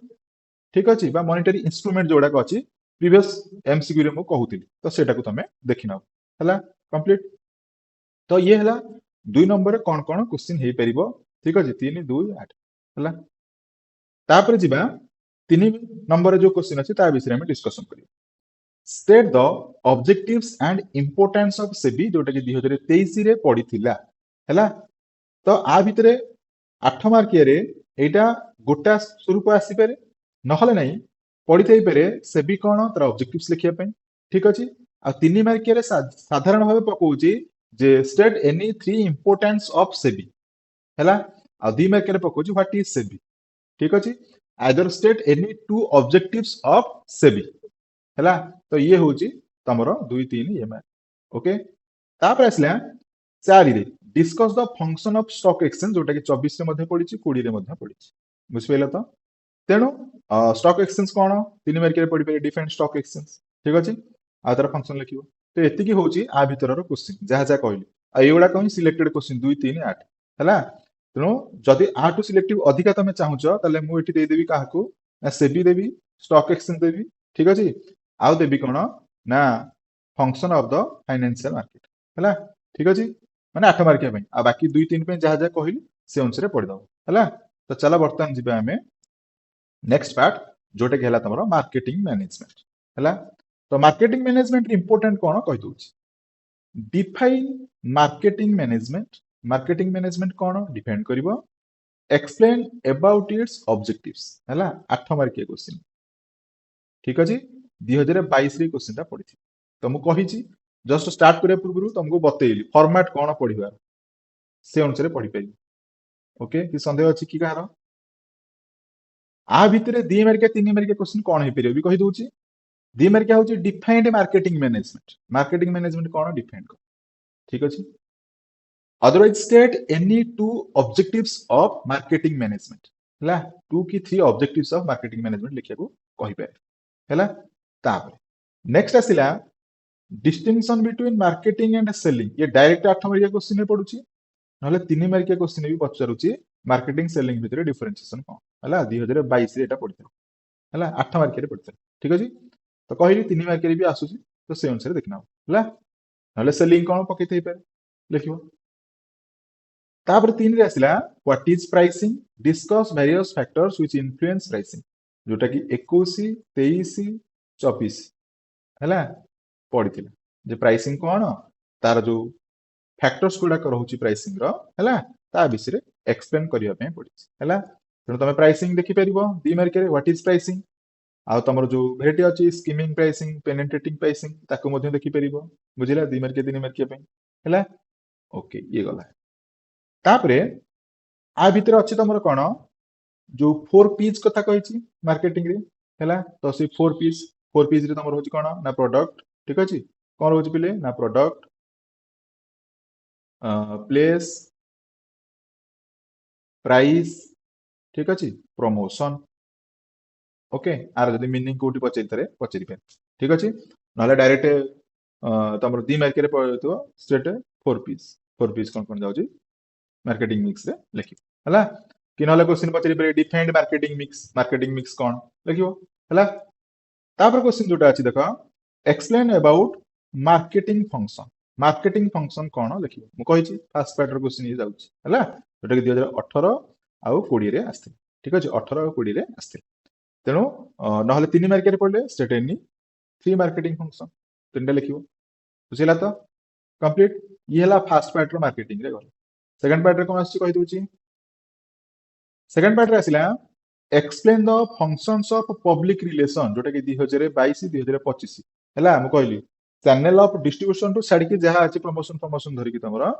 ठीक अछि बा मॉनिटरी इंस्ट्रूमेंट जोडा को अछि प्रीवियस एमसीक्यू रे मु कहूतिली तो सेटा को तमे देखिनाओ हला कंप्लीट। तो ये हला 2 नंबर कौन कौन क्वेश्चन हे परिबो ठीक अछि 3 2 8 हला। तापर जिबा 3 नंबर जो क्वेश्चन अछि ता विषय में डिस्कशन करियो। State the objectives and importance of SEBI जोटा कि 2023 रे पड़ीथिला हैला। तो आ भितरे 8 मार्किया रे एटा गोटा स्वरूप आसी पारे नहले नहीं पड़ी थाई पारे सेबी कौन तार ऑब्जेक्टिव्स लिखिया पई ठीक अछि। आ 3 मार्किया रे साधारण भाबे पकोउची जे state any 3 importance of SEBI हैला। आ 2 मार्किया रे पकोउची व्हाट इज सेबी ठीक अछि। Either state any 2 objectives of SEBI हैला। तो ये होची तमरो 2 3 ये मार्क ओके। तापर आसला 4 रे discuss the function of stock exchange जोटा कि 24 रे मध्ये पड़ीची 20 रे मध्ये पड़ीची बुझ पाइला। तो तेणु स्टॉक एक्सचेंज कौन 3 मार्किया रे पड़ी पारे डिफरेंट स्टॉक एक्सचेंज ठीक अछि। आ तार फंक्शन लिखिबो। तो एति की होची आ भितरर क्वेश्चन जहाँ जहाँ कहली आ एगुडा कहीं सिलेक्टेड क्वेश्चन 2 3 8 हैला। तेणु जदि आठू सिलेक्टिव अधिका तमे चाहुच ताले मु एठी दे देबी काहाकू ना सेबी देबी स्टॉक एक्सचेंज देबी ठीक अछि। आउ देबी कोन ना function of the financial market हैला ठीक अछि। माने 8 मार्किया पई आ बाकी 2 3 पे जहाँ जहाँ कहली से अनुसार पढ़ी दबो हैला। तो चला वर्तमान जिबा हमें नेक्स्ट पार्ट जोटा कि हला तमरो मार्केटिंग मैनेजमेंट हैला। तो मार्केटिंग मैनेजमेंट इंपोर्टेंट कोन कहि दोछि। Define marketing management. Marketing management कोन डिफाइन करिवो एक्सप्लेन अबाउट इट्स ऑब्जेक्टिव्स हैला 8 मार्किया क्वेश्चन ठीक अछि। 2022 रे क्वेश्चन ता पड़िथि। तो मु कहिछि जस्ट स्टार्ट करे पूर्व तुमको बतेइली फॉर्मेट कोन पढ़िबा से अनुसार पढ़ी पाइबो ओके। कि संदेह अछि कि कहार आ भितरे 2 मार्किया 3 मार्किया क्वेश्चन कोन हे परियो भी कहि दोछि। 2 मार्किया होछि defined marketing management. Marketing management कोन डिफाइन कर ठीक अछि। Otherwise state any 2 objectives of marketing management हैला 2 की 3 ऑब्जेक्टिव्स ऑफ मार्केटिंग मैनेजमेंट लिखिया को कहि पाए हैला। तापर नेक्स्ट आसिला distinction between marketing and selling. ये डायरेक्ट 8 मार्किया क्वेश्चन में पडुची नहले 3 मार्किया क्वेश्चन भी पचारुची मार्केटिंग सेलिंग भितर डिफरेंशिएशन कोन हैला 2022 रे एटा पडिथला हैला 8 मार्किया रे पडिथला ठीक अछि। तो कहली 3 मार्किया रे भी आसुची तो से अनुसार देखना हैला। नहले सेलिंग कोन पकै थई पारे लिखिबो। तापर 3 रे आसिला what is pricing discuss various factors which influence pricing जोटा कि 21 23 24 हैला पड़िथिला जे प्राइसिंग कोन तार जो फैक्टर्स गुडा रहउची प्राइसिंग रो हैला ता विषय एक्सप्लेन करिया पे पड़िछि हैला। तेणु तमे प्राइसिंग देखि परिबो 2 मार्किया रे व्हाट इज प्राइसिंग आ तमर जो भेराइटी अछि स्कीमिंग प्राइसिंग पेनिट्रेटिंग प्राइसिंग ताको मध्ये देखि परिबो बुझिला 2 मार्किया 3 मार्किया पे हैला ओके ये गला। तापरे आ भितर अछि तमर कोन जो 4 पीज कथा कहिछि मार्केटिंग रे हैला। तो से 4 पीज रे तमर होछि कोन ना प्रोडक्ट ठीक अछि कोन होछि पिले ना प्रोडक्ट प्लेस प्राइस ठीक अछि प्रमोशन ओके। आर जदि मीनिंग कोठी पचेरि तरे पचेरि पे ठीक अछि नले डायरेक्ट तमर 2 मार्किया रे पड़ितो स्टेट 4 पीस कोन कोन जाउची मार्केटिंग मिक्स रे लिखि हला। कि नले क्वेश्चन पचेरि पे डिफाइंड मार्केटिंग मिक्स कोन लिखिबो हला। तापर क्वेश्चन जोटा अछि देखो एक्सप्लेन अबाउट मार्केटिंग फंक्शन कोन लिखिबो मु कहिछि फर्स्ट पार्ट रो क्वेश्चन ये जाउची हला जोटा कि 2018 आउ 20 रे आस्थे ठीक अछि 18 आउ 20 रे आस्थे। तेणु नहले 3 मार्किया रे पड़ले स्टेट एनी 3 मार्केटिंग फंक्शन तीनटा लिखिबो बुझिला। तो कंप्लीट ये हला फर्स्ट पार्ट रो मार्केटिंग रे गल। सेकंड पार्ट रे कोन आछि कहि दोछि। सेकंड पार्ट रे आसिला explain the functions of public relation जोटा कि 2022 2025 हैला मु कहली चैनल ऑफ डिस्ट्रीब्यूशन टू साडी कि जहा अछि प्रमोशन धरि कि तमरा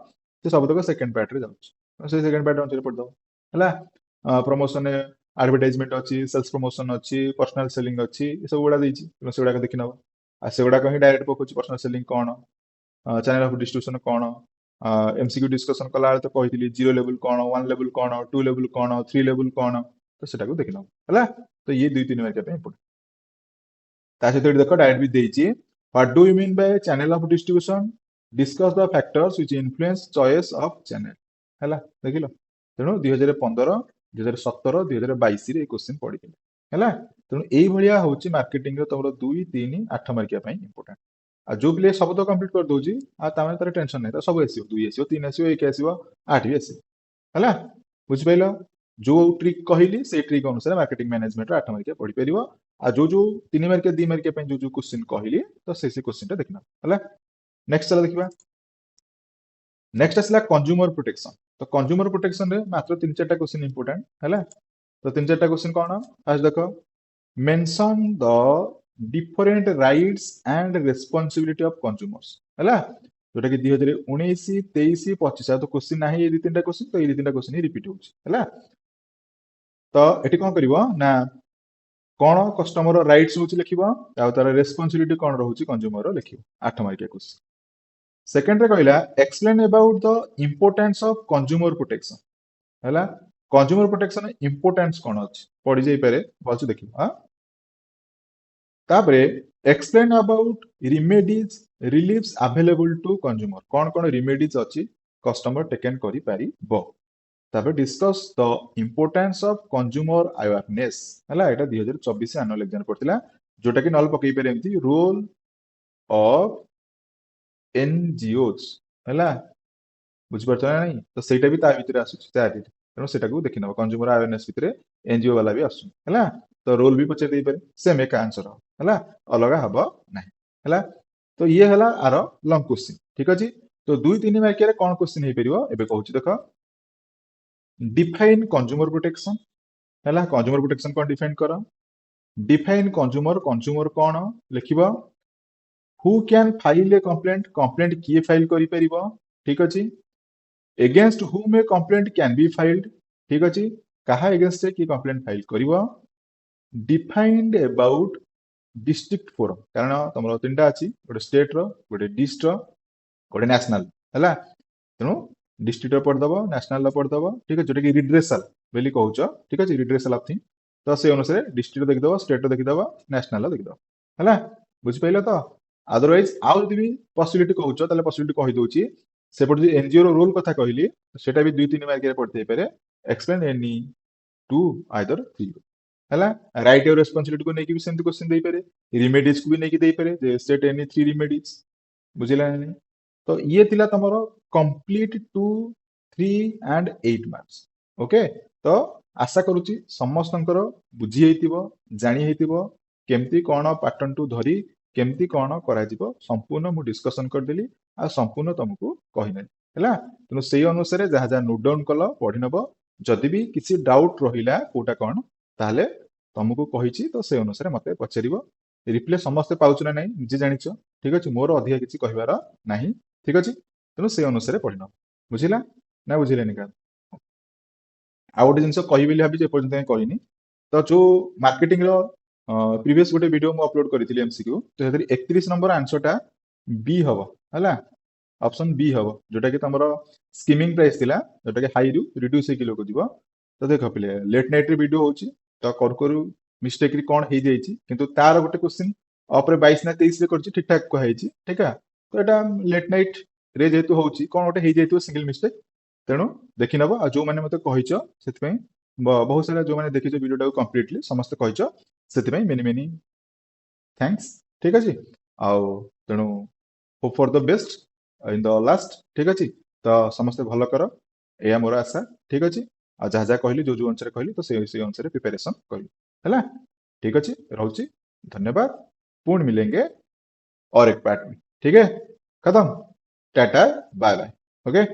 से सब तक सेकंड पार्ट रे जाउछ से सेकंड पार्ट अनुसार पढ़ दो हैला। प्रमोशन एडवर्टाइजमेंट अच्छी, सेल्स प्रमोशन अच्छी, पर्सनल सेलिंग अच्छी, ये सब गुड़ा देछि तुम से गुड़ा देखि नब आ से गुड़ा कहीं डायरेक्ट पकोछि पर्सनल सेलिंग कोन, चैनल ऑफ डिस्ट्रीब्यूशन कोन, एमसीक्यू डिस्कशन कला बेले तो कहितली जीरो लेवल कोन, 1 लेवल कोन, 2 लेवल कोन, 3 लेवल कोन, तो सेटा को देखि नब हला। तो ये 2-3 मार्क पे इंपोर्टेंट। ता सहित एठी देखो डायरेक्ट भी देछि, what do you mean by channel of distribution, discuss the factors which influence choice of channel हला देखिलो। तेणु 2015 2017 2022 रे क्वेश्चन पड़िथिले हला। तेणु एई भलिया होची मार्केटिंग रो तमरो 2 3 8 मार्किया पई इंपोर्टेंट। आ जो प्ले सब तो कंप्लीट कर दोची आ तामे तार टेंशन नै, तो सब एसियो 2 एसियो 3 एसियो 1 एसियो 8 भी एसियो हला। बुझ पाइलो, जो ट्रिक कहली से ट्रिक अनुसार मार्केटिंग मैनेजमेंट रो 8 मार्किया पढ़ी परिबो। आ जो 3 मार्किया 2 मार्किया पई जो क्वेश्चन कहली तो से क्वेश्चन ता देखना हला। नेक्स्ट चला देखिबा। नेक्स्ट आसला कंज्यूमर प्रोटेक्शन। तो कंज्यूमर प्रोटेक्शन रे मात्र 3-4टा क्वेश्चन इंपोर्टेंट हला। तो 3-4टा क्वेश्चन कोन आज देखो, mention the different rights and responsibility of consumers हला। जोटा कि 2019 23 25 तो क्वेश्चन नाही, ये 2-3टा क्वेश्चन, तो ये 2-3टा क्वेश्चन ही रिपीट होउछ हला। तो एठी कोन करिवो ना, कोन कस्टमर राइट्स होउछ लिखिबो, आ तार रेस्पॉन्सिबिलिटी कोन रहउछ कंज्यूमर रो लिखिबो 8 मार्किया क्वेश्चन। सेकेंड रे कहला explain about the importance of consumer protection हला। कंज्यूमर प्रोटेक्शन इंपोर्टेंस कोन अछि पढि जाई पारे भलसे देखिबो हां। तापरे explain about remedies reliefs available to consumer, कोन कोन रिमेडीज अछि कस्टमर टेकन करि पारिबो। तापर discuss the importance of consumer awareness हला। एटा 2024 एनुअल एग्जाम पड़तिला, जोटा कि नल पकई पारे एमती रोल ऑफ एनजीओज हला। बुझ पारछ ना नहीं, तो सेटा भी ता भितरे आसुछ चारि, तेणु सेटा को देखि नबो कंज्यूमर अवेयरनेस भितरे एनजीओ वाला भी आसु हला। तो रोल भी पचे दे पारे सेम एक आंसर हला, अलगा हबो नाही हला। तो ये हला आरो लॉन्ग क्वेश्चन ठीक अछि। तो 2-3 मार्क रे कोन क्वेश्चन हे परिबो एबे कहूची देखो, डिफाइन कंज्यूमर प्रोटेक्शन हला। कंज्यूमर प्रोटेक्शन कोन डिफाइन करो, डिफाइन कंज्यूमर, कंज्यूमर कोन लिखिबो, who can file a complaint, complaint किए फाइल करि परिबो ठीक अछि। Against whom a complaint can be filed ठीक अछि, कहा एगेंस्ट से की कंप्लेंट फाइल करिवो। डिफाइंड अबाउट डिस्ट्रिक्ट फोरम, कारण तुमरो 3टा अछि, गोटे स्टेट रो, गोटे डिस्ट्रिक्ट रो, गोटे नेशनल हला। तेणु डिस्ट्रिक्ट रो पढ़ दबो, नेशनल रो पढ़ दबो ठीक अछि, जोटा कि रिड्रेसल बेली कहउछ ठीक अछि, रिड्रेसल ऑफ थिंग। तो से अनुसार डिस्ट्रिक्ट रो देखि दबो, स्टेट रो देखि दबो, नेशनल रो देखि दबो हला। बुझ पाइलो तो। अदरवाइज आउ जदि पॉसिबिलिटी कहउछ ताले पॉसिबिलिटी कहि दोछि, सेपट जो एनजीओ रो रोल कथा कहली सेटा भी 2-3 मार्क रे पढ़ते पारे, एक्सप्लेन एनी टू आइदर 3 हला। राइट और रेस्पॉन्सिबिलिटी को नेकी भी सेम क्वेश्चन देई पारे, रिमेडीज को भी नेकी देई पारे, जे स्टेट एनी 3 रिमेडीज बुझिला नहीं। तो ये तिला तमरो कंप्लीट 2 3 एंड 8 मार्क्स ओके। तो आशा करूची समस्तंकर बुझी हेतिबो, जानि हेतिबो, केमती कोन पैटर्न टू धरी केमती कोन करा जिवो संपूर्ण मु डिस्कशन कर देली, आ संपूर्ण तुमको कहि नै हला। तेनु सेही अनुसार जहा जहा नोट डाउन कलो पढि नबो, जदि भी किसी डाउट रहिला कोटा कोन ताले तुमको कहिची, तो से अनुसार मते पचारिबो। रिप्ले समस्त पाउछ ना नै निजे जानिचो ठीक अछि, मोर अधिया किछि कहिबार नाही ठीक अछि। तेनु से अनुसार पढि नबो बुझिला ना बुझिले निका। आ गोटे जिनस कहि बेली भाबी जे पर्यंत कहिनी, तो जो मार्केटिंग रो प्रीवियस गोटे वीडियो मु अपलोड करिथिली एमसीक्यू, तो हेतरि 31 नंबर आंसर टा बी हबो हला, ऑप्शन बी हबो, जोटा कि तमरो स्कीमिंग प्राइस थिला, जोटा कि हाई रु रिड्यूस हे किलो को जीवो। तो देखो पिले लेट नाइट रे वीडियो होची, तो कर करू मिस्टेक री कोन हे जाईची, किंतु तार गोटे क्वेश्चन अपरे 22 ना 23 रे करची ठीक ठाक को हेची ठीक है। तो एटा लेट नाइट रे जेतु होची कोन गोटे हे जाईतो सिंगल मिस्टेक, तेणु देखि नबो। आ जो माने मते कहिचो सेति पई बहुत सारा जो माने देखिचो वीडियो टा कंप्लीटली समस्त कहिचो, सेति पई मेनी मेनी थैंक्स ठीक अछि। आउ तेणु hope for the best in the last ठीक अछि। तो समस्त भलो करो एया मोर आशा ठीक अछि। आ जहा जहा कहली जो जो अनुसार कहली, तो से अनुसार प्रिपरेशन करी हला ठीक अछि। रहउची धन्यवाद, पुणी मिलेंगे और एक पार्ट में ठीक है। खत्म, टाटा बाय बाय ओके।